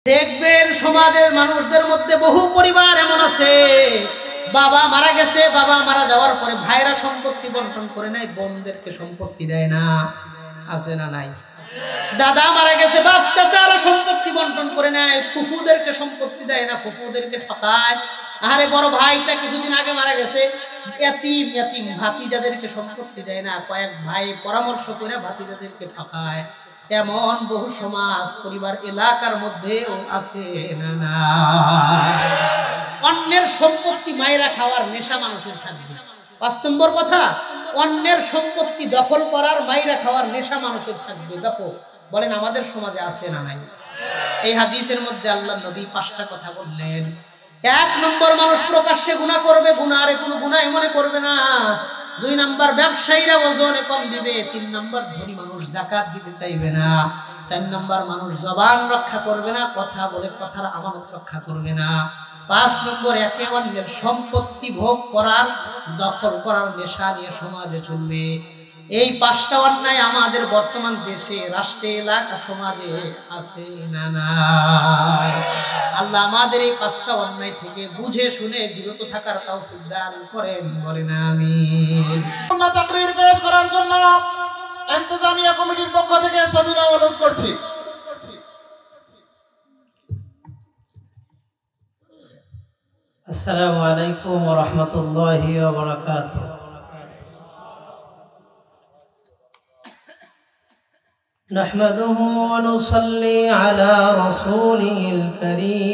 দেখবেন সমাজের মানুষদের মধ্যে বহু পরিবার এমন আছে, বাবা মারা গেছে, বাবা মারা যাওয়ার পরে ভাইরা সম্পত্তি বন্টন করে নেয়, বোনদেরকে সম্পত্তি দেয় না। আছে না নাই? দাদা মারা গেছে, বাপ চাচারা সম্পত্তি বন্টন করে নেয়, ফুফুদেরকে সম্পত্তি দেয় না, ফুফুদেরকে ঠকায়। আরে বড় ভাইটা কিছুদিন আগে মারা গেছে, এতিম এতিম ভাতিজাদেরকে সম্পত্তি দেয় না, কয়েক ভাই পরামর্শ করে ভাতিজাদেরকে ঠকায়। এমন বহু সমাজ পরিবার এলাকার মধ্যেও আছে না না? অন্যের সম্পত্তি মায়েরা খাওয়ার নেশা মানুষের থাকবে। ৫ নম্বর কথা, অন্যের সম্পত্তি দখল করার মাইরা খাওয়ার নেশা মানুষের থাকবে ব্যাপক। বলেন আমাদের সমাজে আছে না নাই? এই হাদিসের মধ্যে আল্লাহ নবী ৫টা কথা বললেন। ১ নম্বর, মানুষ প্রকাশ্যে গুনাহ করবে, গুনারে কোনো গুনাহ মনে করবে না। ২ নম্বর, ব্যবসায়ীরা ওজনে কম দিবে। ৩ নম্বর, ধনী মানুষ যাকাত দিতে চাইবে না। ৪ নম্বর, মানুষ জবান রক্ষা করবে না, কথা বলে কথার আমানত রক্ষা করবে না। ৫ নম্বর, একে অন্যের সম্পত্তি ভোগ করার, দখল করার নেশা নিয়ে সমাজে চলবে। এই ৫টা অন্যায় আমাদের বর্তমান দেশে, রাষ্ট্রে, এলাকা, সমাজে আছে না নাই? আল্লাহ আমাদের এই ৫টা অন্যায় থেকে বুঝে শুনে বিরত থাকার তৌফিক দান করেন, বলেন আমিন। তাকরীর পেশ করার জন্য ইন্তেজামিয়া কমিটির পক্ষ থেকে সবিনয় অনুরোধ করছি। আসসালামু আলাইকুম ওয়া রাহমাতুল্লাহি ওয়া বারাকাতুহু। নাহমাদুহু ওয়া নুসাল্লি আলা রাসূলিল কারীম।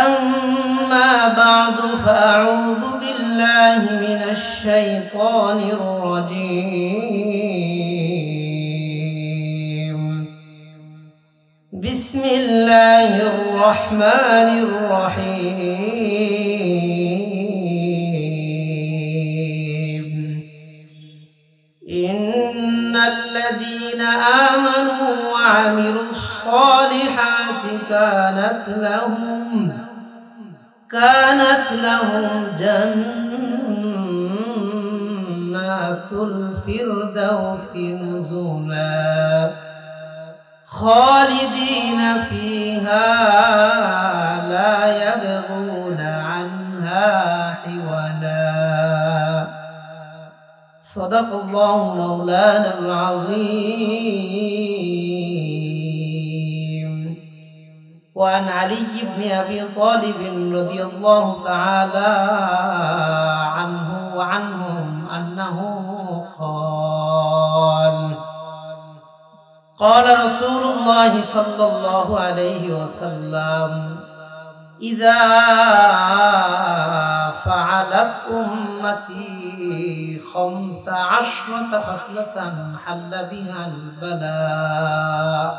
আম্মা বা'দু ফাআউযু বিল্লাহি মিনাশ শাইতানির রাজীম। بسم الله الرحمن الرحيم. إن الذين آمنوا وعملوا الصالحات كانت لهم جنات الفردوس نزلا خالدين فيها لا يبغون عنها حولا. صدق الله مولانا العظيم. وعن علي بن أبي طالب رضي الله تعالى عنه وعنهم أنه قال رسول الله صلى الله عليه وسلم: إذا فعلت أمتي 15 خصلة حل بها البلاء.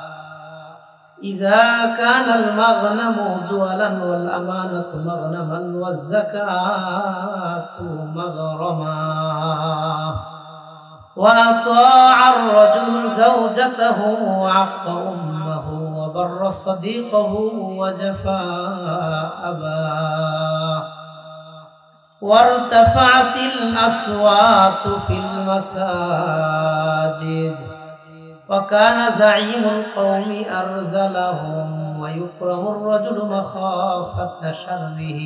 إذا كان المغنم دولا والأمانة مغنما والزكاة مغرما وأطاع الرجل زوجته وعق أمه وبر صديقه وجفا أباه وارتفعت الأصوات في المساجد وكان زعيم القوم أرذلهم ويكره الرجل مخافة شره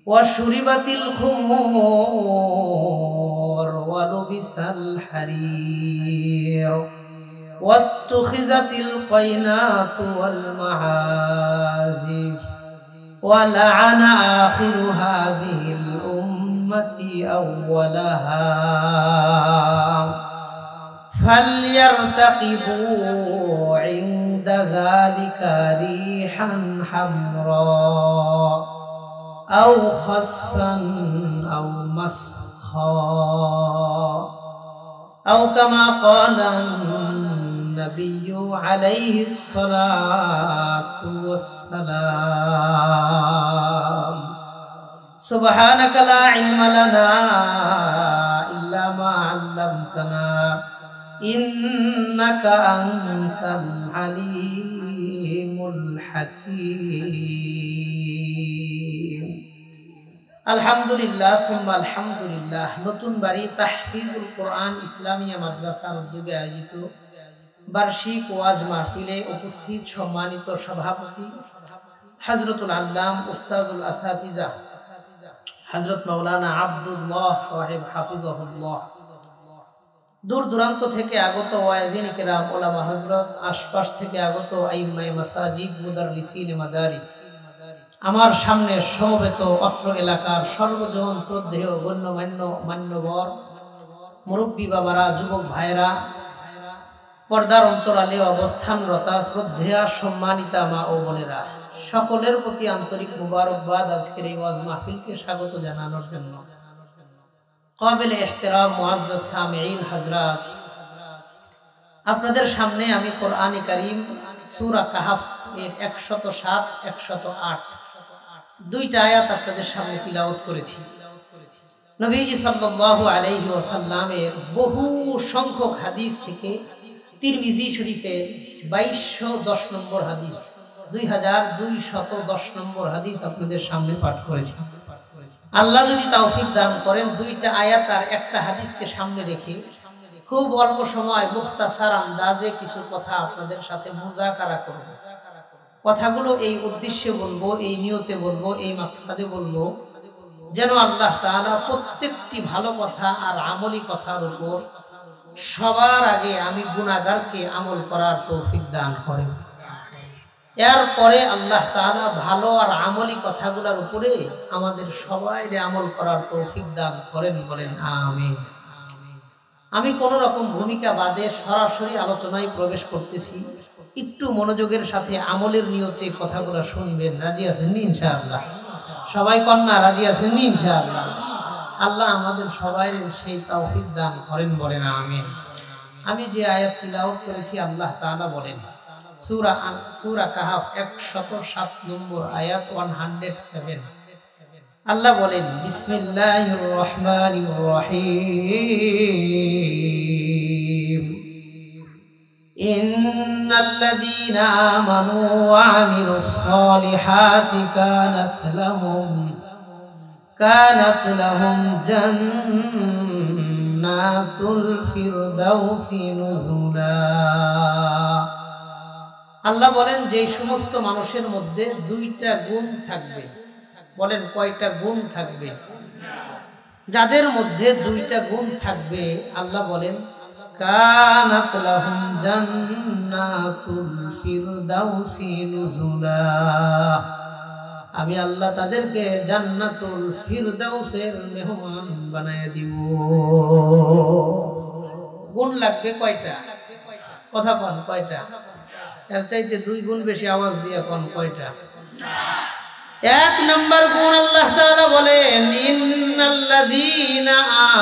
وشربت الخمور ولبس الحرير واتخذت القينات والمعازف ولعن آخر هذه الأمة أولها فليرتقبوا عند ذلك ريحا حمراء أو خسفا أو مسخا أو كما قال النبي عليه الصلاة والسلام. سبحانك لا علم لنا إلا ما علمتنا إنك أنت العليم الحكيم. আলহামদুলিল্লাহ সুম্মা আলহামদুলিল্লাহ। নতুন বাড়ি তাহফিজুল কোরআন ইসলামিয়া মাদ্রাসার উদ্যোগে আয়োজিত বার্ষিক ওয়াজ মাহফিলে উপস্থিত সম্মানিত সভাপতি হযরতুল আল্লাম উস্তাদুল আসাতিজা হযরত মাওলানা আব্দুল্লাহ সাহেব হাফিজাহুল্লাহ, দূর দূরান্ত থেকে আগত ওয়াইজিন কিরাম ওলামা হযরত, আশপাশ থেকে আগত আইম্মায়ে মাসাজিদ মুদাররিসিন মাদারিস, আমার সামনে সমবেত অত্র এলাকার সর্বজন শ্রদ্ধেয় গণ্যমান্য মান্যবর মুরব্বী বাবারা, যুবক ভাইরা, পর্দার অন্তরালে অবস্থানরতা শ্রদ্ধেয়া সম্মানিতা মা ও বোনেরা, সকলের প্রতি আন্তরিক মুবারকবাদ। আজকের এই ওয়াজ মাহফিলকে স্বাগত জানানোর জন্য কাবিল ইহতিরাম মুআজ্জাজ সামিঈন হযরত, আপনাদের সামনে আমি কোরআনে কারীম সূরা কাহফ এর 107 108 দুইটা আয়াত আপনাদের সামনে তিলাওয়াত করেছি। নবীজি সাল্লাল্লাহু আলাইহি ওয়াসাল্লামের বহু সংখ্যক হাদিস থেকে তিরমিজি শরীফের 2210 নম্বর হাদিস, 2210 নম্বর হাদিস আপনাদের সামনে পাঠ করেছি। আল্লাহ যদি তৌফিক দান করেন, দুইটা আয়াত আর একটা হাদিসকে সামনে রেখে খুব অল্প সময় মুখতাসার আন্দাজে কিছু কথা আপনাদের সাথে মুযাকারা করব। কথাগুলো এই উদ্দেশ্যে বলবো, এই নিয়তে বলবো, এই মাকসাদে বলবো যেন আল্লাহ তাআলা প্রত্যেকটি ভালো কথা আর আমলি কথার উপর সবার আগে আমি গুনাহগারকে আমল করার তৌফিক দান করেন। এরপরে আল্লাহ তাআলা ভালো আর আমলি কথাগুলোর উপরে আমাদের সবাইকে আমল করার তৌফিক দান করেন, বলেন আমিন। আমি কোন রকম ভূমিকা বাদে সরাসরি আলোচনায় প্রবেশ করতেছি, একটু মনোযোগের সাথে আমলের নিয়তে কথাগুলো শুনবেন। রাজি আছেন ইনশাআল্লাহ? সবাই কন্যা রাজি আছেন ইনশাআল্লাহ? আল্লাহ আমাদের সবাই সেই তৌফিক দান করেন, বলেন আমিন। আমি যে আয়াত তিলাওয়াত করেছি, আল্লাহ তাআলা বলেন সূরা কাহফ 107 নম্বর আয়াত 107, আল্লাহ বলেন বিসমিল্লাহির রহমানির রহিম ইন্নাল্লাযীনা আমানু ওয়া আমিলুস সালিহাতি কানাত লাহুম জান্নাতুল ফিরদাউসি নুজুলা। আল্লাহ বলেন যে সমস্ত মানুষের মধ্যে দুইটা গুণ থাকবে, বলেন কয়টা গুণ থাকবে? যাদের মধ্যে দুইটা গুণ থাকবে, আল্লাহ বলেন কানাত লাহুম জান্নাতুল ফিরদাউসি নুজুলা, আমি আল্লাহ তাদেরকে জান্নাতুল ফিরদাউসের মেহমান বানায় দিব। গুণ লাগবে কয়টা? কথা কোন কয়টা? এর চাইতে 2 গুণ বেশি আওয়াজ দিয়ে কোন কয়টা? 1 নম্বর গুণ আল্লাহ তাআলা বলেন ইন্নাল্লাযীনা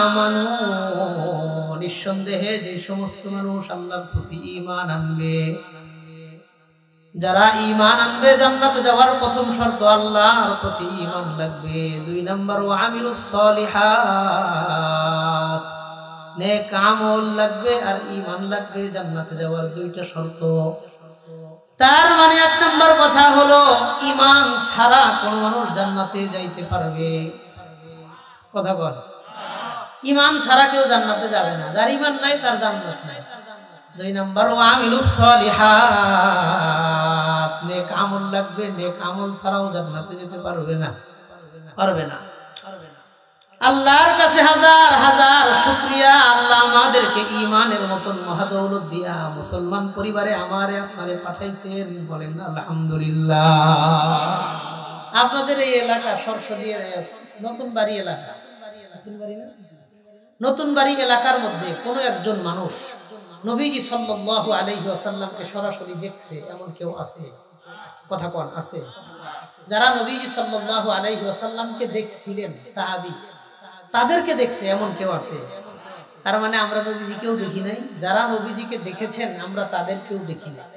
আমানু, নিঃসন্দেহে যে সমস্ত মানুষ আল্লাহর প্রতি ঈমান আনবে, যারা ঈমান আনবে, জান্নাতে যাওয়ার প্রথম শর্ত আল্লাহর প্রতি ঈমান লাগবে। 2 নম্বর ওয়া আমিলুস সালিহাত, নেক আমল লাগবে আর ঈমান লাগবে, জান্নাতে যাওয়ার 2টা শর্ত। তার মানে 1 নম্বর কথা হলো ঈমান ছাড়া কোন মানুষ জান্নাতে যাইতে পারবে? কথা বল, ঈমান ছাড়া কেউ জান্নাতে যাবে না, যার ঈমান নাই তার জান্নাত নাই। 2 নম্বর ওয়া আমিলুস সালিহাত, নেক আমল লাগবে, নেক আমল ছাড়াও জান্নাতে যেতে পারবে না, পারবে না। আল্লাহর কাছে হাজার হাজার শুকরিয়া, আল্লাহ আমাদেরকে ঈমানের মতন মহাদৌলত দিয়া মুসলমান পরিবারে আমারে আপনারে পাঠাইছেন, বলেন আলহামদুলিল্লাহ। আপনাদের এই এলাকা সরসদিয়া নতুন বাড়ি এলাকা, নতুন বাড়ি এলাকার মধ্যে কোন একজন মানুষ নবীজি সাল্লাল্লাহু আলাইহি ওয়াসাল্লামকে সরাসরি দেখছে এমন কেউ আছে? কথা কোন আছে? যারা নবীজি সাল্লাল্লাহু আলাইহি ওয়াসাল্লামকে দেখছিলেন, সাহাবী, তাদেরকে দেখছে এমন কেউ আছে? তার মানে আমরা নবীজিকেও দেখি নাই, যারা নবীজিকে দেখেছেন আমরা তাদেরকেও দেখি নাই,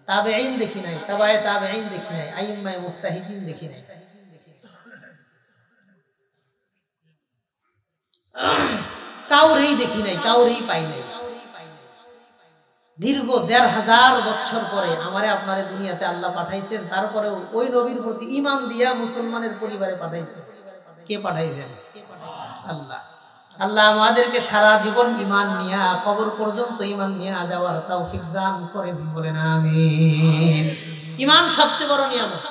তাবেঈন দেখি নাই, তাবায়ে তাবেঈন দেখি নাই, আইম্মায়ে মুস্তাহিদিন দেখি নাই। কাউরেই দেখি নাই, কাউরেই পাই নাই। দীর্ঘ ১৫০০ বছর পরে আমারে আপনারে দুনিয়াতে আল্লাহ পাঠাইছেন, তারপরেও ওই নবীর প্রতি ঈমান দিয়া মুসলমানের পরিবারে পাঠাইছেন। কে পাঠাইছেন? আল্লাহ। আল্লাহ আমাদেরকে সারা জীবন ঈমান নিয়া কবর পর্যন্ত ঈমান নিয়া যাওয়ার তৌফিক দান করেন, বলেন আমিন। ঈমান সবচেয়ে বড় নিয়ামত।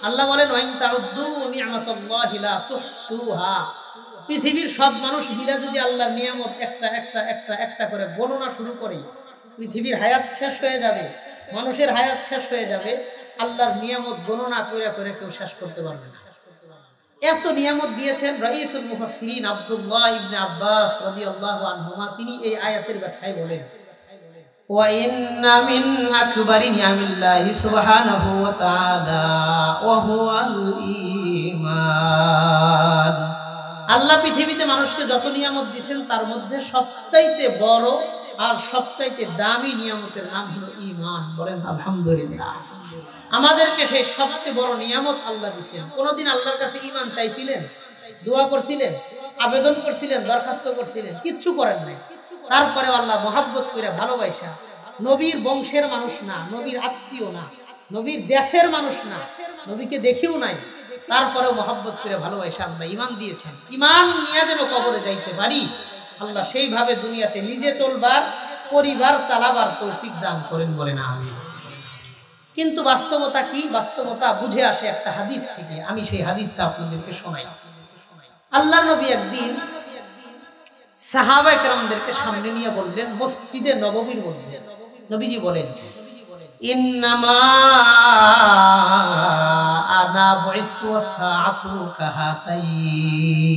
আল্লাহ বলেন ওয়াইন তাউদ্দু নি'মাতাল্লাহি লা তুহসুহা। পৃথিবীর সব মানুষ মিলে যদি আল্লাহর নিয়ামত একটা একটা একটা একটা করে গণনা শুরু করে, পৃথিবীর হায়াত শেষ হয়ে যাবে, মানুষের হায়াত শেষ হয়ে যাবে, আল্লাহর নিয়ামত গণনা করে করে কেউ শেষ করতে পারবে না। এত নিয়ামত দিয়েছেন রাইসুল মুফাসসিরিন আব্দুল্লাহ ইবনে আব্বাস রাদিয়াল্লাহু আনহুমা, তিনি এই আয়াতের ব্যাখ্যায় বলেন ওয়া ইন্না মিন আকবারি নিয়ামিল্লাহি সুবহানাহু ওয়া তাআলা ওয়া হুয়াল ঈমান। আল্লাহ পৃথিবীতে মানুষকে যত নিয়ামত দিয়েছেন তার মধ্যে সবচাইতে বড় আর সবচাইতে দামি নিয়ামতের নাম হলো ঈমান। বলেন আলহামদুলিল্লাহ। আমাদেরকে সেই সবচেয়ে বড় নিয়ামত আল্লাহ দিয়েছেন। কোনদিন আল্লাহর কাছে ঈমান চাইছিলেন, দোয়া করছিলেন, আবেদন করছিলেন, দরখাস্ত করছিলেন? কিচ্ছু করেন নাই। তারপরে আল্লাহ মহব্বত করে ভালোবাসা, নবীর বংশের মানুষ না, নবীর আত্মীয় না, নবীর দেশের মানুষ না, নবীকে দেখিও নাই, তারপরে মহব্বত করে ভালোবাসা আল্লাহ ঈমান দিয়েছেন। ঈমান নিয়ে যেন কবরে যাইতে পারি, আল্লাহ সেইভাবে দুনিয়াতে নিজে চলবার, পরিবার চালাবার তৌফিক দান করেন, বলেন আমিন। কিন্তু বাস্তবতা কি? বাস্তবতা বুঝে আসে একটা হাদিস থেকে। আমি সেই হাদিসটা আপনাদেরকে শোনাই। আল্লাহর নবী একদিন সাহাবায়ে কেরামদেরকে সামনে নিয়ে বললেন, মসজিদে নববীর মধ্যে নবীজি বলেন ইন্নামা আনা বুইস্তু ওয়াসসাআতু কাহাতাইন।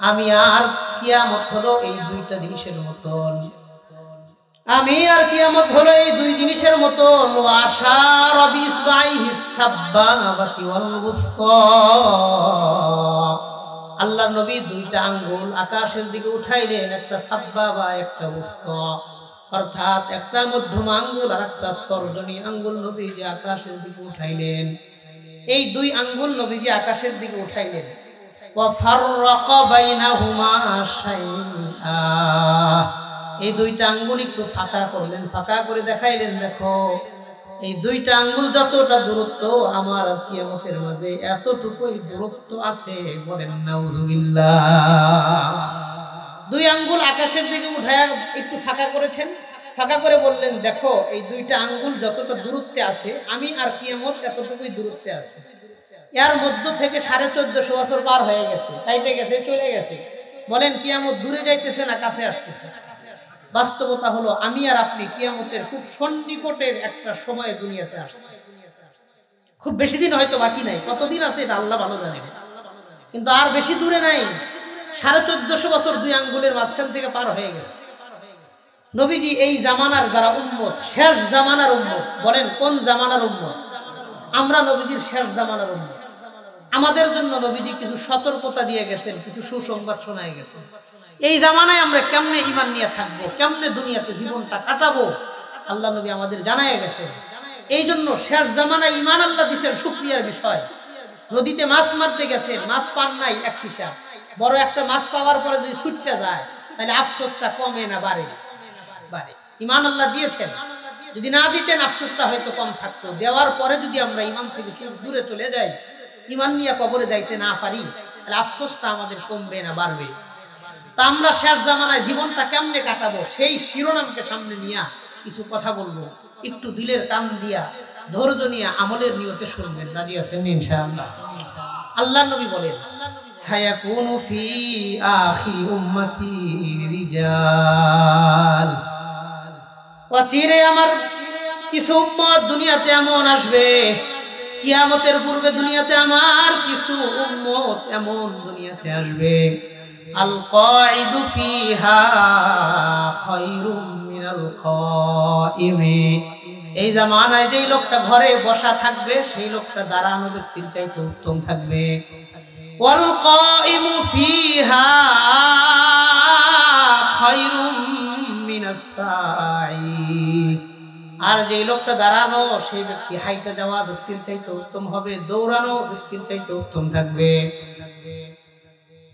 আমি আর কিয়ামত হলো এই দুইটা জিনিসের মতন, আমি আর কিয়ামত হলো এই দুই জিনিসের মতন। আশারা বিসবাইহিস সাব্বাবাতি ওয়াল বুসতা। আল্লাহর নবী দুইটা আঙ্গুল আকাশের দিকে উঠাইলেন, একটা সাব্বাবা একটা বুসতা, অর্থাৎ একটা মধ্যম আঙ্গুল আর একটা তর্জনী আঙ্গুল নবীজি আকাশের দিকে উঠাইলেন। এই দুই আঙ্গুল নবীজি আকাশের দিকে উঠাইলেন। ওয়া ফাররাকা বাইনাহুমা শাইআ। এই দুইটা আঙ্গুল একটু ফাঁকা করলেন, ফাঁকা করে দেখাইলেন, দেখো এই দুইটা আঙ্গুল যতটা দূরত্ব, আমার আর কিয়ামতের মাঝে এতটুকুই দূরত্ব আছে। বলেন নাউজুবিল্লাহ। দুই আঙ্গুল আকাশের দিকে উঠায় একটু ফাঁকা করেছেন, ফাঁকা করে বললেন, দেখো এই দুইটা আঙ্গুল যতটা দূরত্বে আছে, আমি আর কিয়ামত এতটুকুই দূরত্বে আছে। এর মধ্য থেকে 1450 বছর পার হয়ে গেছে, কাইটে গেছে, চলে গেছে। বলেন কিয়ামত দূরে যাইতেছে না কাছে আসতেছে? বাস্তবতা হলো আমি আর আপনি কিয়ামতের খুব সন্নিকটের একটা সময়ে দুনিয়াতে আসছে। খুব বেশি দিন হয়তো বাকি নাই, কতদিন আছে এটা আল্লাহ ভালো জানেন, কিন্তু আর বেশি দূরে নাই। 1450 বছর দুই আঙ্গুলের মাঝখান থেকে পার হয়ে গেছে। নবীজি এই জামানার যারা উম্মত, শেষ জামানার উম্মত, বলেন কোন জামানার উম্মত? আমরা নবীজির শেষ জামানার উম্মত। আমাদের জন্য নবীজি কিছু সতর্কতা দিয়ে গেছেন, কিছু সুসংবাদ শোনায় গেছেন। এই জামানায় আমরা কেমনে ঈমান নিয়ে থাকবো, কেমনে দুনিয়াতে জীবনটা কাটাবো, আল্লাহ নবী আমাদের জানায় গেছেন। এই জন্য শেষ জামানায় ঈমান আল্লাহ দিয়েছেন শুকরিয়ার বিষয়। নদীতে মাছ মারতে গেছেন, মাছ পান নাই এক হিসাব, বড় একটা মাছ পাওয়ার পরে যদি ছুটতে যায় তাহলে আফসোসটা কমে না বাড়ে? বাড়ে। ঈমান আল্লাহ দিয়েছেন, যদি না দিতেন আফসোসটা হয়তো কম থাকতো। দেওয়ার পরে যদি আমরা ঈমান থেকে দূরে চলে যাই, ঈমান নিয়ে কবরে যাইতে না পারি, তাহলে আফসোসটা আমাদের কমবে না বাড়বে? তা আমরা শেষ জামানায় জীবনটা কেমনে কাটাবো, সেই শিরোনামকে সামনে নিয়ে কিছু কথা বলবো। একটু দিলের কান দিয়া ধৈর্য নিয়ে আমলের নিয়তে শুনবেন। রাজি আছেন ইনশাআল্লাহ? আল্লাহ নবী বলেন সায়াকুনু ফি আখিরি উম্মতি রিজাল। অচিরে আমার কিছু উম্মত দুনিয়াতে এমন আসবে, কিয়ামতের পূর্বে দুনিয়াতে আমার কিছু উম্মত এমন দুনিয়াতে আসবে, আল কাঈদু ফিহা খায়রুম মিনাল কাঈমি। এই জামানায় যেই লোকটা ঘরে বসা থাকবে সেই লোকটা দাঁড়ানো ব্যক্তির চাইতে উত্তম থাকবে। ওয়াল কাঈমু ফিহা খায়রুম মিনাস সাঈ। আর যেই লোকটা দাঁড়ানো সেই ব্যক্তি হাইটা যাওয়া ব্যক্তির চাইতে উত্তম হবে, দৌড়ানো ব্যক্তির চাইতে উত্তম থাকবে।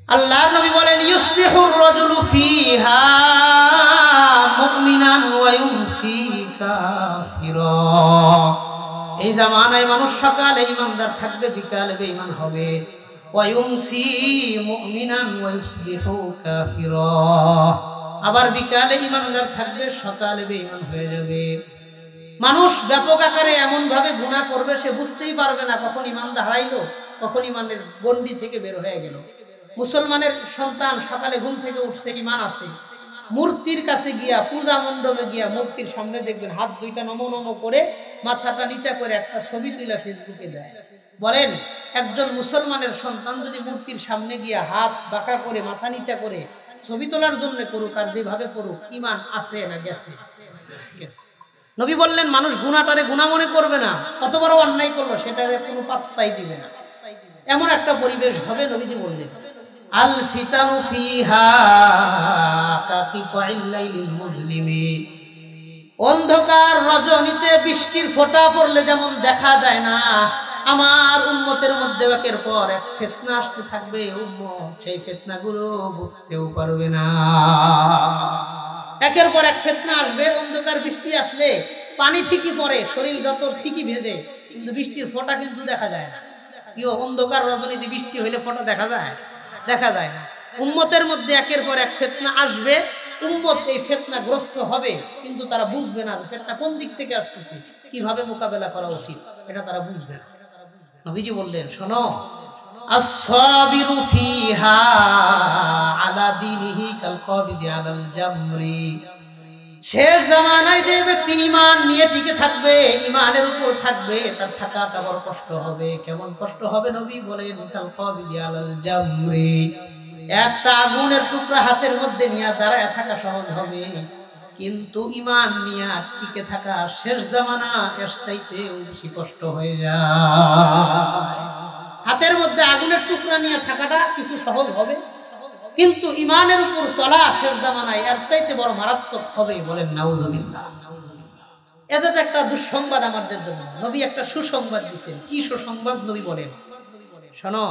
আল্লাহর নবী বলেন ইউসবিহুর রাজুলু ফিহা মুমিনান ওয়া ইউমসি কাফিরা। এই জামানায় মানুষ সকালে ঈমানদার থাকবে, বিকালে বেঈমান হবে। ওয়ায়ুমসি মুমিনান ওয়ায়ুসবিহু কাফিরা। আবার বিকালে ইমানদার থাকবে, সকালে বেঈমান হয়ে যাবে। মানুষ ব্যাপক আকারে এমন ভাবে গুনাহ করবে সে বুঝতেই পারবে না কখন ইমান হারাইলো, কখন ইমানের গণ্ডি থেকে বের হয়ে গেল। মুসলমানের সন্তান সকালে ঘুম থেকে উঠছে, ইমান আছে, মূর্তির কাছে গিয়া, পূজা মণ্ডপে গিয়া মূর্তির সামনে দেখবেন হাত দুইটা নমো নমো করে মাথাটা নিচা করে একটা ছবি তুলে ফেসবুকে দেয়। বলেন একজন মুসলমানের সন্তান যদি মূর্তির সামনে গিয়া হাত বাঁকা করে মাথা নিচা করে ছবি তোলার জন্য করুক আর যেভাবে করুক, ইমান আছে না গেছে? গেছে। নবী বললেন মানুষ গুনাহটারে গুনাহ মনে করবে না, কত বড় অন্যায় করলো সেটারে কোনো পাত্তাই দিবে না। এমন একটা পরিবেশ হবে, নবীজি বললেন আল ফিতানু ফিহা কাকিতাইল লাইলিল মুজলিমি। অন্ধকার রজনীতে বৃষ্টির ফোঁটা পড়লে যেমন দেখা যায় না, আমার উম্মতের মধ্যে একের পর এক ফিতনা আসতে থাকবে। উম্মত সেই ফিতনাগুলো বুঝতেও পারবে না। একের পর এক ফিতনা আসবে। অন্ধকার বৃষ্টি আসলে পানি ঠিকই পড়ে, শরীর যত ঠিকই ভেজে, কিন্তু বৃষ্টির ফোঁটা কিন্তু দেখা যায় না। কেউ অন্ধকার রজনীতে বৃষ্টি হইলে ফোঁটা দেখা যায়? দেখা যায় না। উম্মতের মধ্যে একের পর এক ফিতনা আসবে, উম্মত এই ফিতনাগ্রস্ত হবে, কিন্তু তারা বুঝবে না ফিতনা কোন দিক থেকে আসতেছে, কিভাবে মোকাবেলা করা উচিত, এটা তারা বুঝবে না। নবীজি বললেন শোনো, আস-সাবিরু ফিহা আলা দীনিহি কাল কাবিজি আলাল জামরি। শেষ জামানায় যে ব্যক্তি ঈমান নিয়ে টিকে থাকবে, ঈমানের উপর থাকবে, তার থাকাটা বড় কষ্ট হবে। কেমন কষ্ট হবে? নবী বলেন কাল কাবিজি আলাল জামরি। একটা আগুনের টুকরা হাতের মধ্যে নিয়ে দাঁড়ায় থাকা সহজ হবে, কিন্তু ঈমান নিয়ে টিকে থাকা শেষ জামানা এর চাইতেও বেশি কষ্ট হয়ে যায়। হাতের মধ্যে আগুনের টুকরা নিয়ে থাকাটা কিছু সহজ হবে, কিন্তু ঈমানের উপর চলা শেষ জামানায় এর চাইতে বড় মারাত্মক হবে। বলেন নাউজুবিল্লাহ। এটা তো একটা দুঃসংবাদ আমাদের জন্য। নবী একটা সুসংবাদ দিয়েছেন। কি সুসংবাদ? নবী বলেন শোনো,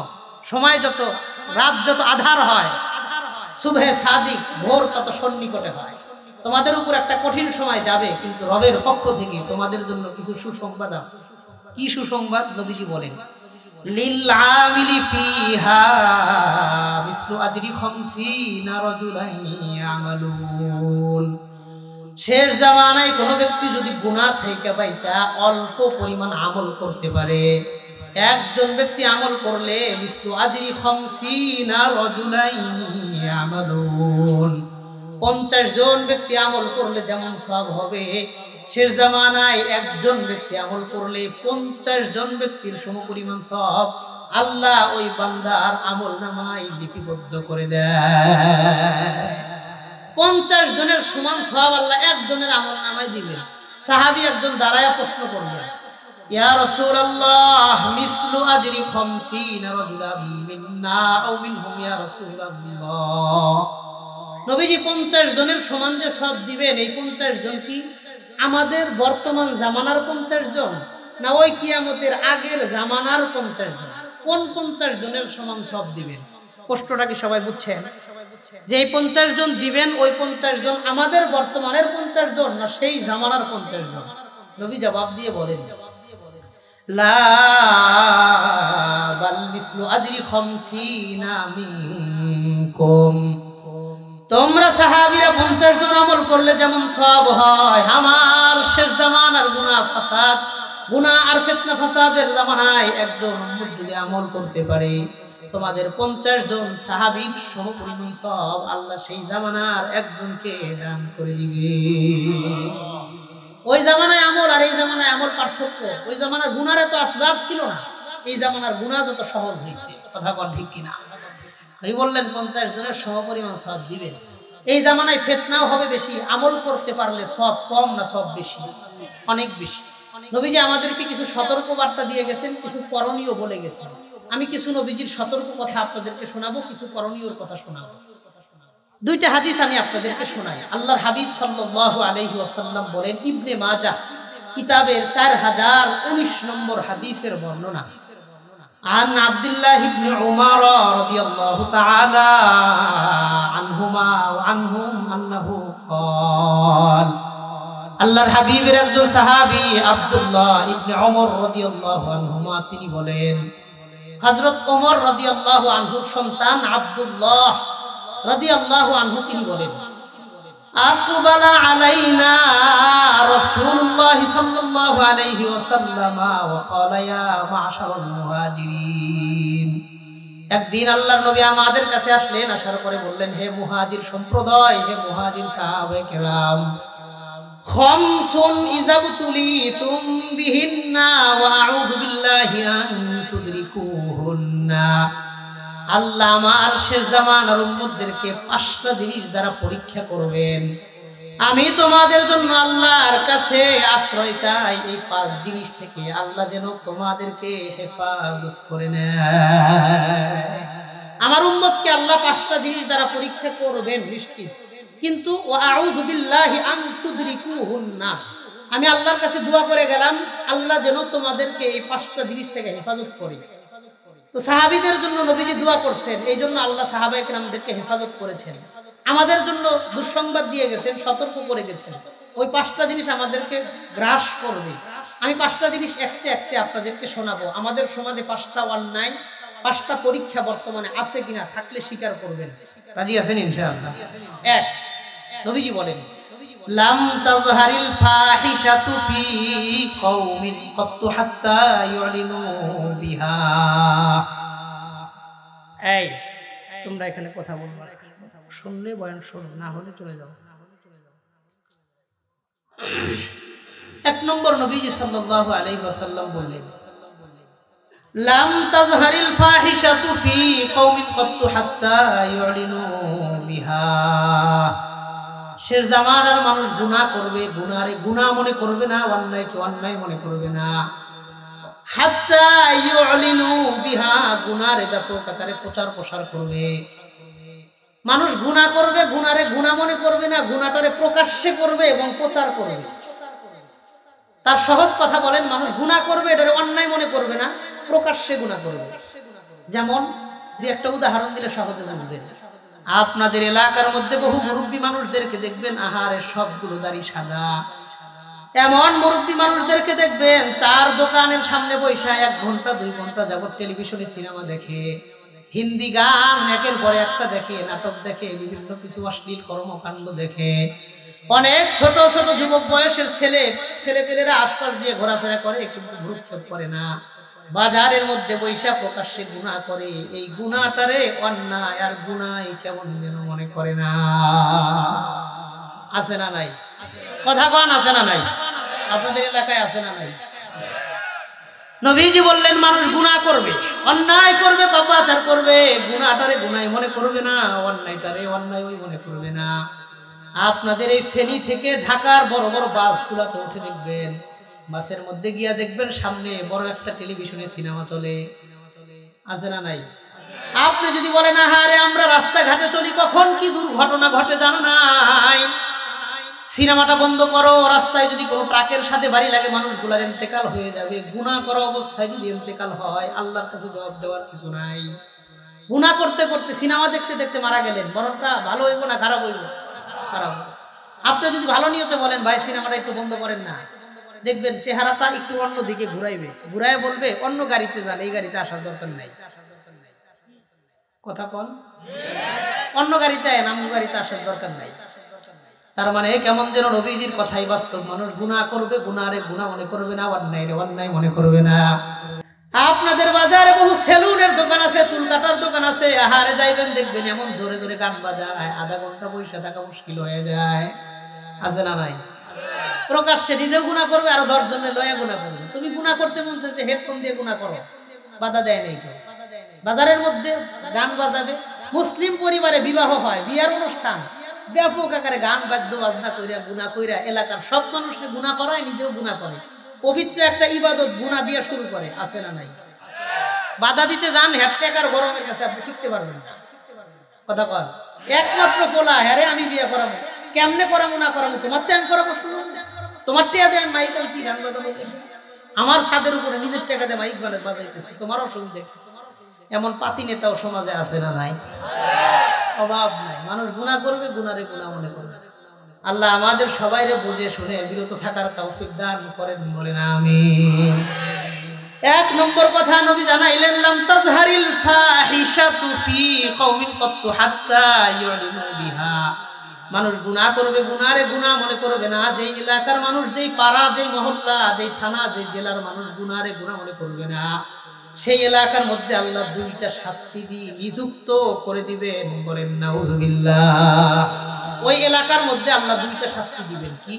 সময় যত, রাত যত আধার হয়, সুবহে সাদিক, ভোর তত সন্নিকটে হয়। তোমাদের উপর একটা কঠিন সময় যাবে, কিন্তু রবের পক্ষ থেকে তোমাদের জন্য কিছু সুসংবাদ আছে। কি সুসংবাদ? নবীজি বলেন লিল আমিলি ফিহা মিসলু আজরি 50 রাজুলান ইয়ামালুন। শেষ জামানায় কোন ব্যক্তি যদি গুনাহ থেকে বাইচা অল্প পরিমাণ আমল করতে পারে, একজন ব্যক্তি আমল করলে মিসলু আজরি 50 রাজুলান ইয়ামালুন, 50 জন ব্যক্তি আমল করলে যেমন সওয়াব হবে, শেষ জামানায় একজন ব্যক্তি আমল করলে 50 জন ব্যক্তির সমপরিমাণ সওয়াব আল্লাহ ওই বান্দার আমল নামায় লিপিবদ্ধ করে দেয়। 50 জনের সমান সওয়াব আল্লাহ একজনের আমল নামায় দিবেন। সাহাবী একজন দাঁড়ায়া প্রশ্ন করলেন, ইয়া রাসূলুল্লাহ মিসলু আজরি 50 রাজুলান মিন্না আও মিনহুম ইয়া রাসূলুল্লাহ। নবীজি 50 জনের সমান যে সওয়াব দিবেন, এই 50 জন কি আমাদের বর্তমান জামানার 50 জন, না ওই কিয়ামতের আগের জামানার 50 জন? কোন 50 জনের সমান সওয়াব দিবেন? কষ্টটা কি সবাই বুঝছেন? যে এই 50 জন দিবেন, ওই 50 জন আমাদের বর্তমানের 50 জন, না সেই জামানার 50 জন? নবী জবাব দিয়ে বলেন লা বাল মিসলু আজরি 50 মিনকুম। তোমরা সাহাবীরা 50 জন আমল করলে যেমন সওয়াব হয়, আমার শেষ জামানার গুনাহ আর ফিতনা ফাসাদের জামানায় একজন উম্মত যদি আমল করতে পারে, তোমাদের 50 জন সাহাবীর সমপরিমাণ সওয়াব আল্লাহ সেই জামানার একজনকে দান করে দিবে। ওই জামানায় আমল আর এই জামানায় আমল পার্থক্য। ওই জামানার গুনার এত আসবাব ছিল না, এই জামানার গুনাহ যত সহজ হয়েছে। কথা বল ঠিক কিনা? নবী বললেন 50 জনের সমপরিমাণ সওয়াব দিবেন। এই জামানায় ফিতনাও হবে বেশি, আমল করতে পারলে সওয়াব কম না সওয়াব বেশি? অনেক বেশি। নবীজি আমাদেরকে কিছু সতর্ক বার্তা দিয়ে গেছেন, কিছু করণীয় বলে গেছেন। আমি কিছু নবীজির সতর্ক কথা আপনাদেরকে শোনাবো, কিছু করণীয়র কথা শোনাবো। দুইটা হাদিস আমি আপনাদেরকে শোনাই। আল্লাহর হাবিব সাল্লাল্লাহু আলাইহি ওয়াসাল্লাম বলেন, ইবনে মাজাহ কিতাবের 4019 নম্বর হাদিসের বর্ণনা, عن عبد الله بن عمر رضي الله تعالى عنهما وعنهم أنه قال আল্লাহর হাবিবের একজন সাহাবী আব্দুল্লাহ ইবনে ওমর রাদিয়াল্লাহু আনহুমা তিনি বলেন, হযরত ওমর রাদিয়াল্লাহু আনহুর সন্তান আব্দুল্লাহ রাদিয়াল্লাহু আনহু তিনি বলেন, আকবালা আলাইনা রাসূলুল্লাহ সাল্লাল্লাহু আলাইহি ওয়াসাল্লাম ওয়া ক্বালা ইয়া মা'শারাল মুহাজিরিন। একদিন আল্লাহর নবী আমাদের কাছে আসলেন, আসার পরে বললেন, হে মুহাজির সম্প্রদায়, হে মুহাজির সাহাবায়ে কেরাম, খামসুন ইযাবতুলিতুম বিহিন্না ওয়া আউযু বিল্লাহি আন তুদরিকুহুন্না। আল্লাহ আমার শেষ জামানার উম্মতদেরকে 5টা জিনিস দ্বারা পরীক্ষা করবেন। আমি তোমাদের জন্য আল্লাহর কাছে আশ্রয় চাই এই 5 জিনিস থেকে, আল্লাহ যেন তোমাদেরকে হেফাজত করে নেয়। আমার উম্মতকে আল্লাহ 5টা জিনিস দ্বারা পরীক্ষা করবেন নিশ্চিত, কিন্তু ওয়া আউযু বিল্লাহি আন তুদরিকুহুন্না, আমি আল্লাহর কাছে দোয়া করে গেলাম আল্লাহ যেন তোমাদেরকে এই 5টা জিনিস থেকে হেফাজত করে। তো সাহাবীদের জন্য নবীজি দোয়া করছেন, এই জন্য আল্লাহ সাহাবায়ে কেরামদেরকে হেফাজত করেছেন। আমাদের জন্য দুঃসংবাদ দিয়ে গেছেন, সতর্ক করে গেছেন, ওই 5টা জিনিস আমাদেরকে গ্রাস করবে। আমি 5টা জিনিস একতে একতে আপনাদেরকে শোনাবো। আমাদের সমাজে 5টা অন্যায়, 5টা পরীক্ষা বর্তমানে আছে কিনা, থাকলে স্বীকার করবেন। রাজি আছেন ইনশাআল্লাহ? 1, নবীজি বলেন, লাম তাজহারিল ফাহিশাতু ফি কওমিন ক্বাত্তু হাত্তা ইউলিনু বিহা। এই তোমরা এখানে কথা বলবা, শুনলে বয়ান শোনো, না হলে চলে যাও। 1 নম্বর নবীজি সাল্লাল্লাহু আলাইহি ওয়াসাল্লাম বললেন, লাম তাজহারিল ফাহিশাতু ফি কওমিন ক্বাত্তু হাত্তা ইউলিনু বিহা। শেষ জামানার মানুষ গুনাহ করবে, গুনাহরে গুনাহ মনে করবে না, অন্যায়কে অন্যায় মনে করবে না। হাত্তা ইউলিনু বিহা, গুনাহরে ব্যাপক আকারে প্রচার প্রসার করবে। মানুষ গুনাহ করবে, গুনাহরে গুনাহ মনে করবে না, গুনাহটারে প্রকাশ্যে করবে এবং প্রচার করবে। তার সহজ কথা বলেন, মানুষ গুনাহ করবে, এটারে অন্যায় মনে করবে না, প্রকাশ্যে গুনাহ করবে। যেমন দুই একটা উদাহরণ দিলে সহজে বুঝবেন। আপনাদের এলাকার মধ্যে বহু মুরব্বী মানুষদেরকে দেখবেন, আহারে সবগুলো দাড়ি সাদা। এমন মুরব্বী মানুষদেরকে দেখবেন 4 দোকানের সামনে বৈশা 1 ঘন্টা 2 ঘন্টা যাবত টেলিভিশনে সিনেমা দেখে, হিন্দি গান একের পরে একটা দেখে, নাটক দেখে, বিভিন্ন কিছু অশ্লীল কর্মকাণ্ড দেখে। অনেক ছোট ছোট যুবক বয়সের ছেলেপেলেরা আশপাশ দিয়ে ঘোরাফেরা করে, কিন্তু ভ্রুক্ষেপ করে না। বাজারের মধ্যে বৈশা প্রকাশ্যে গুনাহ করে, এই গুনাহটারে অন্যায় আর গুনাহ কেমন যেন মনে করে না। আছে না নাই? কথা কোন আছে না নাই? আপনাদের এলাকায় আছে না নাই? নবীজি বললেন, মানুষ গুনাহ করবে, অন্যায় করবে, পাপাচার করবে, গুনাহটারে গুনাহ মনে করবে না, অন্যায়টারে অন্যায় মনে করবে না। আপনাদের এই ফেনী থেকে ঢাকার বড় বড় বাসগুলোতে উঠে দেখবেন, বাসের মধ্যে গিয়া দেখবেন সামনে বড় একটা টেলিভিশনে সিনেমা চলে। আছে না নাই? আপনি যদি বলেন, আহারে আমরা রাস্তাঘাটে চলি, কখন কি দুর্ঘটনা ঘটে জানো নাই, সিনেমাটা বন্ধ করো। রাস্তায় যদি কোনো ট্রাকের সাথে বাড়ি লাগে, মানুষগুলার ইন্তেকাল হয়ে যাবে। গুনাহ করা অবস্থায় যদি ইন্তেকাল হয়, আল্লাহর কাছে জবাব দেওয়ার কিছু নাই। গুনাহ করতে করতে সিনেমা দেখতে দেখতে মারা গেলেন, বরংটা ভালো হইব না খারাপ হইব? খারাপ। আপনি যদি ভালো নিয়তে বলেন, ভাই সিনেমাটা একটু বন্ধ করেন না, দেখবেন চেহারাটা একটু অন্য দিকে ঘুরাইবে, ঘুরায় বলবে অন্য গাড়িতে যান, এই গাড়িতে আসার দরকার নাই। কথা কন, অন্য গাড়িতে আয়েন, আমু গাড়িতে আসার দরকার নাই। তার মানে কেমন যেন নবীজির কথাই বাস্তব। মানুষ গুনাহ করবে, গুনাহরে গুনাহ মনে করবে না, অন্যায় রে অন্যায় মনে করবে না। আপনাদের বাজারে বহু সেলুনের দোকান আছে, চুল কাটার দোকান আছে, আহারে যাইবেন দেখবেন এমন জোরে জোরে গান বাজায়, আধা ঘন্টা বসে থাকা মুশকিল হয়ে যায়। আছে না নাই? প্রকাশ্যে নিজেও গুনাহ করবে, আরো 10 জনের লয়া গুনাহ করবে। তুমি গুনাহ করতে মন চাইছে, হেডফোন দিয়ে গুনাহ করো, বাধা দেয় নাই কেউ। বাজারের মধ্যে গান বাজাবে, মুসলিম পরিবারে বিবাহ হয়, বিয়ার অনুষ্ঠান, ব্যাপক আকারে গান বাদ্য বাজনা কইরা গুনাহ কইরা এলাকার সব মানুষকে গুনাহ করায়, নিজেও গুনাহ করে। পবিত্র একটা ইবাদত গুনাহ দিয়ে শুরু করে। আছে না নাই? বাধা দিতে যান, হেডটেকার গরমের কাছে আপনি শিখতে পারবেন না। কথা কন, একমাত্র ফোলা, হ্যাঁ রে আমি বিয়ে করাবো, কেমনে করাবো না করাবো, তোমার তো আমি করাবো, শুনো তোমার টিয়া দেন মাইক আনছি, গান বাজাবো, আমার ছাদের উপরে নিজের টাকা দিয়ে মাইক বাজাইতেছি, তোমার অসুবিধা। এমন পাতি নেতাও সমাজে আছে না নাই? অভাব নাই। মানুষ গুনাহ করবে, গুনাহরে গুনাহ মনে করবে। আল্লাহ আমাদের সবাইরে বুঝে শুনে বিরত থাকার তৌফিক দান করেন, বলেন আমিন। এক নম্বর কথা নবী জানাইলেন লাম তাজহারিল ফাহিশাতু ফি কওমিন কাত্তু হাত্তা ইউলিনু বিহা। মানুষ গুনাহ করবে, গুনারে গুনাহ মনে করবে না। যেই এলাকার মানুষ, যেই পাড়া, যেই মহল্লা, যেই থানা, যেই জেলার মানুষ গুনারে গুনাহ মনে করবে না, সেই এলাকার মধ্যে আল্লাহ দুইটা শাস্তি দিয়ে নিযুক্ত করে দিবেন। বলেন নাউযুবিল্লাহ। ওই এলাকার মধ্যে আল্লাহ দুইটা শাস্তি দিবেন। কি?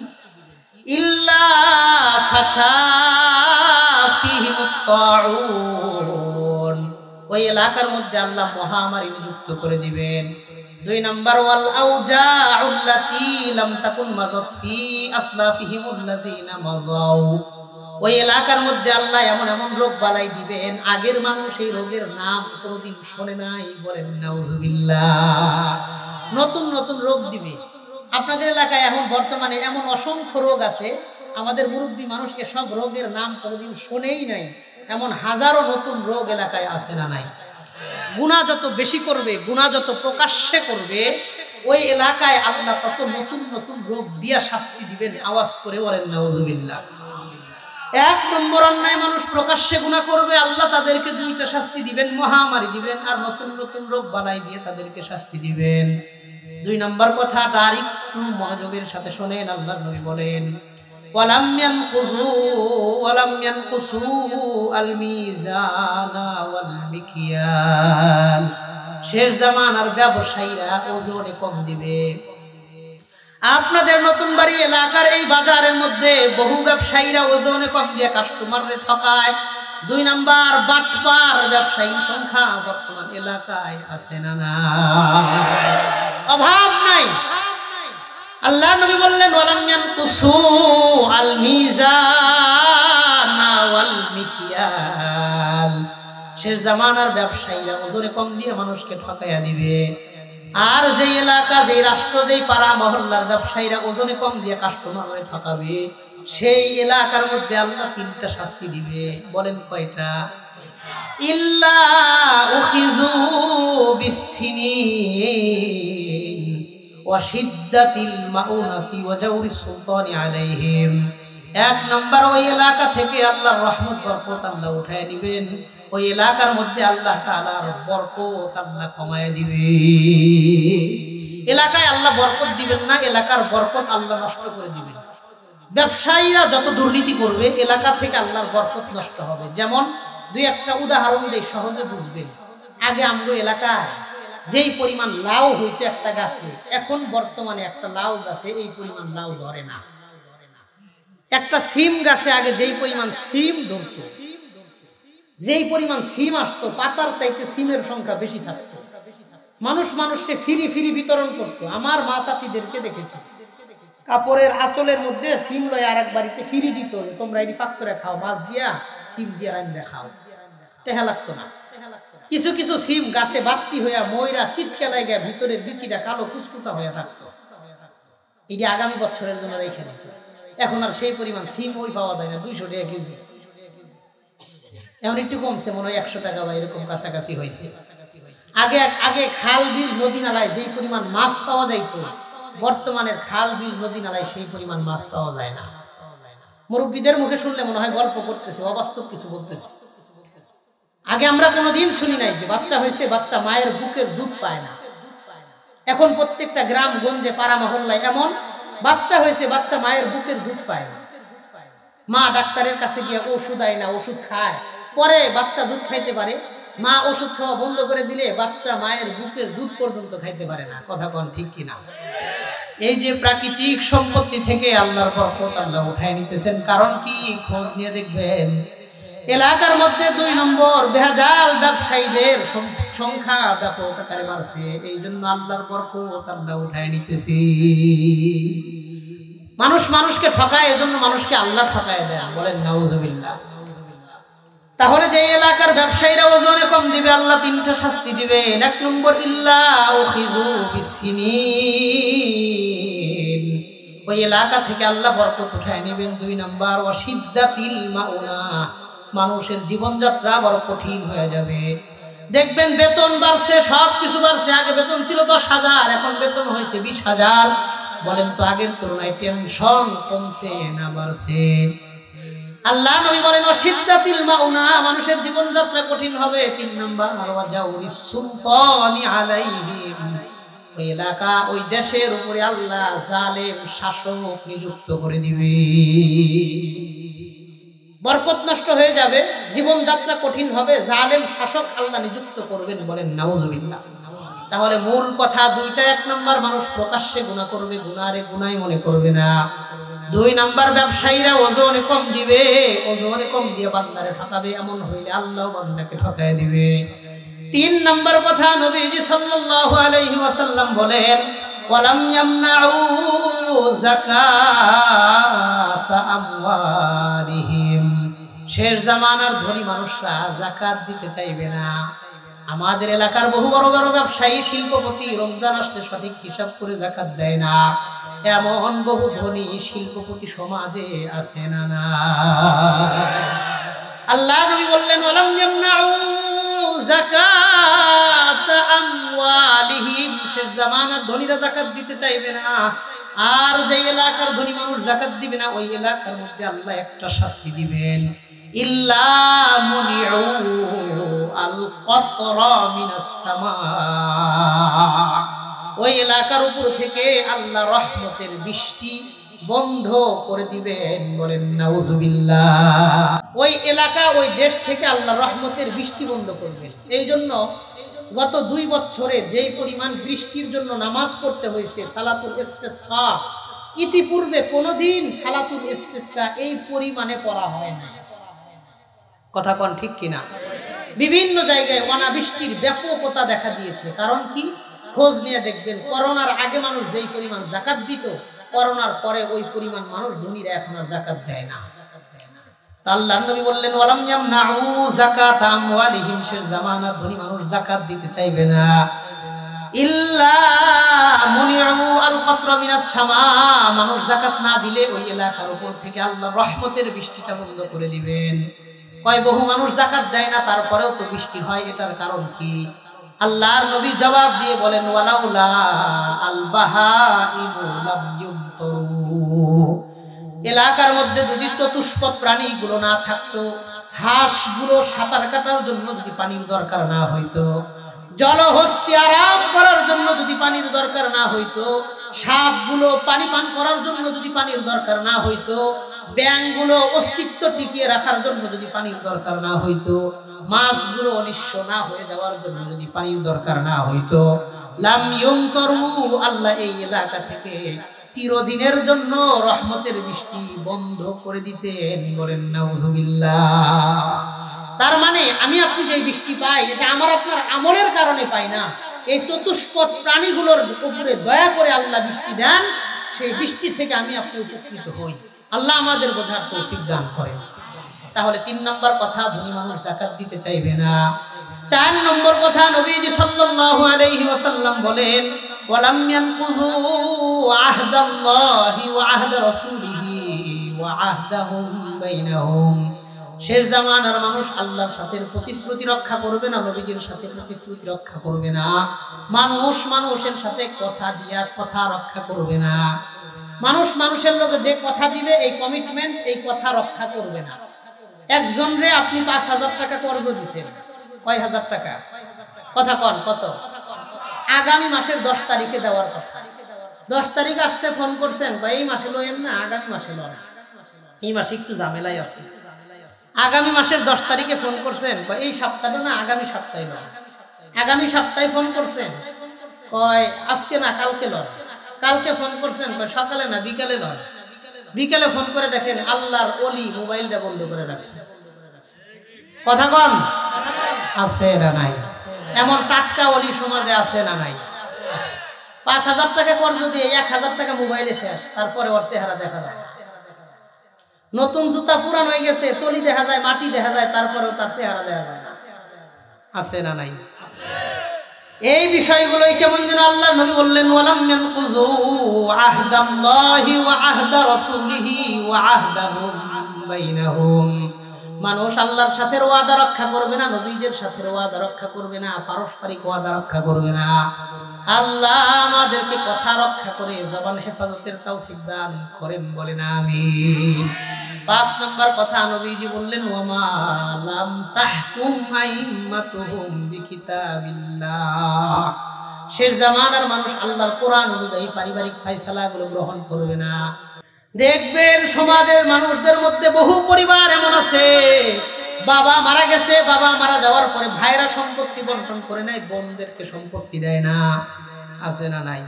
ইল্লা ফাশা ফীহিমুত তাউন। ওই এলাকার মধ্যে আল্লাহ মহামারী নিযুক্ত করে দিবেন। দুই নাম্বার ওয়াল আউজাউল্লাতী লাম তাকুন মাযাত ফি আসলাফিহিমুল্লাযীনা মাযাউ। ওই এলাকার মধ্যে আল্লাহ এমন এমন রোগ বালাই দিবেন, আগের মানুষ এই রোগের নাম কোনোদিন শোনে নাই। বলেন নাউযুবিল্লাহ। নতুন নতুন রোগ দিবে। আপনাদের এলাকায় এখন বর্তমানে এমন অসংখ্য রোগ আছে, আমাদের মুরব্বী মানুষ এসব রোগের নাম কোনোদিন শোনেই নাই। এমন হাজারো নতুন রোগ এলাকায় আছে না নাই? গুনাহ যত বেশি করবে, গুনাহ যত প্রকাশ্যে করবে, ওই এলাকায় আল্লাহ তত নতুন নতুন রোগ দিয়া শাস্তি দিবেন। আওয়াজ করে বলেন নাউযুবিল্লাহ। এক নম্বর অন্যায় মানুষ প্রকাশ্যে গুনাহ করবে, আল্লাহ তাদেরকে দুইটা শাস্তি দিবেন, মহামারী দিবেন, আর নতুন নতুন রোগ বালাই দিয়ে তাদেরকে শাস্তি দিবেন। দুই নম্বর কথাটা আর একটু মনোযোগের সাথে শোনেন। আল্লাহর নবী বলেন ওয়ালাম ইয়ানকুসু আল মিজানা ওয়াল মিকিয়াল। শেষ জামানার ব্যবসায়ীরা ওজনে কম দিবে। আপনাদের নতুন বাড়ি এলাকার এই বাজারের মধ্যে বহু ব্যবসায়ীরা ওজনে কম দিয়ে কাস্টমাররে ঠকায়। দুই নাম্বার বাটপার ব্যবসায়ীর সংখ্যা বর্তমান এলাকায় আছে না না? অভাব নাই। আল্লাহ নবী বললেন ওয়ালাম ইয়ানকুসু আল মিজানা ওয়াল মিকিয়াল। শেষ জামানার ব্যবসায়ীরা ওজনে কম দিয়ে মানুষকে ঠকাইয়া দিবে। আর যে এলাকা, যে রাষ্ট্র, যে পাড়া মহল্লার ব্যবসায়ীরা ওজনে কম দিয়ে কাস্টমারে ঠকাবে, সেই এলাকার মধ্যে আল্লাহ তিনটা শাস্তি দিবে। বলেন কয়টা? ইল্লা উখিযু বিসসিনিন ওয়া শিদ্দাতিল মাউনাতি ওয়া জাওরিস সুলতানি আলাইহিম। এক নাম্বার, ওই এলাকা থেকে আল্লাহর রহমত বরকত আল্লাহ উঠায় নেবেন। ওই এলাকার মধ্যে আল্লাহ তাআলার বরকত আল্লাহ কমায় দিবে। এলাকায় আল্লাহ বরকত দিবেন না, এলাকার বরকত আল্লাহ নষ্ট করে দিবেন। ব্যবসায়ীরা যত দুর্নীতি করবে, এলাকা থেকে আল্লাহর বরকত নষ্ট হবে। যেমন দুই একটা উদাহরণ দেই, সহজে বুঝবেন। আগে আমগো এলাকায় যেই পরিমাণ লাউ হইতো একটা গাছে, এখন বর্তমানে একটা লাউ গাছে এই পরিমাণ লাউ ধরে না। একটা সিম গাছে আগে যেই পরিমাণ সিম ধরতো, যেই পরিমাণ সিম আসতো, পাতার চাইতে সিমের সংখ্যা বেশি থাকতো। মানুষকে ফিরি ফিরি বিতরণ করতো। আমার মা চাচিদেরকে দেখেছি, কাপড়ের আঁচলের মধ্যে সিম লয় আর এক বাড়িতে ফিরি দিত, তোমরা এটি পাক করে খাও, মাছ দিয়া সিম দিয়া রাইন্দা খাও। টেহা লাগতো না। কিছু কিছু সিম গাছে বাত্তি হইয়া ময়রা চিটকে লাগা ভিতরের বিচিটা কালো কুচকুচা হয়ে থাকতো। এটি আগামী বছরের জন্য রেখে দিত। এখন আর সেই পরিমাণ সিম ওই পাওয়া যায় না, 200 টাকা কেজি। এখন একটু কমছে, মনে হয় 100 টাকা বা এরকম কাছাকাছি হয়েছে। আগে আগে খাল বিল নদী নালায় যেই পরিমাণ মাছ পাওয়া যাইতো, বর্তমানের খাল বিল নদী নালায় সেই পরিমাণ মাছ পাওয়া যায় না। মুরব্বীদের মুখে শুনলে মনে হয় গল্প করতেছে, অবাস্তব কিছু বলতেছে। আগে আমরা কোনোদিন শুনি নাই যে বাচ্চা হয়েছে, বাচ্চা মায়ের বুকের দুধ পায় না। এখন প্রত্যেকটা গ্রাম গঞ্জে পাড়া মহল্লায় এমন বাচ্চা হয়েছে, বাচ্চা মায়ের বুকের দুধ পায় না। মা ডাক্তারের কাছে গিয়ে ওষুধ আয় না, ওষুধ খায়, পরে বাচ্চা দুধ খাইতে পারে। মা ওষুধ খাওয়া বন্ধ করে দিলে বাচ্চা মায়ের বুকের দুধ পর্যন্ত খাইতে পারে না। কথা কোন ঠিক কিনা? এই যে প্রাকৃতিক সম্পত্তি থেকে আল্লাহর বরকত আল্লাহ উঠায় নিতেছেন, কারণ কি? খোঁজ নিয়ে দেখবেন এলাকার মধ্যে 2 নম্বর বেহাজাল ব্যবসায়ীদের সংখ্যা ব্যাপক আকারে বাড়ছে। এই জন্য আল্লাহর বরকত আল্লাহ উঠায় নিতেছে। মানুষকে ঠকায়, এজন্য মানুষকে আল্লাহ ঠকায় দেয়। বলেন নাউযুবিল্লাহ। তাহলে যে এলাকার ব্যবসায়ীরা ওজনে কম দিবে, আল্লাহ 3টা শাস্তি দিবেন। 1 নম্বর ইল্লা উখিযু বিসসিনিন, ওই এলাকা থেকে আল্লাহ বরকত উঠায় নেবেন। 2 নম্বর ওয়াশিদ্দাতিল মাউনা, মানুষের জীবনযাত্রা বড় কঠিন হয়ে যাবে। দেখবেন বেতন বাড়ছে, সব কিছু বাড়ছে। আগে বেতন ছিল 10,000, এখন বেতন হয়েছে 20,000। বলেন তো আগের তুলনায় টেনশন কমছে না বাড়ছে? আল্লাহ নবী বলেন ওয়াশিদ্দাতিল মাউনা, মানুষের জীবনযাত্রা কঠিন হবে। 3 নাম্বার ওয়াজাউরিস সুলতানি আলাইহিম, ওই এলাকা ওই দেশের উপরে আল্লাহ জালেম শাসক নিযুক্ত করে দিবে, বরকত নষ্ট হয়ে যাবে, জীবনযাত্রা কঠিন হবে, জালেম শাসক আল্লাহ নিযুক্ত করবেন। বলেন নাউযুবিল্লাহ। তাহলে মূল কথা দুইটা। 1 নাম্বার মানুষ প্রকাশ্যে গুনাহ করবে, গুনারে গুনাই মনে করবে না। 2 নাম্বার ব্যবসায়ীরা ওজনে কম দিবে, ওজনে কম দিয়ে বান্দারে ঠকাবে, এমন হইলে আল্লাহ বান্দাকে ঠকায় দিবে। 3 নাম্বার কথা নবীজি সাল্লাল্লাহু আলাইহি ওয়াসাল্লাম বলেন ওয়ালাম ইয়ামনাউ যাকাত আমওয়ালিহিম, শেষ জামানার ধনী মানুষরা যাকাত দিতে চাইবে না। আমাদের এলাকার বহু বড় বড় ব্যবসায়ী শিল্পপতি রমজান আসলে সঠিক হিসাব করে যাকাত দেয় না, এমন বহু ধনী শিল্পপতি সমাজে আছে না না? আল্লাহ নবী বললেন ওয়ালাম ইয়ামনাউ যাকাত আমওয়ালিহিম, শেষ জামানার ধনীরা যাকাত দিতে চাইবে না। আর যে এলাকার ধনী মানুষ যাকাত দিবে না, ওই এলাকার মধ্যে আল্লাহ একটা শাস্তি দিবেন, ইল্লা মুনিউ আল কতরা মিনাস সামা, ওই এলাকার উপর থেকে আল্লাহ রহমতের বৃষ্টি বন্ধ করে দিবেন। বলেন নাউযুবিল্লাহ। ওই এলাকা ওই দেশ থেকে আল্লাহ রহমতের বৃষ্টি বন্ধ করবেন। এই জন্য গত 2 বছরে যেই পরিমাণ বৃষ্টির জন্য নামাজ পড়তে হয়েছে সালাতুল ইস্তিসকা, ইতিপূর্বে কোনোদিন সালাতুল ইস্তিসকা এই পরিমাণে পড়া হয় না। কথা কোন ঠিক কিনা? বিভিন্ন জায়গায় অনাবৃষ্টির ব্যাপকতা দেখা দিয়েছে। কারণ কি? খোঁজ নিয়ে দেখবেন করোনার আগে মানুষ যেই পরিমাণ যাকাত দিত, করোনার পরে ওই পরিমাণ মানুষ ধনীরা এখন আর যাকাত দেয় না। আল্লাহর নবী বললেন ওয়ালাম ইয়ামনাউ যাকাত আমওয়ালিহিম, শেষ জামানার ধনী মানুষ যাকাত দিতে চাইবে না, ইল্লা মুনিউ আল কতরা মিনাস সামা, মানুষ যাকাত না দিলে ওই এলাকার উপর থেকে আল্লাহ রহমতের বৃষ্টিটা বন্ধ করে দিবেন। কয় বহু মানুষ যাকাত দেয় না, তারপরেও তো বৃষ্টি হয়, এটার কারণ কি? আল্লাহর নবী জবাব দিয়ে বলেন ওয়ালাউলা আল বাহাইমু লাম ইউমতারু, এলাকার মধ্যে যদি চতুষ্পদ প্রাণীগুলো না থাকতো, হাঁসগুলো সাঁতার কাটার জন্য যদি পানির দরকার না হইতো, জলহস্তি আরাম করার জন্য যদি পানির দরকার না হইতো, সাপগুলো পানি পান করার জন্য যদি পানির দরকার না হইতো, ব্যাঙগুলো অস্তিত্ব টিকিয়ে রাখার জন্য যদি পানির দরকার না হইতো, মাছগুলো অনিশ্চ না হয়ে যাওয়ার জন্য যদি পানির দরকার না হইতো, লাম ইউমতারু, আল্লাহ এই এলাকা থেকে চিরদিনের জন্য রহমতের বৃষ্টি বন্ধ করে দিতেন। বলেন নাউযুবিল্লাহ। তার মানে আমি আপনি যে বৃষ্টি পাই, এটা আমার আপনার আমলের কারণে পাই না, এই চতুষ্পদ প্রাণীগুলোর উপরে দয়া করে আল্লাহ বৃষ্টি দেন, সেই বৃষ্টি থেকে আমি আপনি উপকৃত হই। আল্লাহ আমাদের বোঝার তৌফিক দান করেন। তাহলে 3 নম্বর কথা, ধনী মানুষ যাকাত দিতে চাইবে না। 4 নম্বর কথা, নবীজি সাল্লাল্লাহু আলাইহি ওয়াসাল্লাম বলেন ওয়ালাম ইয়ানকুযু আহদাল্লাহি ওয়া আহদা রাসূলিহি ওয়া আহদাহুম বাইনাহুম, শেষ জামানার মানুষ আল্লাহর সাথে প্রতিশ্রুতি রক্ষা করবে না, নবীজির সাথে প্রতিশ্রুতি রক্ষা করবে না। মানুষ মানুষের সাথে কথা দিয়া কথা রক্ষা করবে না। মানুষ মানুষের লোকে যে কথা দিবে, এই কমিটমেন্ট, এই কথা রক্ষা করবে না। একজন রে আপনি 5,000 টাকা কর্জ দিছেন, কয় হাজার টাকা? কথা কন কত? আগামী মাসের 10 তারিখে দেওয়ার কথা। 10 তারিখ আসছে, ফোন করছেন, এই মাসে লয়েন না, আগামী মাসে লন, এই মাসে একটু ঝামেলাই আছে। আগামী মাসের 10 তারিখে ফোন করছেন, এই সপ্তাহটা না, আগামী সপ্তাহে লন। আগামী সপ্তাহে ফোন করছেন, কয় আজকে না কালকে লন। কালকে ফোন করছেন, কয় সকালে না বিকালে লন। বিকালে ফোন করে দেখেন আল্লাহর ওলি মোবাইলটা বন্ধ করে রাখছে। কথা কন আছে না নাই? এমন টাটকা ওলি সমাজে আছে না নাই? 5,000 টাকা কর্জ দিয়ে 1,000 টাকা মোবাইলে শেষ, তারপরে ওর চেহারা দেখা যায়। নতুন জুতা পুরান হয়ে গেছে, তলি দেখা যায়, মাটি দেখা যায়, তারপরেও তার চেহারা দেখা যায় না। আছে না নাই? এই বিষয়গুলোই কেমন যেন আল্লাহ নবী বললেন ওয়ালাম ইয়ানকুযু আহদাল্লাহি ওয়া আহদা রাসূলিহি ওয়া আহদাহুম বাইনাহুম, মানুষ আল্লাহর সাথে ওয়াদা রক্ষা করবে না, নবীদের সাথে ওয়াদা রক্ষা করবে না, পারস্পরিক ওয়াদা রক্ষা করবে না। আল্লাহ আমাদেরকে কথা রক্ষা করে জবান হেফাজতের তৌফিক দান করেন। বলেন আমিন। 5 নম্বর কথা নবীজি বললেন ওয়ামা লাম তাহকুম আইম্মাতুহুম বিকিতাবিল্লাহ। শেষ জামানার মানুষ আল্লাহর কোরআন অনুযায়ী পারিবারিক ফয়সালাগুলো গ্রহণ করবে না। দেখবেন সমাজের মানুষদের মধ্যে বহু পরিবার এমন আছে, বাবা মারা গেছে, বাবা মারা যাওয়ার পরে ভাইরা সম্পত্তি বন্টন করে নেয়, বোনদেরকে সম্পত্তি দেয় না। আছে না নাই?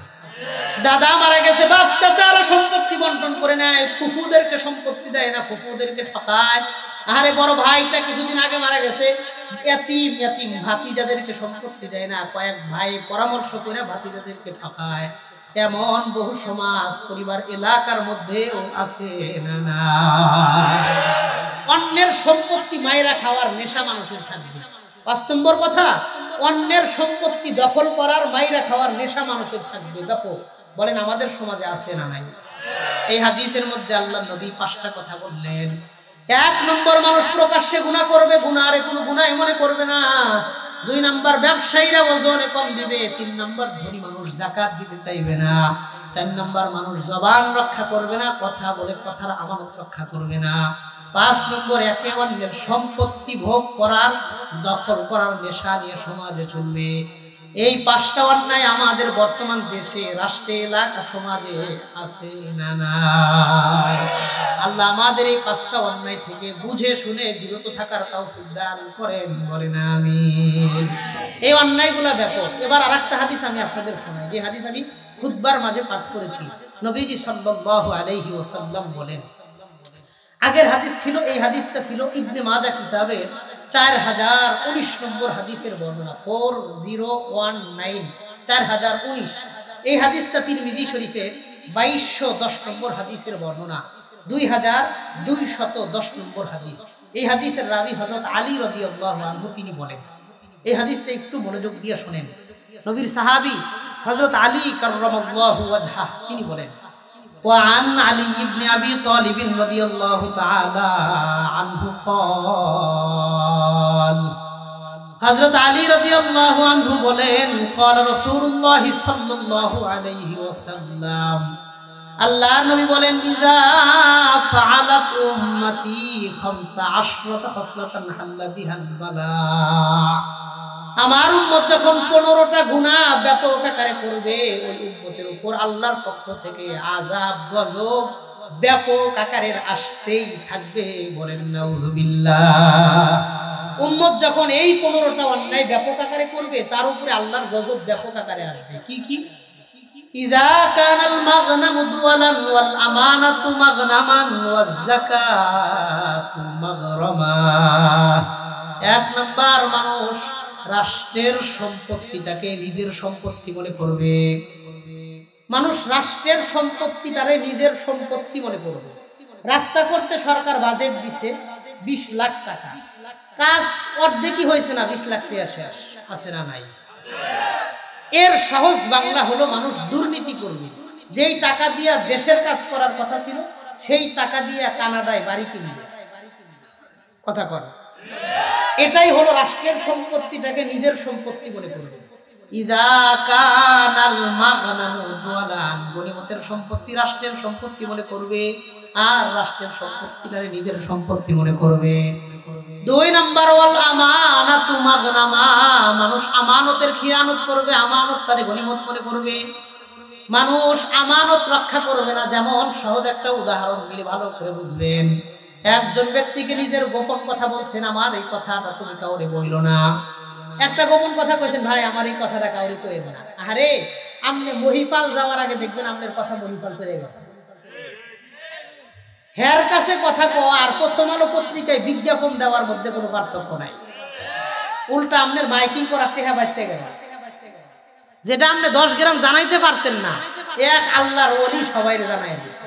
দাদা মারা গেছে, বাপ চাচারা সম্পত্তি বন্টন করে নেয়, ফুফুদেরকে সম্পত্তি দেয় না, ফুফুদেরকে ঠকায়। আরে বড় ভাইটা কিছুদিন আগে মারা গেছে, এতিম এতিম ভাতিজাদেরকে সম্পত্তি দেয় না, কয়েক ভাই পরামর্শ করে ভাতিজাদেরকে ঠকায়। এমন বহু সমাজ পরিবার এলাকার মধ্যেও আছে না না? অন্যের সম্পত্তি মায়েরা খাওয়ার নেশা মানুষের থাকবে। 5 নম্বর কথা, অন্যের সম্পত্তি দখল করার মাইরা খাওয়ার নেশা মানুষের থাকবে ব্যাপক। বলেন আমাদের সমাজে আছে না নাই? এই হাদিসের মধ্যে আল্লাহ নবী 5টা কথা বললেন। 1 নম্বর, মানুষ প্রকাশ্যে গুনাহ করবে, গুনাহরে কোনো গুনাহ মনে করবে না। 2 নম্বর, ব্যবসায়ীরা ওজনে কম দিবে। 3 নম্বর, ধনী মানুষ যাকাত দিতে চাইবে না। 4 নম্বর, মানুষ জবান রক্ষা করবে না, কথা বলে কথার আমানত রক্ষা করবে না। 5 নম্বর, একে অন্যের সম্পত্তি ভোগ করার, দখল করার নেশা নিয়ে সমাজে চলবে। এই 5টা অন্যায় আমাদের বর্তমান দেশে, রাষ্ট্রে, এলাকা, সমাজে আছে না নাই? আল্লাহ আমাদের এই 5টা অন্যায় থেকে বুঝে শুনে বিরত থাকার তৌফিক দান করেন, বলেন আমিন। এই অন্যায়গুলো ব্যাপক। এবার আরেকটা হাদিস আমি আপনাদের শোনাই, যে হাদিস আমি খুতবার মাঝে পাঠ করেছি। নবীজি সাল্লাল্লাহু আলাইহি ওয়াসাল্লাম বলেন, আগের হাদিস ছিল, এই হাদিসটা ছিল ইবনে মাজাহ কিতাবের 4019 নম্বর হাদিসের বর্ণনা, 4019, 4019। এই হাদিসটা তিরমিজি শরীফের 2210 নম্বর হাদিসের বর্ণনা, 2210 নম্বর হাদিস। এই হাদিসের রাবি হযরত আলী রাদিয়াল্লাহু আনহু, তিনি বলেন, এই হাদিসটা একটু মনোযোগ দিয়ে শুনেন। নবীর সাহাবী হযরত আলী কাররামাল্লাহু ওয়াজহাহ, তিনি বলেন, وعن علي بن أبي طالب رضي الله تعالى عنه قال, হযরত আলী রাদিয়াল্লাহু আনহু বলেন, قال رسول الله صلى الله عليه وسلم, আল্লাহর নবী বলেন, إذا فعلت أمتي 15 خصلة حل بها البلاء, আমার উম্মত যখন 15টা গুনাহ ব্যাপক আকারে করবে, ওই উম্মতের উপর আল্লাহর পক্ষ থেকে আযাব গজব ব্যাপক আকারের আসতেই থাকবে, বলেন নাউযুবিল্লাহ। উম্মত যখন এই 15টা অন্যায় ব্যাপক আকারে করবে, তার উপরে আল্লাহর গজব ব্যাপক আকারে আসবে। কি কি? ইযা কানাল মাগনামু দুওয়ালান ওয়াল আমানাতু মাগনামান ওয়াজ যাকাতু মাগরামা। 1 নাম্বার, মানুষ রাষ্ট্রের সম্পত্তিটাকে নিজের সম্পত্তি মনে করবে। মানুষ রাষ্ট্রের সম্পত্তিটারে নিজের সম্পত্তি মনে করবে। রাস্তা করতে সরকার বাজেট দিছে 20 লাখ টাকা, কাজ অর্ধেকই হয়েছে না, 20 লাখ টাকা শেষ। আছে না নাই? এর সহজ বাংলা হলো, মানুষ দুর্নীতি করবে। যেই টাকা দিয়ে দেশের কাজ করার কথা ছিল, সেই টাকা দিয়ে কানাডায় বাড়ি কিনবে। কথা কর, এটাই হলো রাষ্ট্রের সম্পত্তিটাকে নিজের সম্পত্তি মনে করবে। ইযা কানাল মাগনামু দুওয়ালান, গনিমতের সম্পত্তি রাষ্ট্রের সম্পত্তি মনে করবে, আর রাষ্ট্রের সম্পত্তিটাকে নিজের সম্পত্তি মনে করবে। 2 নাম্বার, ওয়াল আমানাতু মাগনামা, মানুষ আমানতের খিয়ানত করবে, আমানতটারে গনিমত মনে করবে। মানুষ আমানত রক্ষা করবে না। যেমন সহজ একটা উদাহরণ দিলে ভালো করে বুঝবেন। একজন ব্যক্তিকে নিজের গোপন কথা বলছেন, আমার এই কথাটা তুমি কাউরে বইলো না। একটা গোপন কথা কইছেন, ভাই আমার এই কথাটা কাউরে কইব না। আরে আপনি মহিফাল যাওয়ার আগে দেখবেন আপনার কথা মহিফাল চলে গেছে। হের কাছে কথা কওয়া আর প্রথম আলো পত্রিকায় বিজ্ঞাপন দেওয়ার মধ্যে কোনো পার্থক্য নাই। উল্টা আপনার মাইকিং করার টেহা বাচ্চা গেল, যেটা আপনি 10 গ্রাম জানাইতে পারতেন না, এক আল্লাহর ওলি সবাইরে জানাই দিয়েছে।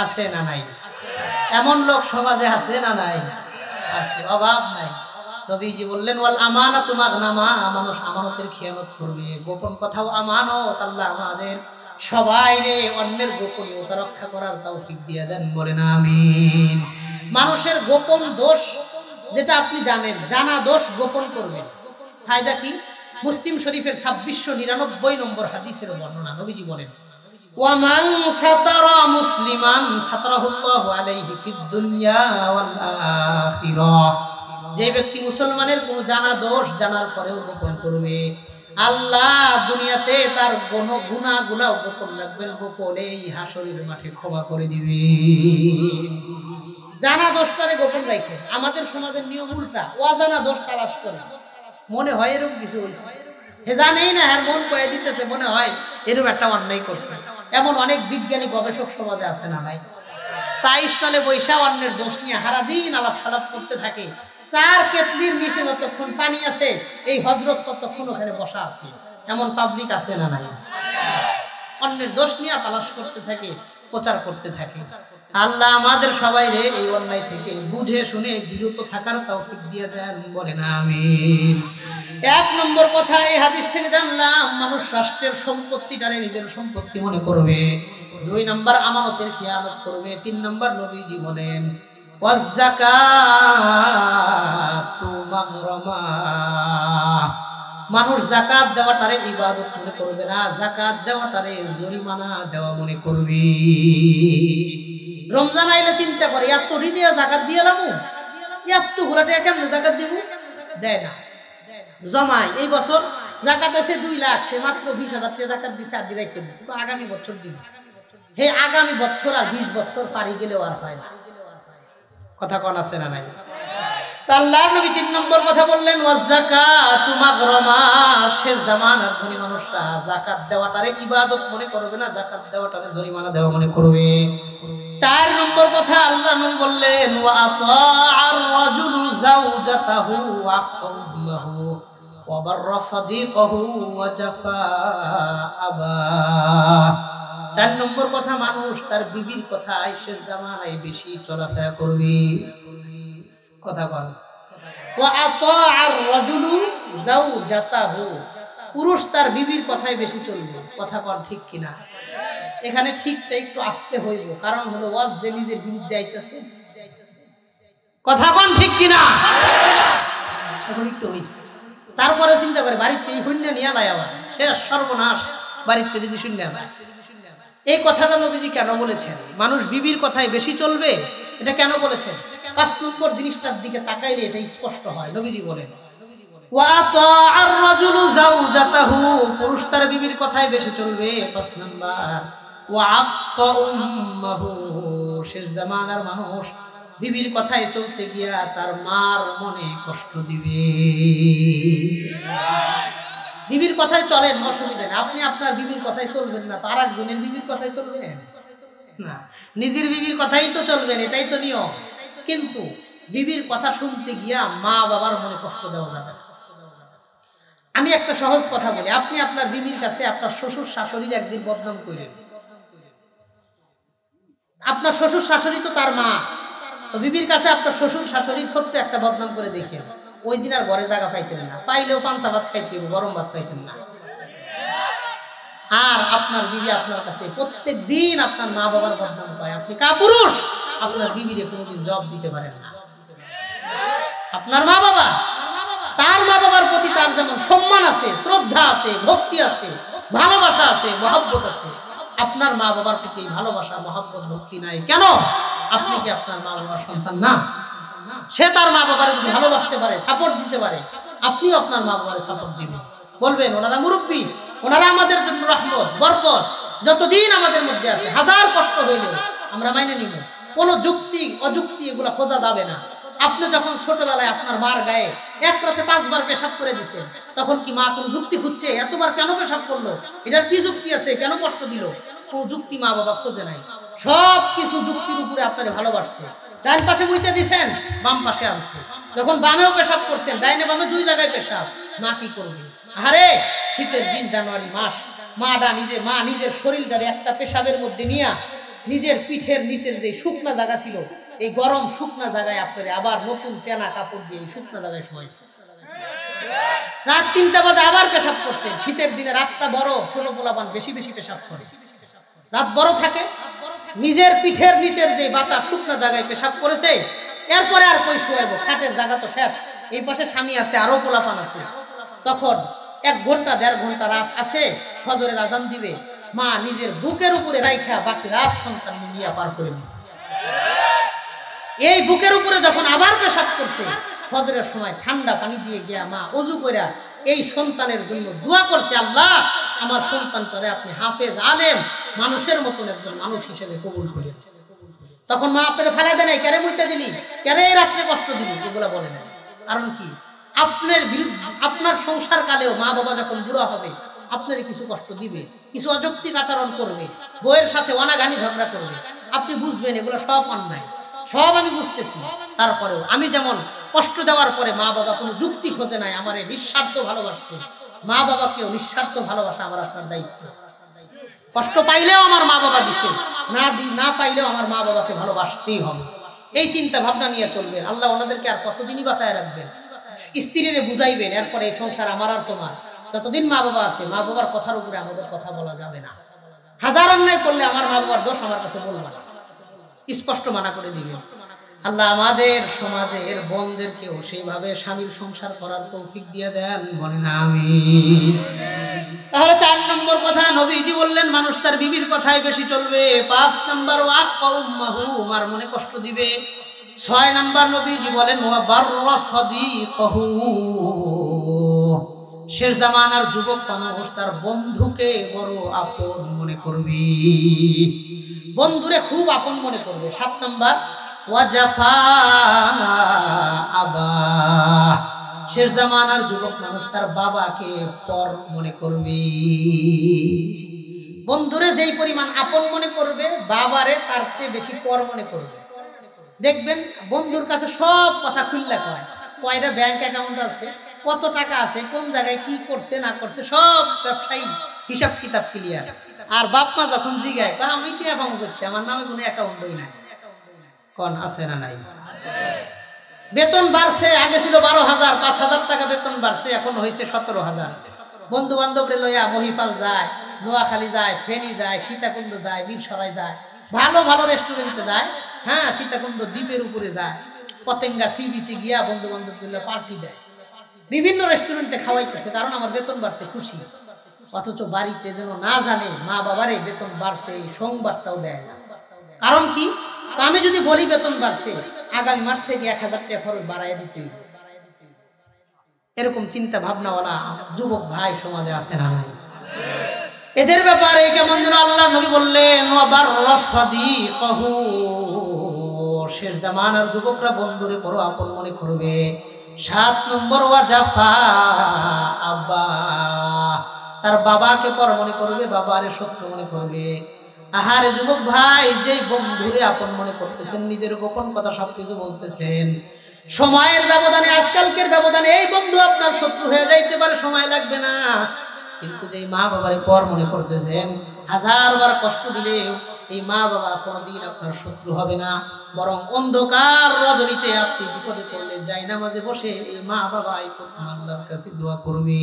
আছে না নাই? এমন লোক সমাজে আছে না নাই? আছে, অভাব নাই। নবীজি বললেন, ওয়াল আমানাতু মাগনামা, মানুষ আমানতের খিয়ানত করবে। গোপন কথাও আমানত। আল্লাহ আমাদের সবাইরে অন্যের গোপনীয়তা রক্ষা করার তৌফিক দিয়ে দেন, বলেন আমিন। মানুষের গোপন দোষ যেটা আপনি জানেন, জানা দোষ গোপন করবে, ফায়দা কি? মুসলিম শরীফের 2699 নম্বর হাদিসের বর্ণনা, নবীজি বলেন, ওয়ামান সাতারা মুসলিম মুসলিমান সাতারাহুল্লাহু আলাইহি ফিদ দুনিয়া ওয়াল আখিরাহ। যে ব্যক্তি মুসলমানের কোনো জানা দোষ জানার পরেও গোপন করবে, আল্লাহ দুনিয়াতে তার গুনাহগুলো গোপন রাখবেন, গোপনে এই হাসরের মাঠে ক্ষমা করে দিবেন। জানা দোষটারে গোপন রাখে। আমাদের সমাজের নিয়ম উল্টা, অজানা দোষ তালাশ করে। মনে হয় এরকম কিছু হয়েছে, হে জানেই না, আর মন কয়ে দিতেছে মনে হয় এরকম একটা অন্যায় করছে। এমন অনেক বিজ্ঞানী গবেষক সমাজে আছে না নাই? চা স্টলে বৈশা অন্যের দোষ নিয়ে সারাদিন আলাপ সালাপ করতে থাকে। চার কেতলির নিচে যতক্ষণ পানি আছে, এই হযরত ততক্ষণ ওখানে বসা আছে। এমন পাবলিক আছে না নাই? অন্যের দোষ নিয়ে তালাশ করতে থাকে, প্রচার করতে থাকে। আল্লাহ আমাদের সবাইরে এই অন্যায় থেকে বুঝে শুনে বিরত থাকার তৌফিক দিয়ে দেন, বলেন আমিন। এক নম্বর কথা এই হাদিস থেকে জানলাম, মানুষ রাষ্ট্রের সম্পত্তিটারে নিজের সম্পত্তি মনে করবে। দুই নম্বর আমানতের খেয়ানত করবে। তিন নম্বর নবীজি বলেন ওয়াজ্জাকাতু মাগরামা, মানুষ যাকাত দেওয়াটারে ইবাদত মনে করবে না, যাকাত দেওয়াটারে জরিমানা দেওয়া মনে করবে। রমজান আইলে চিন্তা করে এত ঋণে যাকাত দিয়ে এলাম, এত ঘোরাটা কেমনে যাকাত দিব, দেয় না, জমায়। এই বছর যাকাত আছে 2 লাখ, সে মাত্র 20,000 টাকা যাকাত দিচ্ছে, আর রেখে দিচ্ছে, আগামী বছর দিবে। হে আগামী বছর আর 20 বছর পারি গেলেও আর পায় না। কথা কোন আছে না নাই? আল্লাহর নবী 3 নম্বর কথা বললেন ওয়াজ্জাকাতু মাগরামা, শেষ জামানার ধনী মানুষরা যাকাত দেওয়াটারে ইবাদত মনে করবে না, যাকাত দেওয়াটারে জরিমানা দেওয়া মনে করবে। 4 নম্বর কথা আল্লাহর নবী বললেন ওয়া আতাআর রাজুলু যাওজাতাহু ওয়া আক্কাহু ওয়া বাররা সাদিকাহু ওয়া জাফা আবা। 4 নম্বর কথা, মানুষ তার বিবির কথায় শেষ জামানায় বেশি চলাফেরা করবে। কথা বল, ওয়া আতাআর রাজুলু যাওজাতাহু, পুরুষ তার বিবির কথায় বেশি চলবে। কথা বল ঠিক কিনা? এখানে ঠিকটা একটু আসতে হইব, কারণ হলো ওয়াজ যে নিজের বিরুদ্ধে আইতাছে। কথা কোন ঠিক কিনা? এখন একটু হইছে, তারপরে চিন্তা করে বাড়িতে এই শূন্য নিয়ে লাই আবার শেষ সর্বনাশ, বাড়িতে যদি শূন্য না। এই কথাটা নবীজি কেন বলেছেন মানুষ বিবির কথায় বেশি চলবে? এটা কেন বলেছেন? 5 নম্বর জিনিসটার দিকে তাকাইলে এটা স্পষ্ট হয়। নবীজি বলেন ওয়া আতাআর রাজুলু যাওজাতাহু, পুরুষ তার বিবির কথায় বেশি চলবে। 5 নাম্বার ওয়া আক্কা উম্মাহু, শেষ জামানার মানুষ বিবির কথায় চলতে গিয়া তার মার মনে কষ্ট দিবে। বিবির কথায় চলেন, অসুবিধা নেই, আপনি আপনার বিবির কথায় চলবেন না, তার একজনের বিবির কথায় চলবেন না, নিজের বিবির কথাই তো চলবেন, এটাই তো নিয়ম। কিন্তু বিবির কথা শুনতে গিয়া মা বাবার মনে কষ্ট দেওয়া যাবে না। আমি একটা সহজ কথা বলি, আপনি আপনার বিবির কাছে আপনার শ্বশুর শাশুড়ির একদিন বদনাম করলেন। আপনার শ্বশুর শাশুড়ি তো তার মা, তো বিবির কাছে আপনার শ্বশুর শাশুড়ির ছোট্ট একটা বদনাম করে দেখেন, ওই দিন আর ঘরে জায়গা পাইতেন না, পাইলেও পান্তা ভাত খাইতে, গরম ভাত খাইতেন না। আর আপনার বিবি আপনার কাছে প্রত্যেক দিন আপনার মা বাবার বদনাম করে, আপনি কাপুরুষ, আপনার বিবিরে কোনোদিন জবাব দিতে পারেন না। আপনার মা বাবা, তার মা বাবার প্রতি তার যেমন সম্মান আছে, শ্রদ্ধা আছে, ভক্তি আছে, ভালোবাসা আছে, মহব্বত আছে, আপনার মা বাবার প্রতি ভালোবাসা, মহব্বত, ভক্তি নাই কেন? আপনি কি আপনার মা বাবার সন্তান না? সে তার মা বাবার ভালোবাসতে পারে, সাপোর্ট দিতে পারে, আপনিও আপনার মা বাবার সাপোর্ট দিবেন। বলবেন ওনারা মুরব্বী, ওনারা আমাদের জন্য রহমত, বরকত, যতদিন আমাদের মধ্যে আছে, হাজার কষ্ট হইলেও আমরা মাইনে নিব। কোনো যুক্তি অযুক্তি এগুলো খোঁজা যাবে না। আপনি যখন ছোটবেলায় আপনার মার গায়ে এক রাতে 5 বার পেশাব করে দিচ্ছেন, তখন কি মা কোনো যুক্তি খুঁজছে এতবার কেন পেশাব করলো, এটার কি যুক্তি আছে, কেন কষ্ট দিল? কোনো যুক্তি মা বাবা খোঁজে নাই, সব কিছু যুক্তির উপরে আপনারে ভালোবাসছে। ডান পাশে মুইতে দিছেন, বাম পাশে আনছে, যখন বামেও পেশাব করছেন, ডাইনে বামে 2 জায়গায় পেশাব, মা কি করবে? আরে শীতের দিন, জানুয়ারি মাস, মা নিজের শরীরটারে একটা পেশাবের মধ্যে নিয়ে নিজের পিঠের নিচের যে শুকনা জায়গা ছিল, এই গরম শুকনা জায়গায় আপনারে আবার নতুন টেনা কাপড় দিয়ে শুকনা জায়গায় শোয়াইছে। রাত 3টা বাজে আবার পেশাব করছেন। শীতের দিনে রাতটা বড়, ছোট পোলাপান বেশি বেশি পেশাব করে, রাত বড় থাকে, নিজের পিঠের নিচের যে বাতা শুকনা জায়গায় পেশাব করেছে, এরপরে আর কই শোয়াইব, খাটের জায়গা তো শেষ, এই পাশে স্বামী আছে, আরো পোলাপান আছে। তখন 1 ঘন্টা 1.5 ঘন্টা রাত আছে, ফজরের আজান দিবে, মা নিজের বুকের উপরে রাইখা বাকি রাত সন্তান নিয়ে পার করে দিছে। এই বুকের উপরে যখন আবার পেশাব করছে, ফজরের সময় ঠান্ডা পানি দিয়ে গিয়া মা ওযু কইরা এই সন্তানের জন্য দোয়া করছে, আল্লাহ আমার সন্তানটারে আপনি হাফেজ আলেম মানুষের মতন একজন মানুষ হিসেবে কবুল করেন। তখন মা আপনারে ফেলে দেয় নাই, কেরে মুইতে দিলি, কেরে রাত্রে কষ্ট দিলি, এগুলা বলে না। কারণ কি, আপনার বিরুদ্ধে আপনার সংসার কালেও মা বাবা যখন বুড়া হবে আপনারে কিছু কষ্ট দিবে, কিছু অযৌক্তিক আচরণ করবে, বউয়ের সাথে অনাগানি ঝগড়া করবে, আপনি বুঝবেন এগুলো সব অন্যায়, সব আমি বুঝতেছি। তারপরেও আমি যেমন কষ্ট দেওয়ার পরে মা বাবা কোনো যুক্তি খোঁজে নাই, আমার নিঃস্বার্থ ভালোবাসছে, মা বাবাকেও নিঃস্বার্থ ভালোবাসা আমার আপনার দায়িত্ব। কষ্ট পাইলেও আমার মা বাবা দিছে, না পাইলেও আমার মা বাবাকে ভালোবাসতেই হবে। এই চিন্তা ভাবনা নিয়ে চলবেন। আল্লাহ ওনাদেরকে আর কতদিনই বাঁচায় রাখবেন, স্ত্রীরে বুঝাইবেন, এরপরে এই সংসার আমার আর তোমার। যতদিন মা বাবা আছে মা বাবার কথার উপরে আমাদের কথা বলা যাবে না। হাজার অন্যায় করলে আমার মা বাবার দোষ আমার কাছে বলবো না, স্পষ্ট মানা করে দিবেন। আল্লাহ আমাদের সমাজের বোনদেরকেও সেইভাবে স্বামীর সংসার করার তৌফিক দিয়ে দেন, বলেন আমিন। তাহলে 4 নম্বর কথা নবীজি বললেন মানুষ তার বিবির কথাই বেশি চলবে। 5 নম্বর ওয়াক্কা উম্মাহু, মার মনে কষ্ট দিবে। 6 নম্বর নবীজি বলেন ওয়া বাররা সাদিকাহু, শেষ জামানার যুবক মানুষ তার বন্ধুকে বড় আপন মনে করবে, বন্ধুরে খুব আপন মনে করবে। 7 নম্বর ওয়াজাফা আবা, শেষ জামানার যুবক মানুষ তার বাবাকে পর মনে করবে। বন্ধুরে যেই পরিমাণ আপন মনে করবে বাবারে তার চেয়ে বেশি পর মনে করবে। দেখবেন বন্ধুর কাছে সব কথা খুললে কয়, কয়টা ব্যাংক অ্যাকাউন্ট আছে, কত টাকা আছে, কোন জায়গায় কি করছে না করছে, সব ব্যবসায়ী হিসাব কিতাব ক্লিয়ার। আর বাপ মা যখন জিগায় আমি কি অ্যাকাউন্ট করতে, আমার নামে কোনো অ্যাকাউন্টই নাই। কোন আছে না নাই? বেতন বাড়ছে, আগে ছিল 12,000, 5,000 টাকা বেতন বাড়ছে, এখন হয়েছে 17,000। বন্ধু বান্ধবরে লইয়া মহিপাল যায়, নোয়াখালী যায়, ফেনী যায়, সীতাকুণ্ড যায়, বীরসরাই যায়, ভালো ভালো রেস্টুরেন্টে যায়, হ্যাঁ সীতাকুণ্ড দ্বীপের উপরে যায়, পতেঙ্গা সি বিচে গিয়া বন্ধু বান্ধবদের পার্টি দেয়, বিভিন্ন রেস্টুরেন্টে খাওয়াইতেছে, কারণ আমার বেতন বাড়ছে, খুশি। অথচ বাড়িতে যেন না জানে মা বাবারে বেতন বাড়ছে এই সংবাদটাও দেয় না। কারণ কি, আমি যদি বলি বেতন বাড়ছে, আগামী মাস থেকে 1,000 টাকা খরচ বাড়াই দিতে হবে। এরকম চিন্তা ভাবনাওয়ালা যুবক ভাই সমাজে আছে না নাই? এদের ব্যাপারে কেমন যেন আল্লাহ নবী বললেন ওয়া বাররা সাদিকাহু, শেষ জামানার যুবকরা বন্ধুরে বড় আপন মনে করবে। 7 নম্বর ওয়াজাফা আব্বা, তার বাবাকে পর মনে করবে, বাবারে শত্রু মনে করবে। আহারে যুবক ভাই, যে বন্ধুরে আপন মনে করতেছেন, নিজের গোপন কথা সবকিছু বলতেছেন, সময়ের ব্যবধানে, আজকালকের ব্যবধানে এই বন্ধু আপনার শত্রু হয়ে যাইতে পারে, সময় লাগবে না। কিন্তু যেই মা বাবারে পর মনে করতেছেন, 1000 বার কষ্ট দিলেও এই মা বাবা কোনোদিন আপনার শত্রু হবে না, বরং অন্ধকার রজনীতে আপনি বিপদে পড়লে জায়নামাজে বসে এই মা বাবা এই প্রথম আল্লাহর কাছে দোয়া করবে।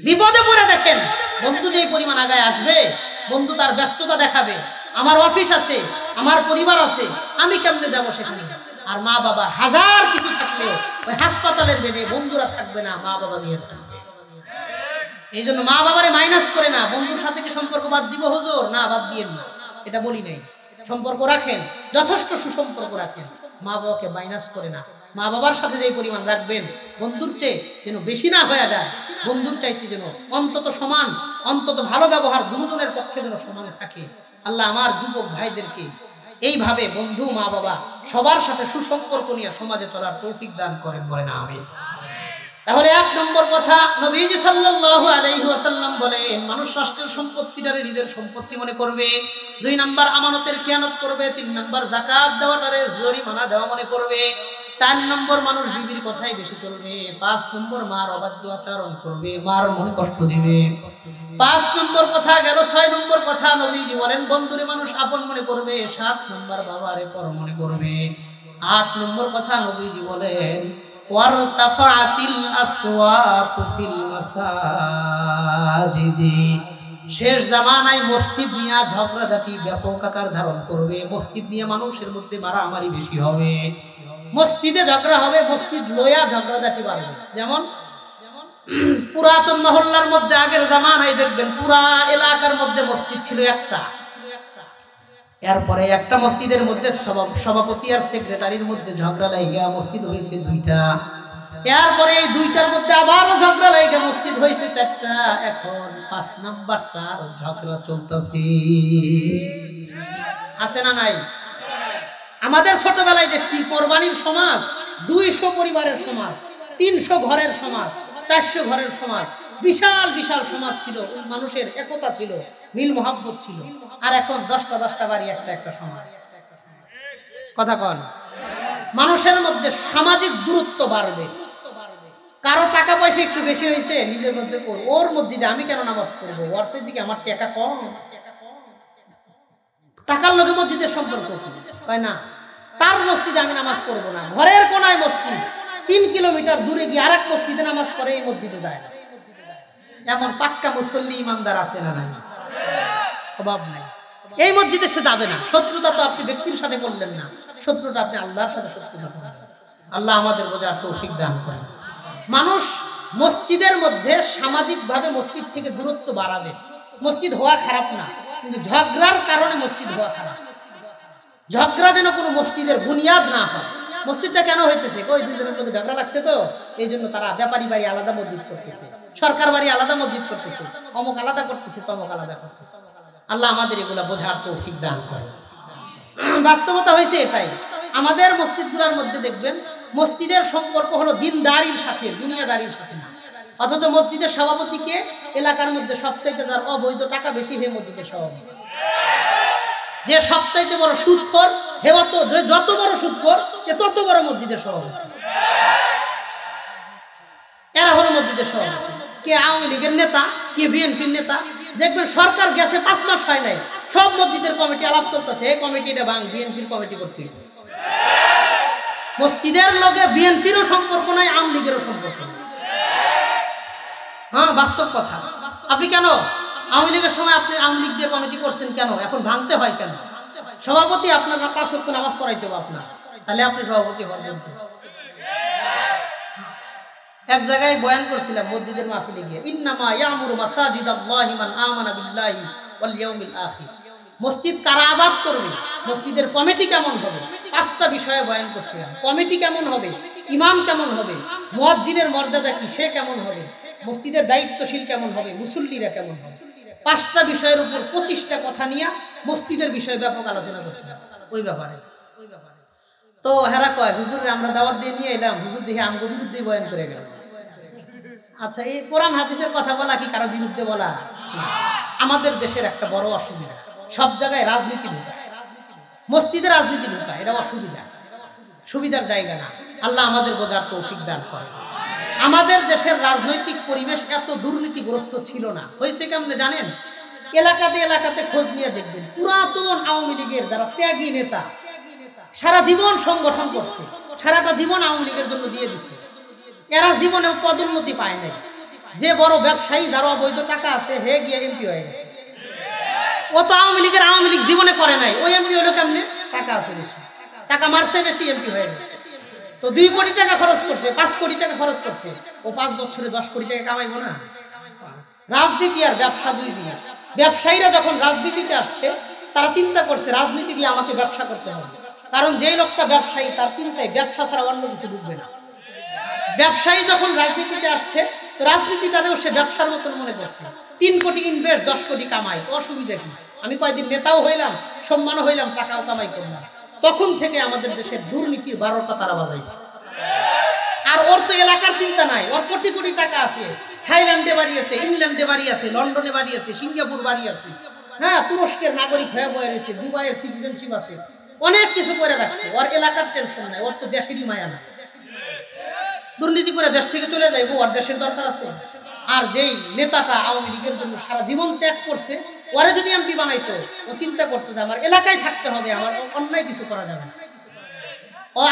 বিপদে পড়ে দেখেন বন্ধু যেই পরিমাণ আগায় আসবে, বন্ধু তার ব্যস্ততা দেখাবে, আমার অফিস আছে, আমার পরিবার আছে, আমি কেমনে যাব সেখানে। আর মা বাবার 1000 কিছু থাকলেও ওই হাসপাতালের বেডে বন্ধুরা থাকবে না, মা বাবা নিয়ে থাকবে। এই জন্য মা বাবারে মাইনাস করে না। বন্ধুর সাথে কি সম্পর্ক বাদ দিব হুজুর? না, বাদ দিয়েন না, এটা বলি নাই। সম্পর্ক রাখেন, যথেষ্ট সুসম্পর্ক রাখেন, মা বাবাকে মাইনাস করে না। মা বাবার সাথে যে পরিমাণ রাখবেন বন্ধুর চেয়ে যেন বেশি না হয়ে যায়, বন্ধুর চাইতে যেন অন্তত সমান, অন্তত ভালো ব্যবহার দুজনের পক্ষে যেন সমান থাকে। আল্লাহ আমার যুবক ভাইদেরকে এইভাবে বন্ধু মা বাবা সবার সাথে সুসম্পর্ক নিয়ে সমাজে চলার তৌফিক দান করেন, বলেন আমিন। তাহলে 1 নম্বর কথা নবীজি সাল্লাল্লাহু আলাইহি ওয়াসাল্লাম বলেন মানুষ রাষ্ট্রের সম্পত্তিটারে নিজের সম্পত্তি মনে করবে। 2 নম্বর আমানতের খিয়ানত করবে। 3 নম্বর যাকাত দেওয়াটারে জরিমানা দেওয়া মনে করবে। 4 নম্বর মানুষ বিবির কথাই বেশি চলবে। 5 নম্বর মার অবাধ্য আচরণ করবে, মার মনে কষ্ট দিবে। 5 নম্বর কথা গেল। 6 নম্বর কথা নবীজি বলেন বন্ধুরে মানুষ আপন মনে করবে। 7 নম্বর বাবারে পর মনে করবে। 8 নম্বর কথা নবীজি বলেন ওয়ারতাফাতিল আসওয়াতু ফিল মাসাজিদি, শেষ জামানায় মসজিদ নিয়ে ঝগড়াঝাটি ব্যাপক আকার ধারণ করবে। মসজিদ নিয়ে মানুষের মধ্যে মারামারি বেশি হবে, মসজিদে ঝগড়া হবে, মসজিদ লয়া ঝগড়াঝাটি বাড়বে। যেমন পুরাতন মহল্লার মধ্যে আগের জামানায় দেখবেন পুরা এলাকার মধ্যে মসজিদ ছিল একটা, এরপরে একটা মসজিদের মধ্যে সভাপতি আর সেক্রেটারির মধ্যে ঝগড়া লাগিয়া মসজিদ হয়েছে দুইটা, এরপরে এই দুইটার মধ্যে আবারও ঝগড়া লাগিয়া মসজিদ হয়েছে চারটা, এখন 5 নাম্বারটার ঝগড়া চলতেছে। আছে না নাই? আমাদের ছোটবেলায় দেখছি কোরবানির সমাজ 200 পরিবারের সমাজ, 300 ঘরের সমাজ, 400 ঘরের সমাজ, বিশাল বিশাল সমাজ ছিল, মানুষের একতা ছিল, মিল মোহাব্বত ছিল। আর এখন 10টা বাড়ি একটা একটা সমাজ। কথা কন, মানুষের মধ্যে সামাজিক দূরত্ব বাড়বে। কারো টাকা পয়সা একটু বেশি হয়েছে, নিজের মধ্যে ওর মসজিদে আমি কেন নামাজ পড়বো, ওর দিকে আমার টাকা কম, টাকার লগে মসজিদের সম্পর্ক কি? তাই না? তার মসজিদে আমি নামাজ পড়বো না, ঘরের কোনায় মসজিদ, 3 কিলোমিটার দূরে গিয়ে আরেক মসজিদে নামাজ পড়ে, এই মসজিদে যায় না। এমন পাক্কা মুসল্লি ইমানদার আছে না নাই? অভাব নাই। এই মসজিদে সে যাবে না। শত্রুতা তো আপনি ব্যক্তির সাথে করলেন না, শত্রুটা আপনি আল্লাহর সাথে শত্রুতা করলেন। আল্লাহ আমাদের বোঝার তৌফিক দান করেন। মানুষ মসজিদের মধ্যে সামাজিকভাবে মসজিদ থেকে দূরত্ব বাড়াবে। মসজিদ হওয়া খারাপ না, কিন্তু ঝগড়ার কারণে মসজিদ হওয়া খারাপ। ঝগড়া যেন কোনো মসজিদের বুনিয়াদ না হয়। মসজিদটা কেন হইতেছে? ওই দুজনের লোকে ঝগড়া লাগছে তো এই জন্য তারা ব্যাপারী বাড়ি আলাদা মসজিদ করতেছে, সরকার বাড়ি আলাদা মসজিদ করতেছে, অমুক আলাদা করতেছে, তমুক আলাদা করতেছে। আল্লাহ আমাদের এগুলা বোঝার তৌফিক দান করেন। বাস্তবতা হয়েছে এটাই। আমাদের মসজিদগুলোর মধ্যে দেখবেন মসজিদের সম্পর্ক হলো দিনদারির সাথে, দুনিয়াদারির সাথে না। অথচ মসজিদের সভাপতিকে এলাকার মধ্যে সবচাইতে যার অবৈধ টাকা বেশি হয়ে মসজিদের সভাপতি, যে সবচাইতে বড় সুদখোর হে যত বড় সুদখোর তত বড় মসজিদের সভাপতি। এরা হলো মসজিদের সভাপতি। কে আওয়ামী লীগের নেতা, কে বিএনপির নেতা। দেখবেন সরকার গেছে 5 মাস হয় নাই, সব মসজিদের কমিটি আলাপ চলতেছে, এই কমিটিটা ভাঙ, বিএনপির কমিটি করতে হবে। মসজিদের লগে বিএনপিরও সম্পর্ক নাই, আওয়ামী লীগেরও সম্পর্ক নাই। হ্যাঁ, বাস্তব কথা। আপনি কেন আওয়ামী লীগের সময় আপনি আওয়ামী লীগ দিয়ে কমিটি করছেন কেন? এখন ভাঙতে হয় কেন? সভাপতি আপনার 5 ওয়াক্ত নামাজ পড়াইতে হবে আপনার, তাহলে আপনি সভাপতি হবেন। এক জায়গায় বয়ান করছিলাম মসজিদের মাহফিলে গিয়ে, ইন্নামা ইয়ামুরু মাসাজিদাল্লাহি মান আমানা বিল্লাহি ওয়াল ইয়াউমিল আখির। মসজিদ কারা আবাদ করবে, মসজিদের কমিটি কেমন হবে, 5টা বিষয়ে বয়ান করছিলাম। কমিটি কেমন হবে, ইমাম কেমন হবে, মুয়াজ্জিনের মর্যাদা কি, সে কেমন হবে, মসজিদের দায়িত্বশীল কেমন হবে, মুসল্লিরা কেমন হবে। 5টা বিষয়ের উপর 25টা কথা নিয়ে মসজিদের বিষয়ে ব্যাপক আলোচনা করছিলাম। ওই ব্যাপারে তো হেরা কয়, হুজুরে আমরা দাওয়াত দিয়ে নিয়ে এলাম, হুজুর দেখে আমগো বিরুদ্ধে বয়ান করে গেল। আচ্ছা, এই কোরআন হাদিসের কথা বলা কি কারো বিরুদ্ধে বলা? আমাদের দেশের একটা বড় অসুবিধা, সব জায়গায় রাজনীতি ঢুকায়, মসজিদে রাজনীতি ঢুকায়, এটা অসুবিধা, সুবিধার জায়গা না। আল্লাহ আমাদের বোঝার তৌফিক দান করে। আমাদের দেশের রাজনৈতিক পরিবেশ এত দুর্নীতিগ্রস্ত ছিল না। হয়েছে কেমনে জানেন? এলাকাতে এলাকাতে খোঁজ নিয়ে দেখবেন, পুরাতন আওয়ামী লীগের যারা ত্যাগী নেতা সারা জীবন সংগঠন করছে, সারাটা জীবন আওয়ামী লীগের জন্য দিয়ে দিছে, এরা জীবনেও পদোন্নতি পায় নাই। যে বড় ব্যবসায়ী যারা অবৈধ টাকা আছে, হে গিয়ে এমপি হয়ে গেছে। ও তো আওয়ামী লীগ জীবনে করে নাই, ওই এমপি হলো কেমনে? টাকা আছে বেশি, টাকা মারছে বেশি, এমপি হয়ে গেছে। তো 2 কোটি টাকা খরচ করছে, 5 কোটি টাকা খরচ করছে, ও 5 বছরে 10 কোটি টাকা কামাইবো না? রাজনীতি আর ব্যবসা 2 জিনিস। ব্যবসায়ীরা যখন রাজনীতিতে আসছে, তারা চিন্তা করছে রাজনীতি দিয়ে আমাকে ব্যবসা করতে হবে, কারণ যেই লোকটা ব্যবসায়ী তার চিন্তায় ব্যবসা ছাড়া অন্য কিছু ঢুকবে না। ব্যবসায়ী যখন রাজনীতিতে আসছে, তো রাজনীতিটারেও সে ব্যবসার মতন মনে করছে। 3 কোটি ইনভেস্ট, 10 কোটি কামাই, অসুবিধা কি? আমি কয়েকদিন নেতাও হইলাম, সম্মানও হইলাম, টাকাও কামাই করলাম। তখন থেকে আমাদের দেশের দুর্নীতির 12টা তারা বাজাইছে। আর ওর তো এলাকার চিন্তা নাই, ওর কোটি কোটি টাকা আছে, থাইল্যান্ডে বাড়ি আছে, ইংল্যান্ডে বাড়ি আছে, লন্ডনে বাড়ি আছে, সিঙ্গাপুর বাড়ি আছে, হ্যাঁ, তুরস্কের নাগরিক হয়ে বয়ে রয়েছে, দুবাইয়ের সিটিজেনশিপ আছে, অনেক কিছু করে রাখছে। ওর এলাকার টেনশন নাই, ওর তো দেশেরই মায়া নাই। দুর্নীতি করে দেশ থেকে চলে যাইব, ওর দেশের দরকার আছে? আর যেই নেতাটা আওয়ামী লীগের জন্য সারা জীবন ত্যাগ করছে, ওরে যদি এমপি বানাইতো, ও চিন্তা করতো যে আমার এলাকায় থাকতে হবে, আমার অন্যায় কিছু করা যাবে না,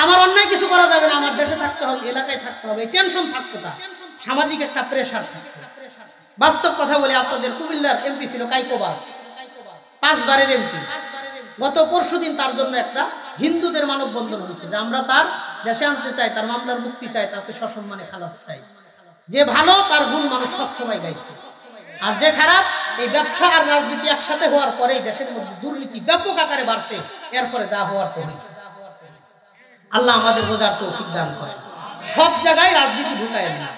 আমার অন্যায় কিছু করা যাবে না, আমার দেশে থাকতে হবে, এলাকায় থাকতে হবে, টেনশন থাকতো না, সামাজিক একটা প্রেশার থাকতো। বাস্তব কথা বলে আপনাদের কুমিল্লার এমপি ছিল কাইকোবাদ, 5 বারের এমপি। গত পরশুদিন তার জন্য একটা হিন্দুদের মানববন্ধন হয়েছে যে আমরা তার দেশে আনতে চাই, তার মামলার মুক্তি চাই, তাকে সসম্মানে খালাস চাই। যে ভালো তার গুণ মানুষ সবসময় গাইছে, আর যে খারাপ, এই ব্যবসা আর রাজনীতি একসাথে হওয়ার পরেই দেশের মধ্যে দুর্নীতি ব্যাপক আকারে বাড়ছে, এরপরে যা হওয়ার তো হয়েছে। আল্লাহ আমাদের বোঝার তৌফিক দান করেন। সব জায়গায় রাজনীতি ঢুকায়েন না।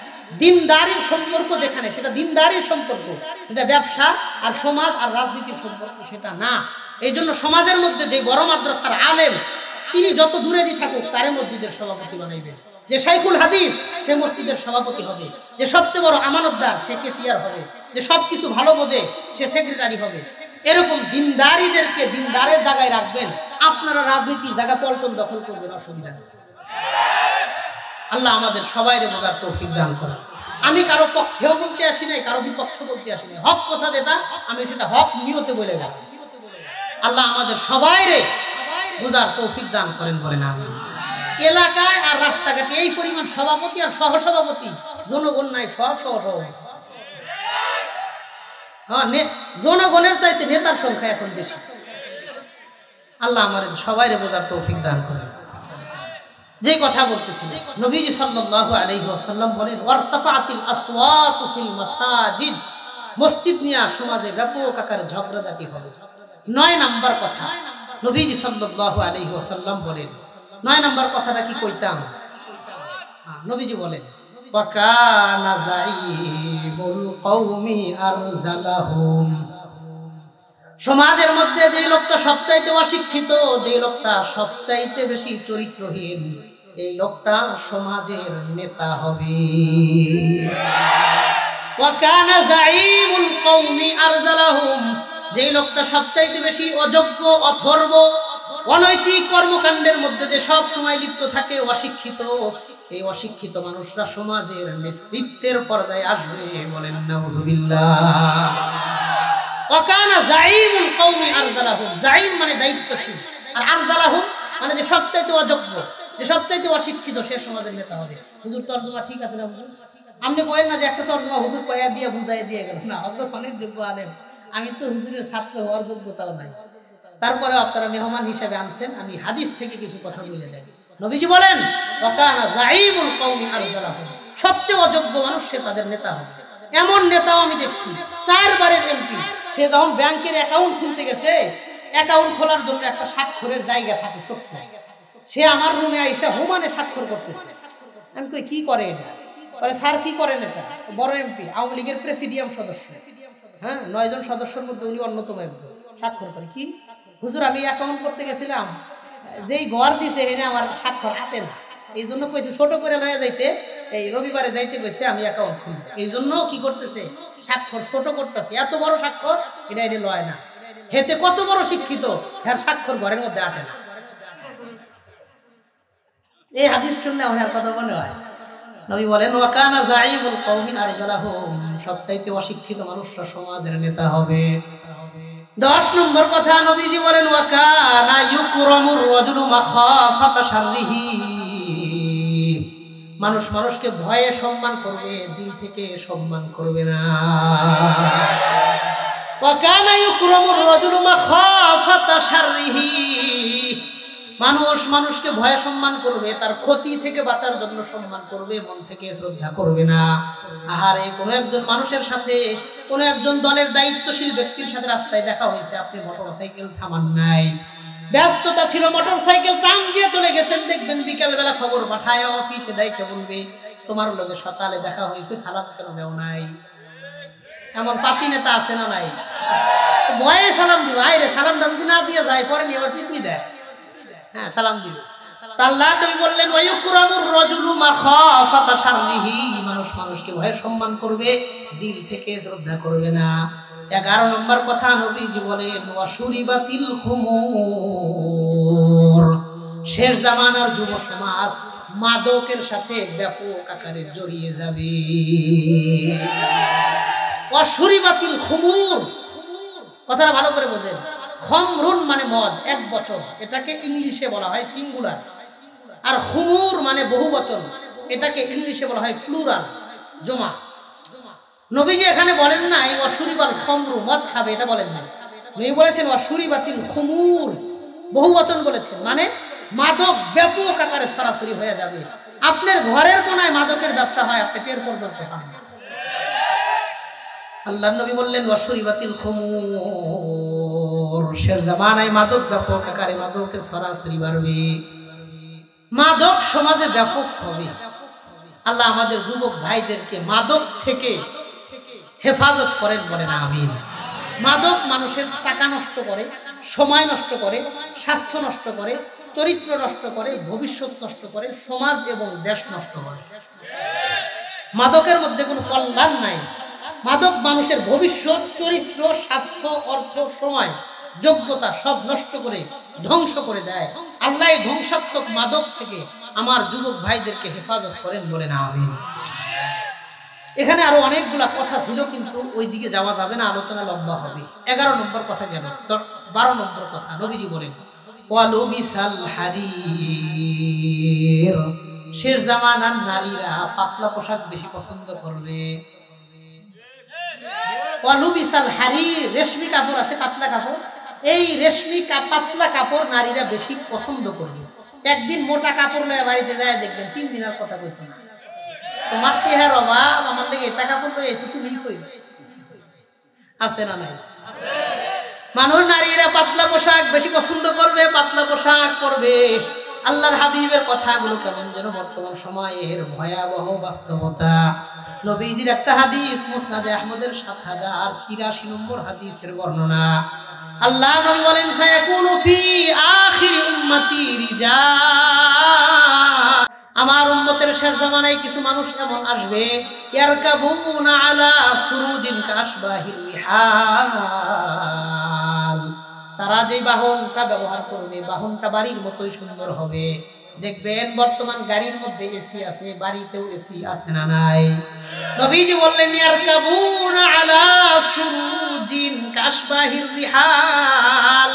দিনদারির সম্পর্ক যেখানে, সেটা দিনদারির সম্পর্ক, সেটা ব্যবসা আর সমাজ আর রাজনীতির সম্পর্ক সেটা না। এই জন্য সমাজের মধ্যে যে বড় মাদ্রাসার আলেম, তিনি যত দূরেরই থাকুক তারে মসজিদের সভাপতি বানাইবেন। যে শাইখুল হাদিস, সে মসজিদের সভাপতি হবে। যে সবচেয়ে বড় আমানতদার, সে কেশিয়ার হবে। যে সবকিছু ভালো বোঝে, সে সেক্রেটারি হবে। এরকম দিনদারিদেরকে দিনদারের জায়গায় রাখবেন। আপনারা রাজনীতির জায়গা পল্টন দখল করবেন, অসুবিধা নেই। আল্লাহ আমাদের সবাইরে বোঝার তৌফিক দান করেন। আমি কারো পক্ষেও বলতে আসি নাই, কারো বিপক্ষে বলতে আসি নাই। হক কথা যেটা, আমি সেটা হক নিয়তে বলে গেলাম। আল্লাহ আমাদের সবাইরে বোঝার তৌফিক দান করেন, বলেন আমিন। এলাকায় আর রাস্তাঘাটে এই পরিমাণ সভাপতি আর সহসভাপতি, জনগণ নাই, সব সহসভাপতি। হ্যাঁ, জনগণের চাইতে নেতার সংখ্যা এখন বেশি। আল্লাহ আমাদের সবাইরে বোঝার তৌফিক দান করেন। যে কথা বলতেছিলেন, নবীজি সাল্লাল্লাহু আলাইহি ওয়াসাল্লাম বলেন, ওয়ারতাফাতিল আসওয়াতু ফিল মাসাজিদ, মসজিদ নিয়ে সমাজে ব্যাপক আকারে ঝগড়াঝাটি হবে। 9 নাম্বার কথা নবীজি সাল্লাল্লাহু আলাইহি ওয়াসাল্লাম বলেন। 9 নাম্বার কথাটা কি কইতাম? নবীজি বলেন, ওয়াকানা যাইবুল কওমি আরজালাহুম, সমাজের মধ্যে যে লোকটা সবচাইতে অশিক্ষিত, যে লোকটা সবচাইতে বেশি চরিত্রহীন, এই লোকটা সমাজের নেতা হবে। ওয়াকানা যাইবুল কওমি আরজালাহুম, যে লোকটা সবচাইতে বেশি অযোগ্য, অথর্ব, অনৈতিক কর্মকাণ্ডের মধ্যে যে সব সময় লিপ্ত থাকে, অশিক্ষিত, এই অশিক্ষিত মানুষরা সমাজের নেতৃত্বের পর্দায় আসবে। বলেন নাউযুবিল্লাহ। ওয়াকানা যাইমুল কওমি আরজালাহুম, যাইম মানে দায়িত্বশীল, আর আরজালাহুম মানে যে সবচাইতে অযোগ্য, যে সবচাইতে অশিক্ষিত, সে সমাজের নেতা হবে। হুজুর তরজমা ঠিক আছে না হুজুর? আপনি বলেন না যে একটা তরজমা হুজুর কয়া দিয়ে বুঝাই দিয়ে গেল না, হযরত অনেক যোগ্য আলেম, আমি তো হুজুরের ছাত্র হওয়ার যোগ্যতাও নাই, তারপরে আপনারা মেহমান হিসেবে আনছেন, আমি হাদিস থেকে কিছু কথা বলে যাই। নবীজি বলেন, ওয়াকানা যাইমুল কওমি আরজালাহুম, সবচেয়ে অযোগ্য মানুষ সে তাদের নেতা হবে। এমন নেতাও আমি দেখছি, 4 বারের এমপি, সে যখন ব্যাংকের অ্যাকাউন্ট খুলতে গেছে, অ্যাকাউন্ট খোলার জন্য একটা স্বাক্ষরের জায়গা থাকে ছোট্ট, সে আমার রুমে আইসা হুমানে স্বাক্ষর করতেছে। আমি কই, কি করে এটা? বলে, স্যার কি করেন এটা? বড় এমপি, আওয়ামী লীগের প্রেসিডিয়াম সদস্য, হ্যাঁ, 9 জন সদস্যের মধ্যে উনি অন্যতম একজন। স্বাক্ষর করে, কি হুজুর আমি অ্যাকাউন্ট করতে গেছিলাম, যেই ঘর দিছে এনে আমার স্বাক্ষর হাতে না, এই জন্য কইছে ছোট করে লয়ে যাইতে, এই রবিবারে যাইতে কইছে, আমি অ্যাকাউন্ট খুলছি, এই জন্য কি করতেছে, স্বাক্ষর ছোট করতেছে। এত বড় স্বাক্ষর এটা এনে লয় না, হেতে কত বড় শিক্ষিত, হ্যাঁ স্বাক্ষর ঘরের মধ্যে আটে না। এই হাদিস শুনলে আমার কথা মনে হয়। নবী বলেন, ওয়াকানা যাইমুল কওমি আরজালাহুম, সবচাইতে অশিক্ষিত মানুষরা সমাজের নেতা হবে। 10 নম্বর কথা নবীজি বলেন, ওয়াকানা ইউকরামুর রাজুলু মাখাফাতা শাররিহি, মানুষ মানুষকে ভয়ে সম্মান করবে, দিল থেকে সম্মান করবে না। ওয়াকানা ইউকরামুর রাজুলু মাখাফাতা শাররিহি, মানুষ মানুষকে ভয়ে সম্মান করবে, তার ক্ষতি থেকে বাঁচার জন্য সম্মান করবে, মন থেকে শ্রদ্ধা করবে না। আহারে, কোনো একজন মানুষের সাথে, কোনো একজন দলের দায়িত্বশীল ব্যক্তির সাথে রাস্তায় দেখা হয়েছে, আপনি মোটরসাইকেল থামান নাই, ব্যস্ততা ছিল, মোটরসাইকেল টান দিয়ে চলে গেছেন, দেখবেন বিকালবেলা খবর পাঠায় অফিসে ডাইকে বলবে, তোমার লগে সকালে দেখা হয়েছে, সালাম কেন দেও নাই? এমন পাতি নেতা আছে না নাই? ভয়ে সালাম দিব, আইরে সালামটা যদি না দিয়ে যায়, পরে নিয়ে আবার পিছনি দেয়, হ্যাঁ সালাম দিল। আল্লাহ নবী বললেন, ওয়ায়ুকরামুর রাজুলু মাখাফাতা শাররিহি, মানুষ মানুষকে ভয়ে সম্মান করবে, দিল থেকে শ্রদ্ধা করবে না। 11 নম্বর কথা নবীজি বলেন, ওয়াশুরিবাতিল খুমুর, শেষ জামানার যুব সমাজ মাদকের সাথে ব্যাপক আকারে জড়িয়ে যাবে। ওয়াশুরিবাতিল খুমুর, কথাটা ভালো করে বোঝেন। খমরুন মানে মদ, এক বচন, এটাকে ইংলিশে বলা হয় সিঙ্গুলার, আর খুমুর মানে বহু বচন, এটাকে ইংলিশে বলা হয় প্লুরাল, জমা। নবীজি এখানে বলেন নাই ওয়াশুরিবাল খমরু, মদ খাবে, এটা বলেন না। নবী বলেছেন ওয়াশুরিবাতিল খুমুর, বহু বচন বলেছেন, মানে মাদক ব্যাপক আকারে সরাসরি হয়ে যাবে। আপনার ঘরের কোনায় মাদকের ব্যবসা হয়, আপনি টের পর্যন্ত পান না। আল্লাহর নবী বললেন ওয়াশরিবাতিল খুমুর, শেষ জামানায় মাদক ব্যাপক আকারে মাদকের সরাসরি বাড়বে, মাদক সমাজে ব্যাপক হবে। আল্লাহ আমাদের যুবক ভাইদেরকে মাদক থেকে হেফাজত করেন, বলেন আমিন। মাদক মানুষের টাকা নষ্ট করে, সময় নষ্ট করে, স্বাস্থ্য নষ্ট করে, চরিত্র নষ্ট করে, ভবিষ্যৎ নষ্ট করে, সমাজ এবং দেশ নষ্ট করে। মাদকের মধ্যে কোনো কল্যাণ নাই। মাদক মানুষের ভবিষ্যৎ, চরিত্র, স্বাস্থ্য, অর্থ, সময়, যোগ্যতা সব নষ্ট করে ধ্বংস করে দেয়। আল্লাহ এই ধ্বংসাত্মক মাদক থেকে আমার যুবক ভাইদেরকে হেফাজত করেন, বলেন আমিন। এখানে আরো অনেকগুলা কথা ছিল, কিন্তু ওই দিকে যাওয়া যাবে না, আলোচনা লম্বা হবে। 11 নম্বর কথা গেল। 12 নম্বর কথা, নবীজি বলেন ওয়ালুবিসাল হারির, শেষ জামানার নারীরা পাতলা পোশাক বেশি পছন্দ করবে। ওয়ালুবিসাল হারির, রেশমি কাপড় আছে, পাতলা কাপড়, এই রেশমি পাতলা কাপড় নারীরা বেশি পছন্দ করবে। একদিন মোটা কাপড় লয়ে বাড়িতে যায় দেখবেন 3 দিন আর কথা কইতো না। তোমার চেহারা অভাব, আমার লেগে এটা কাপড় লয়ে এসে তুমি কই আছে না নাই? মানুষ নারীরা পাতলা পোশাক বেশি পছন্দ করবে, পাতলা পোশাক পরবে। আল্লাহর হাবিবের কথাগুলো কেমন যেন বর্তমান সময়ের ভয়াবহ বাস্তবতা। নবীজির একটা হাদিস, মুসনাদে আহমদের 7083 নম্বর হাদিসের বর্ণনা। আল্লাহ নবী বলেন সায়াকুনু ফি আখিরি উম্মতি রিজাল, আমার উম্মতের শেষ জামানায় কিছু মানুষ এমন আসবে, ইয়ারকাবুনা আলা সুরুদিন কাশবাহিল রিহাল, তারা যে বাহনটা ব্যবহার করবে বাহনটা বাড়ির মতোই সুন্দর হবে। দেখবেন বর্তমান গাড়ির মধ্যে এসি আছে, বাড়িতেও এসি আছে না নাই? নবীজি বললেন ইয়ারকাবুনা আলা সুরুজিন কাশবাহির রিহাল,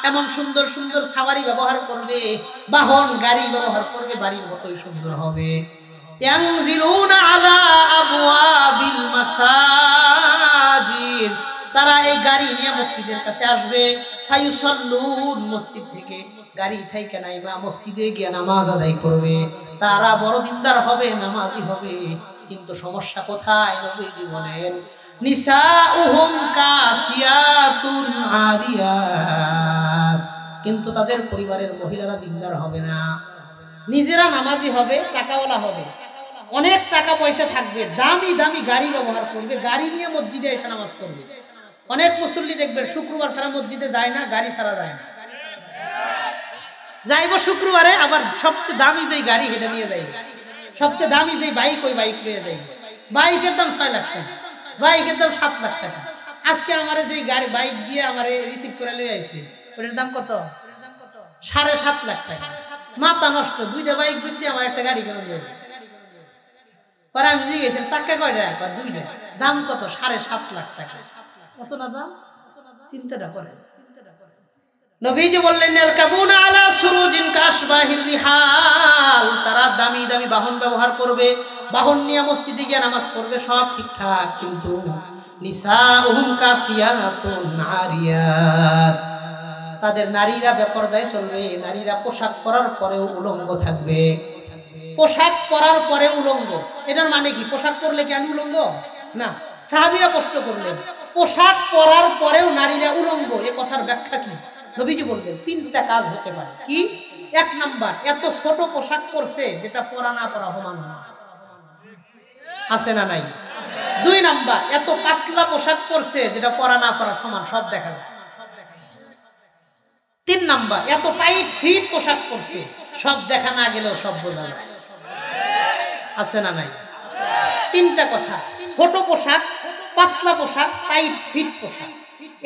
এমন সুন্দর সুন্দর সাওয়ারি ব্যবহার করবে, বাহন গাড়ি ব্যবহার করবে, বাড়ির মতোই সুন্দর হবে। ইয়ানজিলুনা আলা আবওয়াবিল মাসাজিদ, তারা এই গাড়ি নিয়ে মসজিদের কাছে আসবে। ফায়ুসাল্লুন, মসজিদ থেকে গাড়ি থেকে নাইবা মসজিদে গিয়ে নামাজ আদায় করবে। তারা বড় দিনদার হবে, নামাজি হবে। কিন্তু সমস্যা কোথায়? নবীজি বলেন নিসাউহুম কাসিয়াতুন আরিয়াত, কিন্তু তাদের পরিবারের মহিলারা দিনদার হবে না। নিজেরা নামাজি হবে, টাকাওয়ালা হবে, অনেক টাকা পয়সা থাকবে, দামি দামি গাড়ি ব্যবহার করবে, গাড়ি নিয়ে মসজিদে এসে নামাজ পড়বে। অনেক মুসল্লি দেখবেন শুক্রবার ছাড়া মসজিদে যায় না, গাড়ি ছাড়া যায় না। যাইব শুক্রবারে, আবার সবচেয়ে দামি যে গাড়ি হেঁটে নিয়ে যাই, সবচেয়ে দামি যে বাইক ওই বাইক নিয়ে যাই। বাইকের দাম 6 লাখ টাকা, বাইকের দাম 7 লাখ টাকা। আজকে আমার যে গাড়ি বাইক দিয়ে আমার রিসিভ করে লয়ে আইছে, ওটার দাম কত? 7.5 লাখ টাকা। মাথা নষ্ট, 2টা বাইক বেচে আমার একটা গাড়ি কেন যাবে? পরে আমি জিজ্ঞেস চাক্কা কয়টা? 2টা। দাম কত? 7.5 লাখ টাকা। কত না দাম? চিন্তাটা করে। নবীজি বললেন ইয়ারকাবুনা আলা সুরুজিন কাশবাহির রিহাল, তারা দামি দামি বাহন ব্যবহার করবে, বাহন নিয়ে মসজিদে গিয়ে নামাজ পড়বে, সব ঠিকঠাক। কিন্তু নিসাউহুম কাসিয়াতুন আরিয়াত, তাদের নারীরা বেপরদায় চলবে, নারীরা পোশাক পরার পরেও উলঙ্গ থাকবে। পোশাক পরার পরে উলঙ্গ, এটার মানে কি? পোশাক পরলে কি আমি উলঙ্গ? না। সাহাবীরা প্রশ্ন করলেন পোশাক পরার পরেও নারীরা উলঙ্গ, এ কথার ব্যাখ্যা কি? নবীজি বললেন 3টা কাজ হতে পারে। কি? 1 নাম্বার, এত ছোট পোশাক পরছে যেটা পরা না পরা সমান আছে না নাই? 2 নাম্বার, এত পাতলা পোশাক পরছে যেটা পরা না পরা সমান, সব দেখা যায়। 3 নাম্বার, এত টাইট ফিট পোশাক পরছে, সব দেখা না গেলেও সব বোঝা যায়, আছে না নাই? 3টা কথা, ছোট পোশাক, পাতলা পোশাক, টাইট ফিট পোশাক,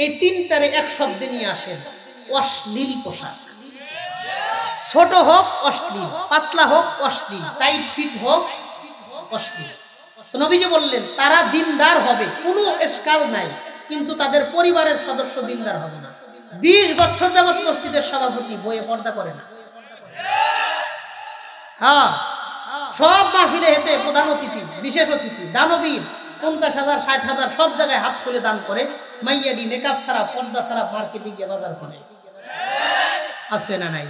এই 3টারে এক শব্দে নিয়ে আসেন অশ্লীল পোশাক। ছোট হোক অশ্লীল, পাতলা হোক অশ্লীল, টাইট ফিট হোক অশ্লীল। তো নবীজি বললেন তারা দিনদার হবে, কোনো এসকাল নাই, কিন্তু তাদের পরিবারের সদস্য দিনদার হবে না। 20 বছর যাবত মসজিদের সভাপতি বইয়ে পর্দা করে না। হ্যাঁ, সব মাহফিলে হেতে প্রধান অতিথি, বিশেষ অতিথি, দানবীর 50,000 60,000 সব জায়গায় হাত খুলে দান করে, মাইয়াডি মেকআপ ছাড়া পর্দা ছাড়া মার্কেটে গিয়ে বাজার করে, আছে না নাই?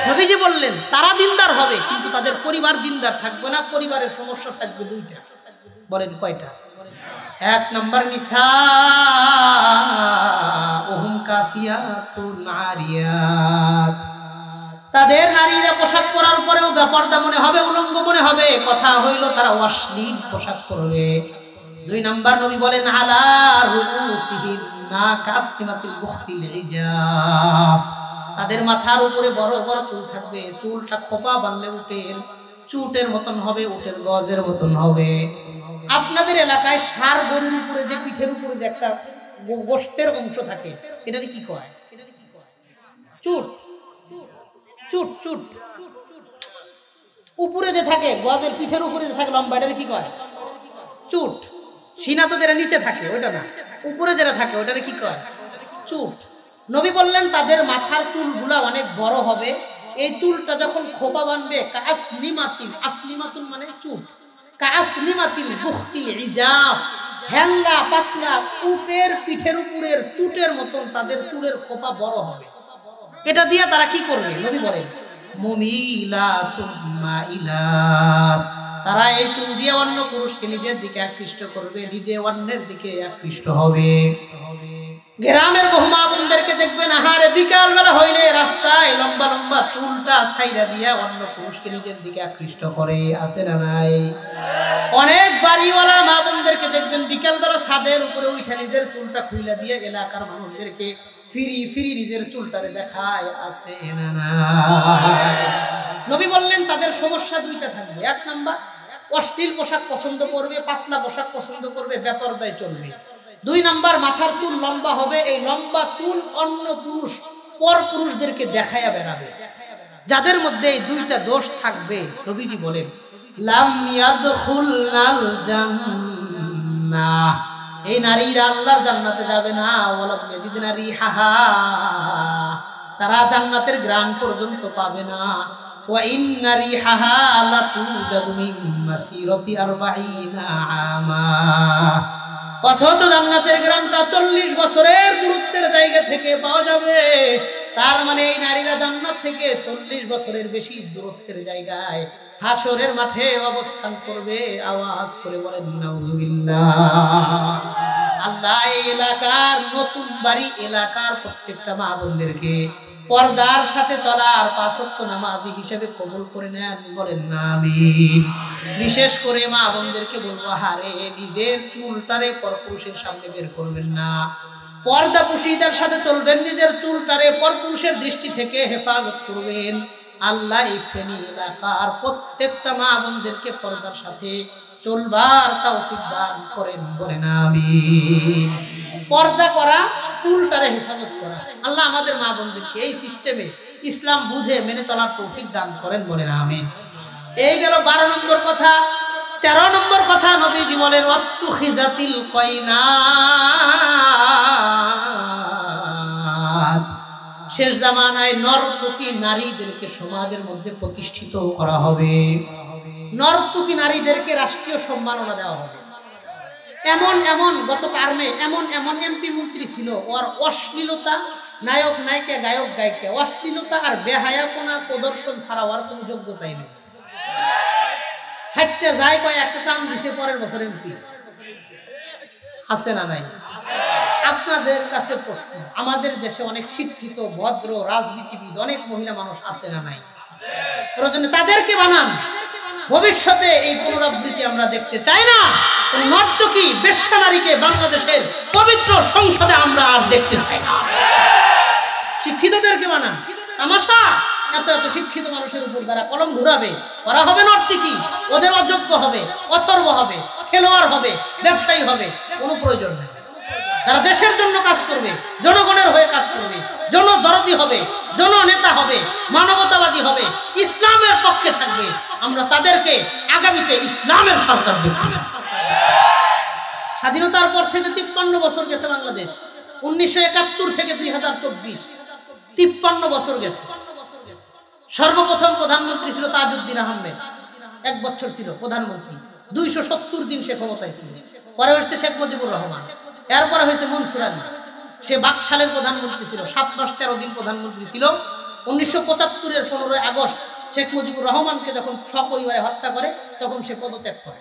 নবীজি বললেন তারা দিনদার হবে কিন্তু তাদের পরিবার দিনদার থাকবে না, পরিবারের সমস্যা থাকবে দুইটা। বলেন কয়টা? এক নম্বর নিসাউহুম কাসিয়াতুন আরিয়াত, তাদের নারীরা পোশাক পরার পরেও বেপরদা মনে হবে, উলঙ্গ মনে হবে, কথা হইল তারা অশ্লীল পোশাক পরবে। দুই নাম্বার নবী বলেন আলা রুউসিহিন নাকাসতিমাতিল বুখতিল ইজাফ, তাদের মাথার উপরে বড় বড় চুল থাকবে, চুলটা খোপা বানলে উটের চুটের মতন হবে, উটের গজের মতন হবে। আপনাদের এলাকায় ষাঁড় গরুর উপরে যে পিঠের উপরে যে একটা গোশতের অংশ থাকে, এটাকে কি কয়? চুট। চুট চুট উপরে যে থাকে, গজের পিঠের উপরে যে থাকে লম্বা, এটাকে কি কয়? চুট। সিনা তো যেটা নিচে থাকে ওটা না, উপরে যেটা থাকে ওটাকে কি কয়? চুট। নবী বললেন তাদের মাথার চুলগুলা অনেক বড় হবে, এই চুলটা যখন খোপা বানবে কাসনিমাতিল, আসনিমাতুল মানে চুট, কাসনিমাতিল বুখতিল ইজাফ, হ্যাংলা পাতলা উটের পিঠের উপরের চুটের মতন তাদের চুলের খোপা বড় হবে। এটা দিয়ে তারা কি করবে? নবী বলেন মুমিলাতুন মাইলাত, তারা এই চুল দিয়ে অন্য পুরুষকে নিজের দিকে আকৃষ্ট করবে, নিজে অন্যের দিকে আকৃষ্ট হবে। গ্রামের বহু মা বোনদেরকে দেখবেন আহারে বিকাল বেলা হইলে রাস্তায় লম্বা লম্বা চুলটা ছাইরা দিয়া অন্য পুরুষকে নিজের দিকে আকৃষ্ট করে, আছে না নাই? অনেক বাড়িওয়ালা মা বোনদেরকে দেখবেন বিকাল বেলা ছাদের উপরে উঠে নিজের চুলটা খুইলা দিয়ে এলাকার মানুষদেরকে ফিরি ফিরি নিজের চুলটারে দেখায়, আছে না নাই? নবী বললেন তাদের সমস্যা দুইটা থাকবে। এক নাম্বার অশ্লীল পোশাক পছন্দ করবে, পাতলা পোশাক পছন্দ করবে, বেপরদায় চলবে। দুই নাম্বার মাথার চুল লম্বা হবে, এই লম্বা চুল অন্য পুরুষ পর পুরুষদেরকে দেখায়া বেড়াবে। যাদের মধ্যে এই দুইটা দোষ থাকবে নবীজি বলেন লাম ইয়াদখুলনাল জান্নাহ, এই নারীরা আল্লাহর জান্নাতে যাবে না। ওয়ালাম ইয়াজিদনা রিহাহা, তারা জান্নাতের ঘ্রাণ পর্যন্ত পাবে না। ওয়া ইন্না রিহাহা লাতুজাদু মিন মাসিরাতি 40 আমা, অথচ জান্নাতের ঘ্রাণটা 40 বছরের দূরত্বের জায়গা থেকে পাওয়া যাবে। তার মানে এই নারীরা জান্নাত থেকে 40 বছরের বেশি দূরত্বের জায়গায় হাসরের মাঠে অবস্থান করবে। আওয়াজ করে বলেন নাউযুবিল্লাহ। আল্লাহ এই এলাকার নতুন বাড়ি এলাকার প্রত্যেকটা মা বোনদেরকে পর্দার সাথে চলার 5 ওয়াক্ত নামাজি হিসেবে কবুল করে নেন, বলেন আমিন। বিশেষ করে মা বোনদেরকে বলবো হারে নিজের চুলটারে পরপুরুষের সামনে বের করবেন না, পর্দা পুশিদার সাথে চলবেন, নিজের চুলটারে পরপুরুষের দৃষ্টি থেকে হেফাজত করবেন। আল্লাহ এই ফেনী এলাকার প্রত্যেকটা মা বোনদেরকে পর্দার সাথে চলবার তৌফিক দান করেন, বলেন আমিন। পর্দা করা, চুলটারে হেফাজত করা, আল্লাহ আমাদের মা বোনদেরকে এই সিস্টেমে ইসলাম বুঝে মেনে চলার তৌফিক দান করেন, বলেন আমিন। এই গেল 12 নম্বর কথা। 13 নম্বর কথা নবীজি বলেন ওয়াত্তুখিজাতিল কয়নাত, শেষ জামানায় নর্তকী নারীদেরকে সমাজের মধ্যে প্রতিষ্ঠিত করা হবে, নর্তকী নারীদেরকে রাষ্ট্রীয় সম্মাননা দেওয়া হবে। এমন এমন গত টার্মে এমন এমন এমপি মন্ত্রী ছিল, ওর অশ্লীলতা, নায়ক নায়িকা গায়ক গায়িকা, অশ্লীলতা আর বেহায়াপনা প্রদর্শন ছাড়া ওর কোনো যোগ্যতাই নেই। ফাইটটা যায় কয় একটা টান দিছে, পরের বছর এমপি। আছে না নাই? আপনাদের কাছে প্রশ্ন, আমাদের দেশে অনেক শিক্ষিত ভদ্র রাজনীতিবিদ অনেক মহিলা মানুষ আছে না নাই? প্রয়োজনে তাদেরকে বানান। ভবিষ্যতে এই পুনরাবৃত্তি আমরা দেখতে চাই না। নর্তকী বেশ্যা নারীকে বাংলাদেশের পবিত্র সংসদে আমরা আর দেখতে চাই না। শিক্ষিতদেরকে বানান। তামাশা এত এত শিক্ষিত মানুষের উপর দ্বারা কলম ঘুরাবে, ওরা হবে নর্তকী, ওদের অযোগ্য হবে, অথর্ব হবে, খেলোয়াড় হবে, ব্যবসায়ী হবে, কোনো প্রয়োজন নেই। তারা দেশের জন্য কাজ করবে, জনগণের হয়ে কাজ করবে, জনদরদি হবে, জননেতা হবে, মানবতাবাদী হবে, ইসলামের পক্ষে থাকবে। আমরা তাদেরকে আগামীতে ইসলামের সরকার দেখতে চাই। স্বাধীনতার পর থেকে 53 বছর গেছে বাংলাদেশ। 1971 থেকে 2024 53 বছর গেছে। সর্বপ্রথম প্রধানমন্ত্রী ছিল তাজউদ্দিন আহমেদ, 1 বছর ছিল প্রধানমন্ত্রী, 270 দিন সে ক্ষমতায় ছিল। পরে হচ্ছে শেখ মুজিবুর রহমান, এরপরে হয়েছে মনসুর আলী, সে বাকশালের প্রধানমন্ত্রী ছিল, 7 মাস 13 দিন প্রধানমন্ত্রী ছিল। 1975-এর 15 আগস্ট শেখ মুজিবুর রহমানকে যখন সপরিবারে হত্যা করে তখন সে পদত্যাগ করে।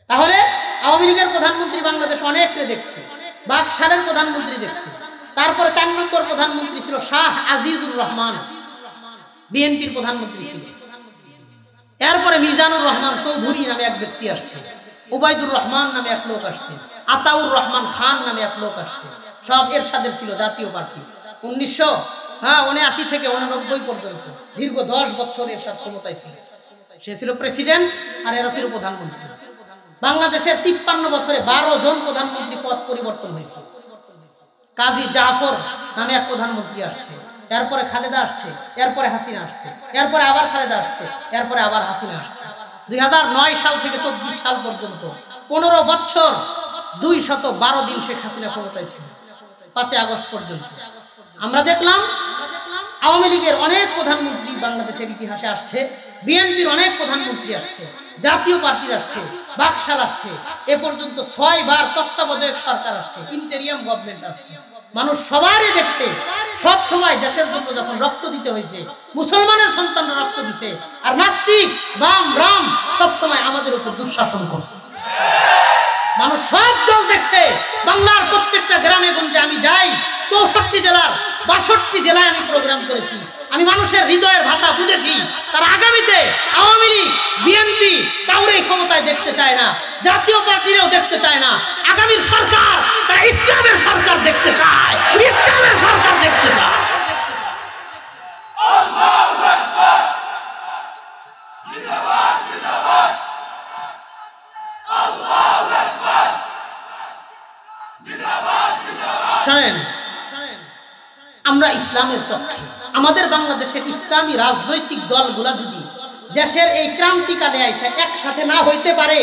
তাহলে আওয়ামী লীগের প্রধানমন্ত্রী বাংলাদেশ অনেককে দেখছে, বাকশালের প্রধানমন্ত্রী দেখছে। তারপরে 4 নম্বর প্রধানমন্ত্রী ছিল শাহ আজিজুর রহমান, বিএনপির প্রধানমন্ত্রী ছিল। এরপরে মিজানুর রহমান চৌধুরী নামে এক ব্যক্তি আসছে, ওবায়দুর রহমান নামে এক লোক আসছে, আতাউর রহমান খান নামে এক লোক আসছে। সব এরশাদের ছিল জাতীয় পার্টি। 1979 থেকে 89 পর্যন্ত দীর্ঘ 10 বছর এরশাদ ক্ষমতায় ছিল। সে ছিল প্রেসিডেন্ট আর এরা ছিল প্রধানমন্ত্রী। বাংলাদেশের 53 বছরে 12 জন প্রধানমন্ত্রী পদ পরিবর্তন হয়েছে। কাজী জাফর নামে এক প্রধানমন্ত্রী আসছে, এরপরে খালেদা আসছে, এরপরে হাসিনা আসছে, এরপরে আবার খালেদা আসছে, এরপরে আবার হাসিনা আসছে। 2009 সাল থেকে 24 সাল পর্যন্ত 15 বছর 212 দিন শেখ হাসিনা ক্ষমতায় ছিল, 5 আগস্ট পর্যন্ত। আমরা দেখলাম আওয়ামী লীগের অনেক প্রধানমন্ত্রী বাংলাদেশের ইতিহাসে আসছে, বিএনপির অনেক প্রধানমন্ত্রী আসছে, জাতীয় পার্টির আসছে, বাকশাল আসছে, এ পর্যন্ত 6 বার তত্ত্বাবধায়ক সরকার আসছে, ইন্টেরিয়াম গভর্নমেন্ট আসছে। মানুষ সবারই দেখছে সব সময় দেশের জন্য যখন রক্ত দিতে হয়েছে, মুসলমানের সন্তানরা রক্ত দিছে, আর নাস্তিক বাম রাম সব সময় আমাদের উপর দুঃশাসন করছে। মানুষ সব দল দেখছে। বাংলার প্রত্যেকটা গ্রামে গঞ্জে আমি যাই, 64 জেলার 62 জেলায় আমি প্রোগ্রাম করেছি। আমি মানুষের হৃদয়ের ভাষা বুঝেছি। তার আগামীতে আওয়ামী লীগ বিএনপি কাউরে ক্ষমতায় দেখতে চায় না, জাতীয় পার্টিরও দেখতে চায় না। আগামীর সরকার তারা ইসলামের সরকার দেখতে চায়, ইসলামের সরকার দেখতে চায়। শোনেন, আমরা ইসলামের পক্ষে। আমাদের বাংলাদেশের ইসলামী রাজনৈতিক দলগুলা যদি দেশের এই ক্রান্তিকালে আইসা একসাথে না হইতে পারে,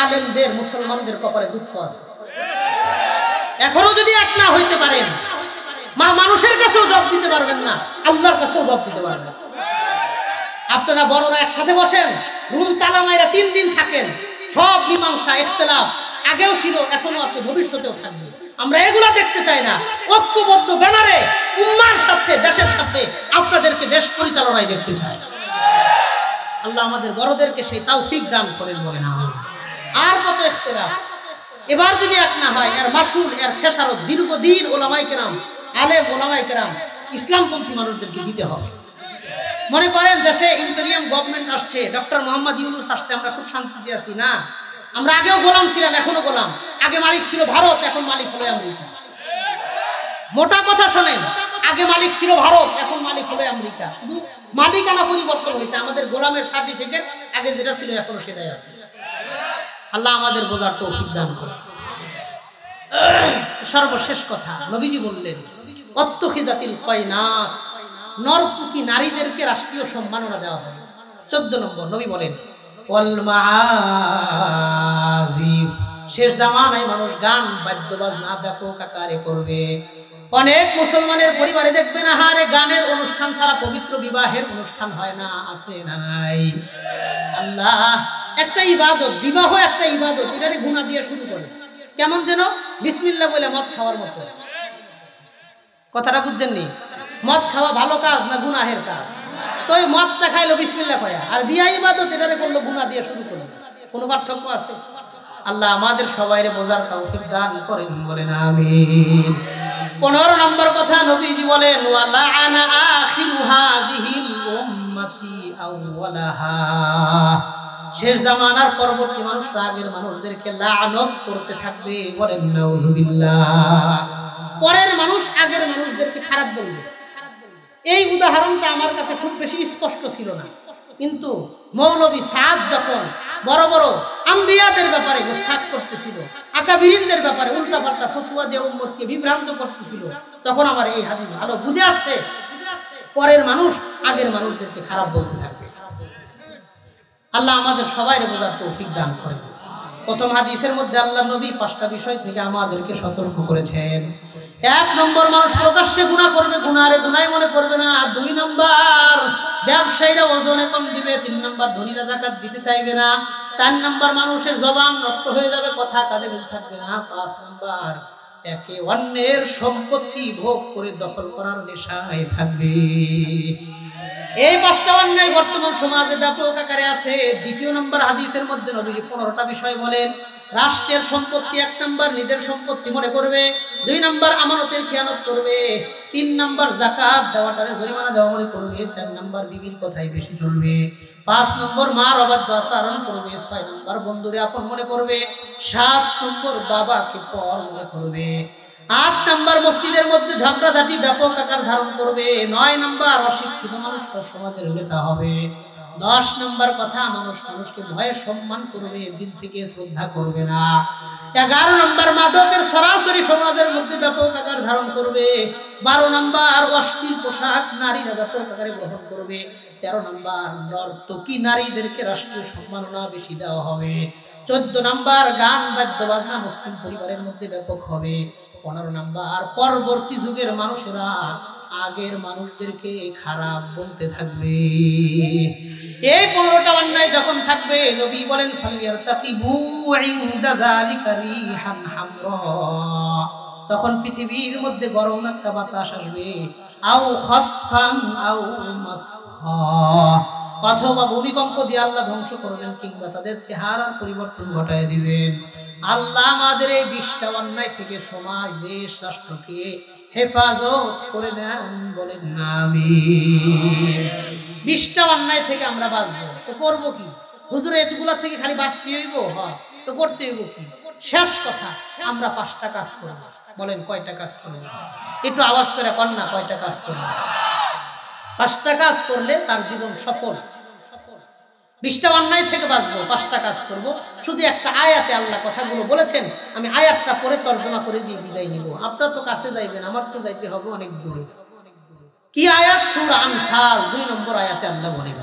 আলেমদের মুসলমানদের কপালে দুঃখ আছে। এখনো যদি এক না হইতে পারেন, মানুষের কাছেও জবাব দিতে পারবেন না, আল্লাহর কাছেও জবাব দিতে পারবেন। আপনারা বড়রা একসাথে বসেন, রুম তালা মাইরা 3 দিন থাকেন, সব মীমাংসা ইখতিলাফ আগেও ছিল, এখনো আছে, ভবিষ্যতেও থাকবে। আমরা এগুলা দেখতে চাই না। ঐক্যবদ্ধ ব্যানারে উম্মার সাথে, দেশের সাথে আপনাদেরকে দেশ পরিচালনায় দেখতে চাই। আল্লাহ আমাদের বড়দেরকে সেই তৌফিক দান করেন বলেন আমিন। আর কত ইখতিলাফ, এবার যদি এক না হয়, এর মাসুল এর খেসারত দীর্ঘদিন ওলামায়ে কেরাম, আলেম ওলামায়ে কেরাম, ইসলামপন্থী মানুষদেরকে দিতে হবে। মনে করেন দেশে ইন্টেরিয়াম গভর্নমেন্ট আসছে, ডক্টর মোহাম্মদ ইউনূস আসছে, আমরা খুব শান্তিতে আছি না? আমরা আগেও গোলাম ছিলাম, এখনো গোলাম। আগে মালিক ছিল ভারত, এখন মালিক হলো আমেরিকা। মোটা কথা শোনেন, আগে মালিক ছিল ভারত, এখন মালিক হলো আমেরিকা। শুধু মালিকানা পরিবর্তন হয়েছে, আমাদের গোলামের সার্টিফিকেট আগে যেটা ছিল এখনো সেটাই আছে। আল্লাহ আমাদের বোঝার তৌফিক দান করে। সর্বশেষ কথা, নবীজি বললেন অত্তখিজাতিল কায়নাত, নর্তকী নারীদেরকে রাষ্ট্রীয় সম্মাননা দেওয়া হবে। 14 নম্বর নবী বলেন ওয়াল মাআজিফ, শেষ জামানায় মানুষ গান বাদ্য বাজনা ব্যাপক আকারে করবে। অনেক মুসলমানের পরিবারে দেখবেন আহারে গানের অনুষ্ঠান ছাড়া পবিত্র বিবাহের অনুষ্ঠান হয় না, আছে না নাই? আল্লাহ একটা ইবাদত, বিবাহ একটা ইবাদত, এটারে গুনাহ দিয়ে শুরু করে। কেমন যেন বিসমিল্লাহ বলে মদ খাওয়ার মতো। কথাটা বুঝছেননি? মদ খাওয়া ভালো কাজ না গুনাহের কাজ? তো এই মদটা খাইলো বিসমিল্লাহ কয়া, আর বিয়া ইবাদত এটারে করলো গুনাহ দিয়ে শুরু করলো। কোনো পার্থক্য আছে? আল্লাহ আমাদের সবাইরে বোঝার তৌফিক দান করেন বলেন আমিন। 15 নম্বর কথা নবীজি বলেন ওয়ালা আনা আখিরু হাযিহিল উম্মতি আউওয়ালাহা, শেষ জামানার পরবর্তী মানুষরা আগের মানুষদেরকে লানত করতে থাকবে, বলেন নাউযুবিল্লাহ। পরের মানুষ আগের মানুষদেরকে খারাপ বলবে। এই উদাহরণটা আমার কাছে খুব বেশি স্পষ্ট ছিল না, কিন্তু মৌলভী সাদ যখন বড় বড় আম্বিয়াদের ব্যাপারে গোস্তাখ করতেছিল, আকাবিরিনদের ব্যাপারে উল্টাপাল্টা ফতোয়া দিয়ে উম্মতকে বিভ্রান্ত করতেছিল, তখন আমার এই হাদিস ভালো বুঝে আসছে, পরের মানুষ আগের মানুষদেরকে খারাপ বলতে থাকবে। আল্লাহ আমাদের সবাইরে বোঝার তৌফিক দান করেন। প্রথম হাদিসের মধ্যে আল্লাহ নবী 5টা বিষয় থেকে আমাদেরকে সতর্ক করেছেন। 1 নম্বর, মানুষ প্রকাশ্যে গুনাহ করবে, গুনারে গুনাই মনে করবে না। 2 নম্বর, ব্যবসায়ীরা ওজনে কম দিবে। 3 নম্বর, ধনীরা যাকাত দিতে চাইবে না। 4 নম্বর, মানুষের জবান নষ্ট হয়ে যাবে, কথা কাজে মিল থাকবে না। 5 নম্বর, একে অন্যের সম্পত্তি ভোগ করে দখল করার নেশায় থাকবে। এই 5টা অন্যায় বর্তমান সমাজে ব্যাপক আকারে আছে। দ্বিতীয় নম্বর হাদিসের মধ্যে নবীজি 15টা বিষয় বলেন। রাষ্ট্রের সম্পত্তি 1 নম্বর নিজের সম্পত্তি মনে করবে, 2 নম্বর আমানতের খেয়ানত করবে, 3 নম্বর যাকাত দেওয়াটারে জরিমানা দেওয়া মনে করবে, 4 নম্বর বিবির কথাই বেশি চলবে, 5 নম্বর মার অবাধ্য আচরণ করবে, 6 নম্বর বন্ধুরে আপন মনে করবে, 7 নম্বর বাবাকে পর মনে করবে, 8 নম্বর মসজিদের মধ্যে ঝগড়াঝাটি ব্যাপক আকার ধারণ করবে, 9 নম্বর অশিক্ষিত মানুষ সমাজের নেতা হবে, 10 নম্বর কথা মানুষকে ভয়ে সম্মান করবে, দিল থেকে শ্রদ্ধা করবে না, 11 নম্বর মাদকের সরাসরি সমাজের মধ্যে ব্যাপক আকার ধারণ করবে, 12 নম্বর অশ্লীল পোশাক নারীরা ব্যাপক আকারে গ্রহণ করবে, 13 নম্বর নর্তকী নারীদেরকে রাষ্ট্রীয় সম্মাননা বেশি দেওয়া হবে, 14 নম্বর গান বাদ্য বাজনা মুসলিম পরিবারের মধ্যে ব্যাপক হবে, 15 নম্বর পরবর্তী যুগের মানুষেরা আগের মানুষদেরকে খারাপ বলতে থাকবে। এই 15টা অন্যায় যখন থাকবে নবী বলেন ফালিয়ারতাকিবু ইনদা যালিকা রিহান হামরা, তখন পৃথিবীর মধ্যে গরম একটা বাতাস আসবে, আও খাসফান আও মাসখা, অথবা ভূমিকম্প দিয়ে আল্লাহ ধ্বংস করবেন কিংবা তাদের চেহারার পরিবর্তন ঘটায় দিবেন। আল্লাহ আমাদের এই 20টা অন্যায় থেকে সমাজ দেশ রাষ্ট্রকে হেফাজত করে নেন, বলেন আমিন। 20টা অন্যায় থেকে আমরা বাঁচবো, তো করবো কি? হুজুর এতগুলা থেকে খালি বাঁচতে হইব? হ্যাঁ, তো করতে হইব কি? শেষ কথা, আমরা 5টা কাজ করব। বলেন কয়টা কাজ করব? একটু আওয়াজ করে কন্যা, কয়টা কাজ করব? 5টা কাজ করলে তার জীবন সফল। 20টা অন্যায় থেকে বাঁচবো, 5টা কাজ করব। শুধু একটা আয়াতে আল্লাহ কথাগুলো বলেছেন, আমি আয়াতটা পরে তর্জমা করে দিয়ে বিদায় নিব। আপনারা তো কাছে যাইবেন, আমার তো যাইতে হবে অনেক দূরে। কি আয়াত? সূরা আনফাল 2 নম্বর আয়াতে আল্লাহ বলেন,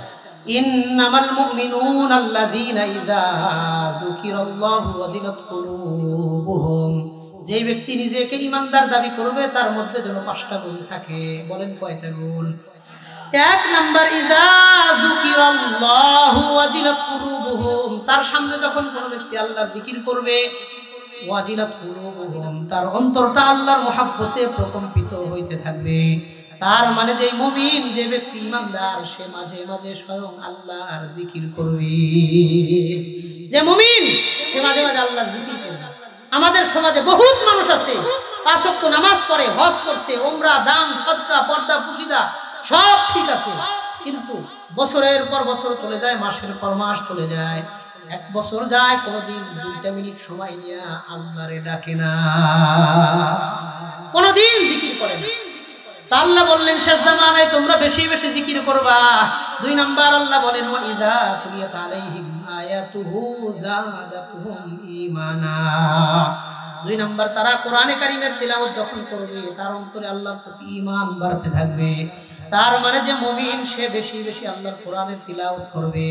ইন্নামাল মুমিনুনা আল্লাযীনা ইযা যুকিরাল্লাহু ওয়াজিলাত কুলুবুহুম, যে ব্যক্তি নিজেকে ঈমানদার দাবি করবে তার মধ্যে যেন 5টা গুণ থাকে। বলেন কয়টা গুণ? 1 নম্বর ইযা যুকিরাল্লাহু ওয়াজিলাত কুলুবুহুম, তার সামনে যখন কোনো ব্যক্তি আল্লাহর জিকির করবে, ওয়াজিলাত কুলুবুহুম, তার অন্তরটা আল্লাহর মহব্বতে প্রকম্পিত হইতে থাকবে। তার মানে যে মুমিন, যে ব্যক্তি ঈমানদার, সে মাঝে মাঝে স্বয়ং আল্লাহর জিকির করবে। যে মুমিন সে মাঝে মাঝে আল্লাহর জিকির করবে। আমাদের সমাজে বহুত মানুষ আছে 5 ওয়াক্ত নামাজ পড়ে, হজ করছে, উমরা, দান, সদকা, পর্দা, পুশিদা সব ঠিক আছে, কিন্তু বছরের পর বছর চলে যায়, মাসের পর মাস চলে যায়, 1 বছর যায়, কোনদিন 2টা মিনিট সময় নিয়ে আল্লাহরে ডাকে না, কোনদিন জিকির করে না। আল্লাহ বললেন শেষ জামানায় তোমরা বেশি বেশি জিকির করবা। 2 নাম্বার আল্লাহ বলেন ওয়া ইযা তুলিয়াত আলাইহিম আয়াতুহু যাদাতুহুম ঈমানা। 2 নাম্বার তারা কোরআনে কারীমের তিলাওয়াত যখন করবে তার অন্তরে আল্লাহর প্রতি ঈমান বাড়তে থাকবে। তার মানে যে মুমিন সে বেশি বেশি আল্লাহর কোরআনের তিলাওয়াত করবে।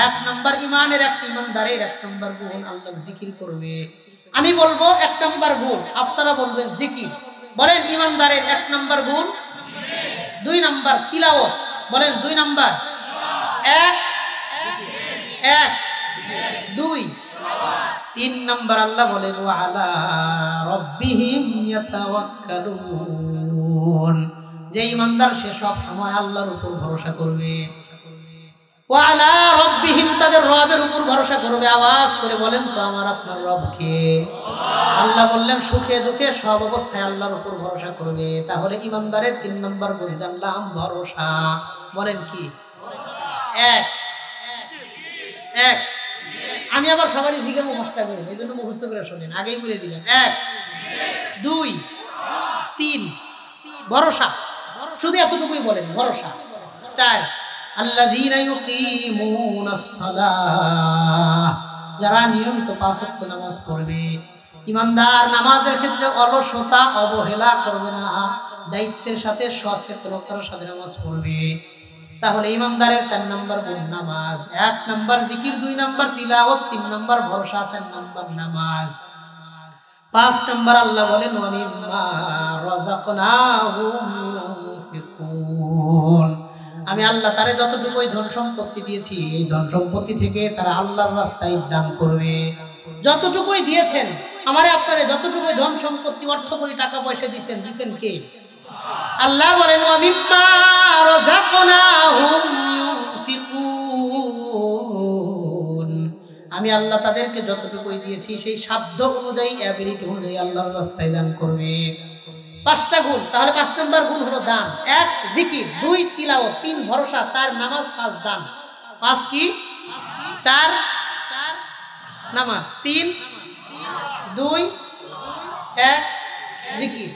1 নাম্বার ঈমানের, ঈমানদারের 1 নাম্বার গুণ আল্লাহর জিকির করবে। আমি বলবো 1 নাম্বার গুণ, আপনারা বলবেন জিকির। বলেন ঈমানদারের 1 নাম্বার গুণ, 2 নাম্বার তিলাওয়াত। বলেন 2 নাম্বার, 1 2 3 নাম্বার আল্লাহ বলেন ওয়া আলা রাব্বিহিম ইয়াতাওয়াক্কালুন, যে ঈমানদার সে সব সময় আল্লাহর উপর ভরসা করবে। ওয়া আলা রাব্বিহিম, তাদের রবের উপর ভরসা করবে। আওয়াজ করে বলেন তো আমার আপনার রব কে? আল্লাহ বললেন সুখে দুঃখে সব অবস্থায় আল্লাহর উপর ভরসা করবে। তাহলে ঈমানদারের 3 নাম্বার গুণ জানলাম, ভরসা। বলেন কি? 1 আমি আবার সবারই দিকে মুখস্থ করি, এই জন্য মুখস্থ করে শোনেন, আগেই বলে দিলাম। 1 2 3 ভরসা, শুধু এতটুকুই বলেন ভরসা। 4 আল্লাযীনা ইউকিমুনাস সালাহ, যারা নিয়মিত 5 ওয়াক্ত নামাজ পড়বে। ঈমানদার নামাজের ক্ষেত্রে অলসতা অবহেলা করবে না, দায়িত্বের সাথে সচেতনতার সাথে নামাজ পড়বে। তাহলে ঈমানদারের 4 নাম্বার গুণ নামাজ, 1 নাম্বার জিকির, 2 নাম্বার তিলাওয়াত, 3 নাম্বার ভরসা, 4 নাম্বার নামাজ। 5 নাম্বার আল্লাহ বলেন ওয়া মিম্মা রাযাকনাহুম ইউনফিকুন, আমি আল্লাহ তারে যতটুকুই ধন সম্পত্তি দিয়েছি এই ধন সম্পত্তি থেকে তারা আল্লাহর রাস্তায় দান করবে। যতটুকুই দিয়েছেন আমারে আপনারে যতটুকু ধন সম্পত্তি অর্থ করি টাকা পয়সা দিবেন দিবেন কে? আল্লাহ বলেন ওয়া মিম্মা রাযাকনাহুম ইউনফিকুন, আমি আল্লাহ তাদেরকে যতটুকু দিয়েছি সেই সাধ্য অনুযায়ী এবিলিটি অনুযায়ী আল্লাহর রাস্তায় দান করবে। 5টা গুণ। তাহলে 5 নম্বর গুণ হলো দান। 1 জিকির, 2 তিলাওয়াত, 3 ভরসা, 4 নামাজ, 5 দান। 5 কি? 4 নামাজ, 3 2 1 জিকির।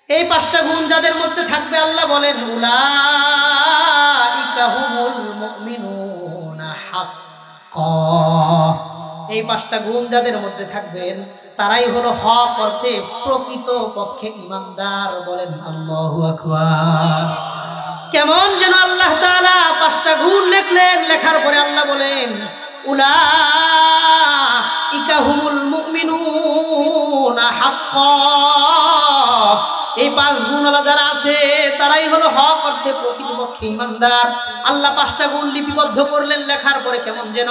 এই 5টা গুণ যাদের মধ্যে থাকবে আল্লাহ বলেন উলাইকা হুমুল মুমিনুনা হাক্কা, এই 5টা গুণ যাদের মধ্যে থাকবেন তারাই হলো হক অর্থে প্রকৃত পক্ষে ঈমানদার। বলেন আল্লাহু আকবার। কেমন যেন আল্লাহ তাআলা 5টা গুণ লিখলেন, লেখার পরে আল্লাহ বলেন উলাইকা হুমুল মুমিনুনা হাক্কা, এই 5 গুণওয়ালা যারা আছে তারাই হলো হক অর্থে প্রকৃতপক্ষে ঈমানদার। আল্লাহ 5টা গুণ লিপিবদ্ধ করলেন, লেখার পরে কেমন যেন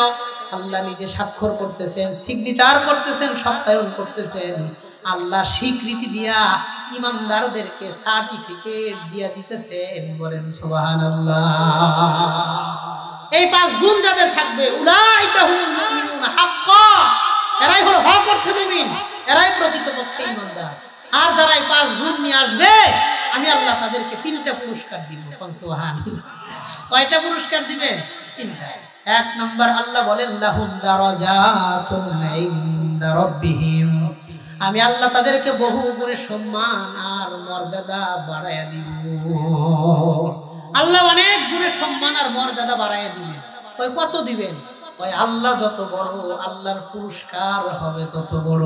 আল্লাহ নিজে স্বাক্ষর করতেছেন, সিগনেচার করতেছেন, সত্যায়ন করতেছেন। আল্লাহ স্বীকৃতি দিয়া ঈমানদারদেরকে সার্টিফিকেট দিয়া দিতেছেন। বলেন সুবহানাল্লাহ। এই 5 গুণ যাদের থাকবে উলাইকা হুমুল মুমিনুনা হাক্কা, এরাই হলো হক অর্থে মুমিন, এরাই প্রকৃতপক্ষে ঈমানদার। আর যারা এই 5 গুণ নিয়ে আসবে আমি আল্লাহ তাদেরকে 3টা পুরস্কার দিব। সুবহানাল্লাহ। কয়টা পুরস্কার দিবেন? 3টা। 1 নম্বর আল্লাহ বলেন লাহুম দারাজাতুন ইনদা রাব্বিহিম, আমি আল্লাহ তাদেরকে বহু গুণে সম্মান আর মর্যাদা বাড়ায়া দিব। আল্লাহ অনেক গুণে সম্মান আর মর্যাদা বাড়ায়া দিবেন। কয় কত দিবেন? কয় আল্লাহ যত বড় আল্লাহর পুরস্কার হবে তত বড়।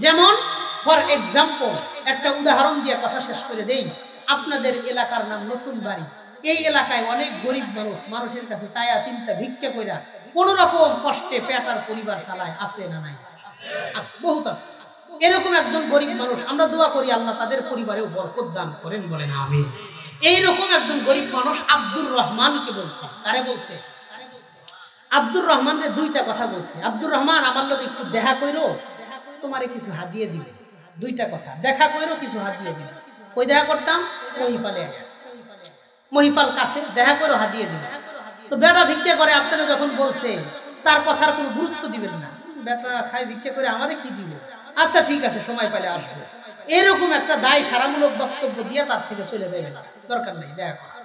যেমন ফর এক্সাম্পল একটা উদাহরণ দিয়ে কথা শেষ করে দেই। আপনাদের এলাকার নাম নতুন বাড়ি। এই এলাকায় অনেক গরিব মানুষ মানুষের কাছে চায়া চিন্তা ভিক্ষা কইরা কোন রকম কষ্টে পেটার পরিবার চালায়, আছে না নাই? আছে, বহুত আছে। এরকম একজন গরিব মানুষ আমরা দোয়া করি আল্লাহ তাদের পরিবারেও বরকত দান করেন। বলেন আমিন। এইরকম একজন গরিব মানুষ আব্দুর রহমানকে বলছে। কারে বলছে? আব্দুর রহমানরে 2টা কথা বলছে। আব্দুর রহমান আমার লোক একটু দেখা কইরো, তোমারে কিছু হাদিয়ে দিবে। 2টা কথা, দেখা কইরো কিছু হাদিয়ে দিবে। কই দেখা করতাম? মহিফালে। মহিফাল কাছে, দেখা করো হাদিয়ে দিবে। তো বেটা ভিক্ষা করে আপনারা যখন বলছে তার কথার কোনো গুরুত্ব দিবেন না। বেটা খায় ভিক্ষা করে আমারে কি দিবে, আচ্ছা ঠিক আছে সময় পেলে আসবে, এরকম একটা দায় সারামূলক বক্তব্য দিয়ে তার থেকে চলে যাবে না, দরকার নেই দেখা করা।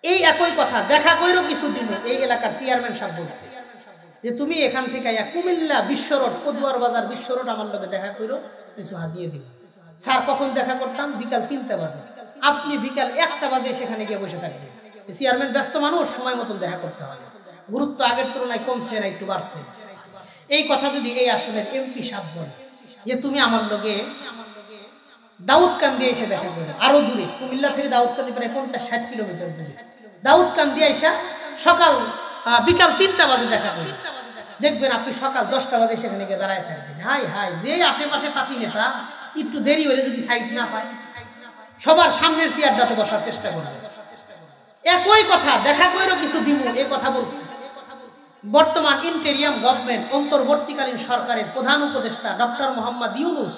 এই একই কথা দেখা কইরো কিছু দিন এই এলাকার চেয়ারম্যান সাহেব বলছে যে তুমি এখান থেকে কুমিল্লা বিশ্ব রোড, পদুয়ার বাজার বিশ্ব রোড আমার লোকে দেখা কইরো কিছু হাদিয়ে দিবে। স্যার কখন দেখা করতাম? বিকাল 3টা বাজে। আপনি বিকাল 1টা বাজে সেখানে গিয়ে বসে থাকছেন। চেয়ারম্যান ব্যস্ত মানুষ, সময় মতন দেখা করতে হয়। গুরুত্ব আগের তুলনায় কমছে না একটু বাড়ছে। এই কথা যদি এই আসনের এমপি সাহেব বলে যে তুমি আমার লোকে দাউদকান্দি এসে দেখা করো, আরো দূরে কুমিল্লা থেকে দাউদকান্দি প্রায় 50-60 কিলোমিটার দূরে, দাউদকান্দি এসে সকাল বিকাল 3টা বাজে দেখা করো, দেখবেন আপনি সকাল 10টা বাজে সেখানে গিয়ে দাঁড়ায় থাকছেন। হাই হাই, যে আশেপাশে পাতি নেতা একটু দেরি হলে যদি সাইড না পায় সবার সামনের চেয়ারটাতে বসার চেষ্টা করবে। একই কথা দেখা কইরো কিছু দিব, এই কথা বলছে বর্তমান ইন্টেরিয়াম গভর্নমেন্ট অন্তর্বর্তীকালীন সরকারের প্রধান উপদেষ্টা ডক্টর মোহাম্মদ ইউনূস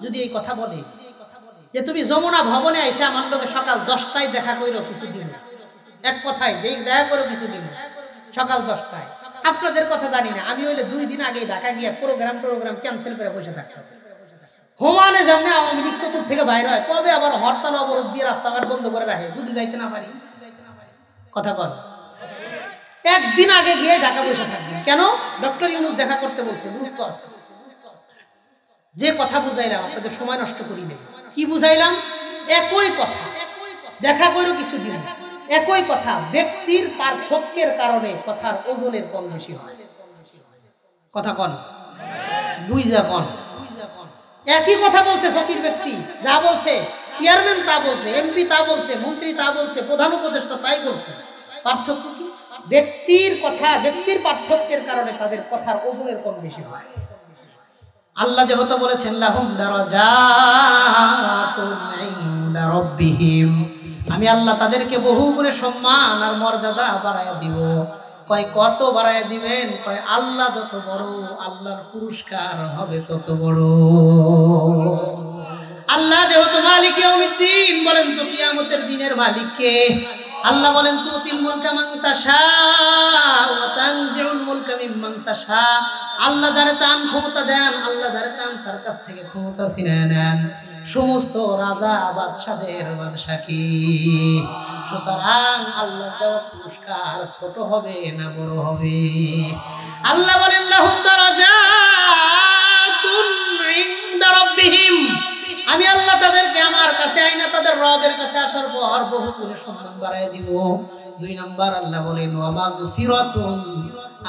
যদি এই কথা বলে যে তুমি যমুনা ভবনে এসে আমার লোকে সকাল 10টায় দেখা কইরো কিছু দিন, এক কথায় দেখা করো কিছু দিন সকাল 10টায়। আপনাদের কথা জানি না, আমি হইলে 2 দিন আগে ঢাকা গিয়ে প্রোগ্রাম ক্যান্সেল করে বসে থাকতাম। হোমানে যেমন আওয়ামী লীগ চতুর্থ থেকে বাইরে হয়, কবে আবার হরতাল অবরোধ দিয়ে রাস্তাঘাট বন্ধ করে রাখে যদি যাইতে না পারি। কথা কর, একদিন আগে গিয়ে ঢাকা বসে থাকবে কেন? ডক্টর ইউনূস দেখা করতে বলছে, গুরুত্ব আছে। যে কথা বুঝাইলাম আপনাদের সময় নষ্ট করি নেই। কি বুঝাইলাম? একই কথা, দেখা করো কিছু দিন, একই কথা, ব্যক্তির পার্থক্যের কারণে কথার ওজনের কম বেশি হয়। কথা কন, বুঝা কন। একই কথা বলছে ফকির ব্যক্তি যা বলছে, চেয়ারম্যান তা বলছে, এমপি তা বলছে, মন্ত্রী তা বলছে, প্রধান উপদেষ্টা তাই বলছে। পার্থক্য কি? ব্যক্তির কথা, ব্যক্তির পার্থক্যের কারণে তাদের কথার ওজনের কম বেশি হয়। আল্লাহ যেহেতু বলেছেন লাহুম দারাজাতুন ইনদা রাব্বিহিম, আমি আল্লাহ তাদেরকে বহু গুণে সম্মান আর মর্যাদা বাড়ায়া দিব। কয় কত বাড়ায় দিবেন? কয় আল্লাহ যত বড়, আল্লাহর পুরস্কার হবে তত বড়। আল্লাহ যেহেতু মালিক ইয়াউমিদ্দিন, বলেন তো কিয়ামতের দিনের মালিক কে? আল্লাহ বলেন তুতিল মুলকা মান তাশা ওয়া তানজিউল মুলকা মিম্মান তাশা। আল্লাহ যারে চান ক্ষমতা দেন, আল্লাহ যারে চান তার কাছ থেকে ক্ষমতা ছিনিয়ে নেন। সমস্ত রাজা বাদশাদের বাদশা কি? সুতরাং আল্লাহ দেওয়া পুরস্কার ছোট হবে না বড় হবে? আল্লাহ বলেন লাহুম দারাজাতুন ইনদা রাব্বিহিম, আমি আল্লাহ তাদেরকে আমার কাছে আইনা তাদের রবের কাছে আসার পর বহু গুণে সম্মান বাড়ায় দিব। 2 নাম্বার আল্লাহ বলেন ওয়া মাগফিরাতুন,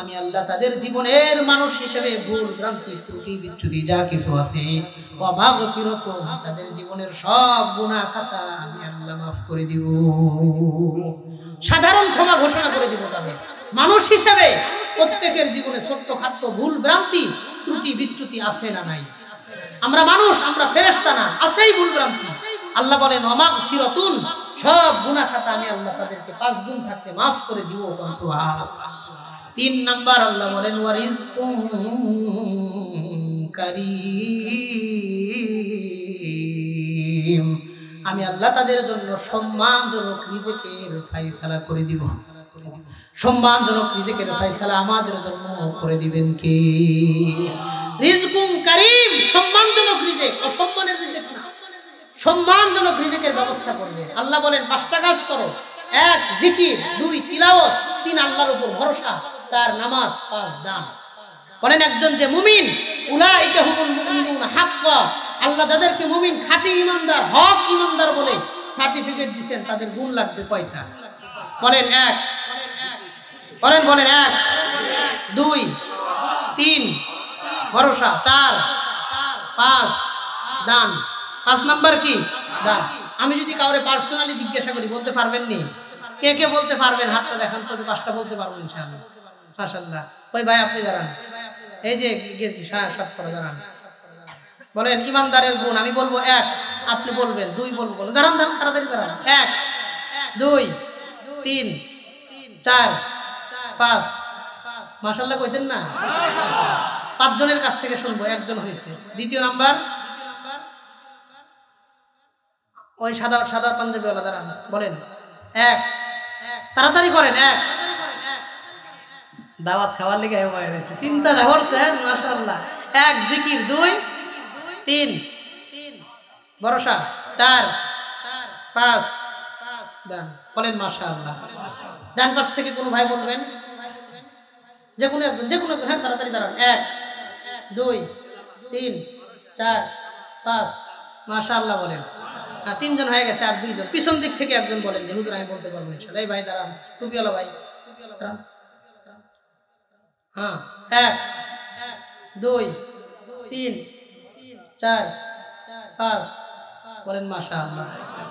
আমি আল্লাহ তাদের জীবনের মানুষ হিসেবে ভুল ভ্রান্তি ত্রুটি বিচ্যুতি যা কিছু আছে, ওয়া মাগফিরাতুন, তাদের জীবনের সব গুনাহ খাতা আমি আল্লাহ মাফ করে দিব। সাধারণ ক্ষমা ঘোষণা করে দিব তাদের। মানুষ হিসেবে প্রত্যেকের জীবনে ছোট্টখাট্ট ভুল ভ্রান্তি ত্রুটি বিচ্যুতি আছে না নাই? আমরা মানুষ, আমরা ফেরেশতা না, আছেই ভুল ভ্রান্তি। আল্লাহ বলেন ওয়া মাগফিরাতুন, সব গুনাহ খাতা আমি আল্লাহ তাদেরকে 5 গুণ থাকতে মাফ করে দিব। সুবহানাল্লাহ। 3 নাম্বার আল্লাহ বলেন ওয়া রিজকুম কারীম, আমি আল্লাহ তাদের জন্য সম্মানজনক রিজিকের ফয়সালা করে দিব। সম্মানজনক রিজিকের ফয়সালা আমাদের জন্য করে দিবেন কে? রিজকুম কারীম, সম্মানজনক রিজিক, অসম্মানের রিজিক না, সম্মানজনক রিজিকের ব্যবস্থা করবে। আল্লাহ বলেন 5টা কাজ করো। 1 জিকির, 2 তিলাওয়াত, 3 আল্লাহর উপর ভরসা, 4 নামাজ, 5 দান। বলেন একজন যে মুমিন, উলাইকা হুমুল মুমিনুনা হাক্কা, আল্লাহ তাদেরকে মুমিন খাঁটি ঈমানদার, হক ঈমানদার বলে সার্টিফিকেট দিবেন। তাদের গুণ লাগবে কয়টা? বলেন 1, বলেন 1, 2, 3 ভরসা, 4, 5 দান। 5 নাম্বার কি? দান। আমি যদি কাউরে পার্সোনালি জিজ্ঞাসা করি, বলতে পারবেন নি? কে কে বলতে পারবেন? হাতটা দেখান তো। 5টা বলতে পারবো ইনশাআল্লাহ। মাশাআল্লাহ। ওই ভাই আপনি দাঁড়ান, এই যে সাত করে দাঁড়ান। বলেন ইমানদারের গুণ। আমি বলবো 1, আপনি বলবেন 2, বলবো দাঁড়ান দাঁড়ান, তাড়াতাড়ি দাঁড়ান। 1, 2, 3, 4, 5। মাশাআল্লাহ কইতেন না? 5 জনের কাছ থেকে শুনবো, 1 জন হয়েছে। 2 নাম্বার ওই সাদা পাঞ্জাবিওয়ালা দাঁড়ান, বলেন 1, তাড়াতাড়ি করেন। 1 দাওয়াত খাওয়ার লেগে হয়ে গেছে। 3টা হচ্ছেন মাশাআল্লাহ। 1 জিকির, 2, 3 ভরসা, 4, 5 দান। বলেন মাশাআল্লাহ। ডান পাশ থেকে কোনো ভাই বলবেন, যে কোনো একজন, হ্যাঁ তাড়াতাড়ি দাঁড়ান। 1, 2, 3, 4, 5 মাশাআল্লাহ বলেন। 3 জন হয়ে গেছে। আর 2 জন পিছন দিক থেকে একজন বলেন যে হুজুর আমি বলতে পারবো ইনশাআল্লাহ। এই ভাই দাঁড়ান, টুপিওয়ালা ভাই দাঁড়ান। হ্যাঁ 1, 2, 3, 4, 5 বলেন মাশাআল্লাহ।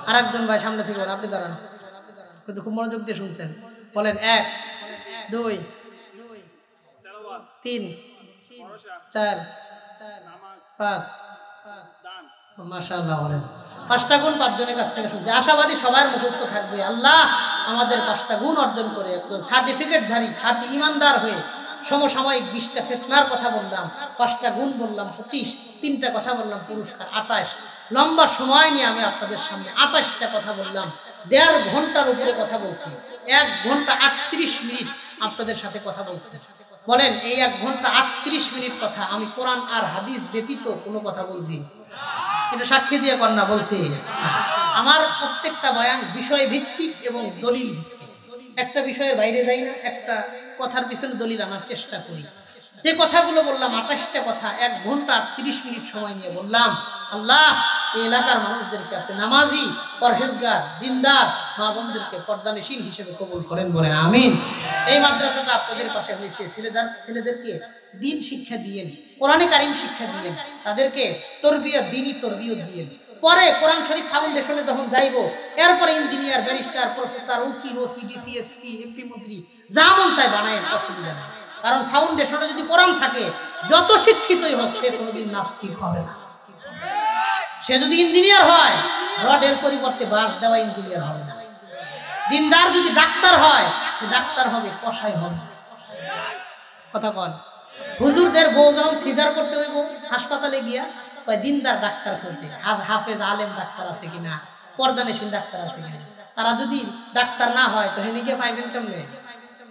আর একজন ভাই সামনে থেকে বলেন, আপনি দাঁড়ান, কিন্তু খুব মনোযোগ দিয়ে শুনছেন। বলেন 1, 2, 3, 4, 5 মাশাআল্লাহ বলেন। 5টা গুণ 5 জনের কাছ থেকে শুনছি। আশাবাদী সবার মুখস্থ থাকবে। আল্লাহ আমাদের 5টা গুণ অর্জন করে একজন সার্টিফিকেটধারী খাঁটি ঈমানদার হয়ে সমসাময়িক 20টা ফিতনার কথা বললাম, 5টা গুণ বললাম 25, 3টা কথা বললাম পুরস্কার 28। লম্বা সময় নিয়ে আমি আপনাদের সামনে 28টা কথা বললাম। 1.5 ঘন্টার উপরে কথা বলছি। 1 ঘন্টা 38 মিনিট আপনাদের সাথে কথা বলছি। বলেন এই 1 ঘন্টা 38 মিনিট কথা আমি কোরআন আর হাদিস ব্যতীত কোনো কথা বলছি? এটা সাক্ষী দিয়ে কর না বলছি। আমার প্রত্যেকটা বয়ান বিষয় ভিত্তিক এবং দলিল ভিত্তিক। একটা বিষয়ের বাইরে যাই না, একটা কথার পিছনে দলিল আনার চেষ্টা করি। যে কথাগুলো বললাম 28টা কথা 1 ঘন্টা 38 মিনিট সময় নিয়ে বললাম। আল্লাহ এই এলাকার মানুষদেরকে আপনি নামাজি, পরহেজগার, দিনদার মা বোনদেরকে পর্দানশীল হিসেবে কবুল করেন, বলেন আমিন। এই মাদ্রাসাটা আপনাদের পাশে হয়েছে। ছেলেদেরকে দিন শিক্ষা দিয়েন, কোরআনে কারিম শিক্ষা দিয়েন, তাদেরকে তরবিয়ত, দ্বীনি তরবিয়ত দিয়েন। পরে কোরআন শরীফ ফাউন্ডেশনে যখন যাইবো, এরপরে ইঞ্জিনিয়ার, ব্যারিস্টার, প্রফেসর, উকিল, ওসি, ডিসি, এসপি, এমপি, মন্ত্রী যা মন চায় বানায়, অসুবিধা নেই। কারণ ফাউন্ডেশনে যদি কোরআন থাকে, যত শিক্ষিতই হোক সে কোনোদিন নাস্তিক হবে না। সে যদি ইঞ্জিনিয়ার হয়, রডের পরিবর্তে বাঁশ দেওয়া ইঞ্জিনিয়ার হবে না। দিনদার যদি ডাক্তার হয়, সে ডাক্তার হবে, কসাই হবে। কথা কন। হুজুরদের বউ যখন সিজার করতে হইব হাসপাতালে গিয়া কয় দিনদার ডাক্তার খুঁজতে, আজ হাফেজ আলেম ডাক্তার আছে কিনা, পর্দানেশীন ডাক্তার আছে কিনা। তারা যদি ডাক্তার না হয় তো হেনি গিয়ে পাইবেন কেমনে?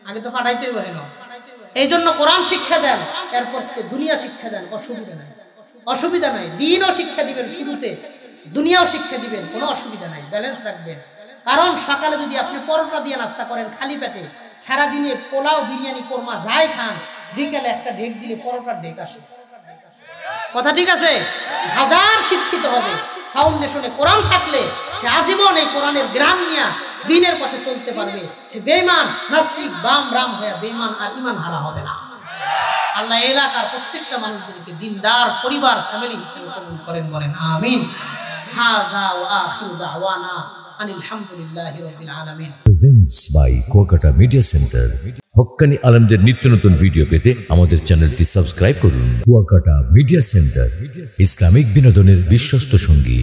আগে তো ফাটাইতে হইব হেন। এই জন্য কোরআন শিক্ষা দেন, এরপর দুনিয়া শিক্ষা দেন, অসুবিধা নাই, অসুবিধা নাই। দিনও শিক্ষা দিবেন শুরুতে, দুনিয়াও শিক্ষা দিবেন, কোনো অসুবিধা নাই, ব্যালেন্স রাখবেন। কারণ সকালে যদি আপনি পরোটা দিয়ে নাস্তা করেন খালি পেটে, সারাদিনে পোলাও বিরিয়ানি কোরমা যাই খান, বিকেলে একটা ঢেক দিলে পরোটার ঢেক আসে। কথা ঠিক আছে? হাজার শিক্ষিত হবে, ফাউন্ডেশনে কোরআন থাকলে সে আজীবন এই কোরআনের গ্রাম নিয়ে দিনের পথে চলতে পারবে। সে বেঈমান নাস্তিক বাম রাম হয়ে বেঈমান আর ঈমান হারা হবে না। আল্লাহ এলাকার প্রত্যেকটা মানুষদেরকে দিনদার পরিবার ফ্যামিলি হিসেবে কবুল করেন, বলেন আমিন। হাযা ওয়া আখিরু দাওয়ানা আলহামদুলিল্লাহি রাব্বিল আলামিন। Presents by Kuakata media centre. হক্কানি আলেমদের নিত্য নতুন ভিডিও পেতে আমাদের চ্যানেলটি সাবস্ক্রাইব করুন। কুয়াকাটা মিডিয়া সেন্টার, ইসলামিক বিনোদনের বিশ্বস্ত সঙ্গী।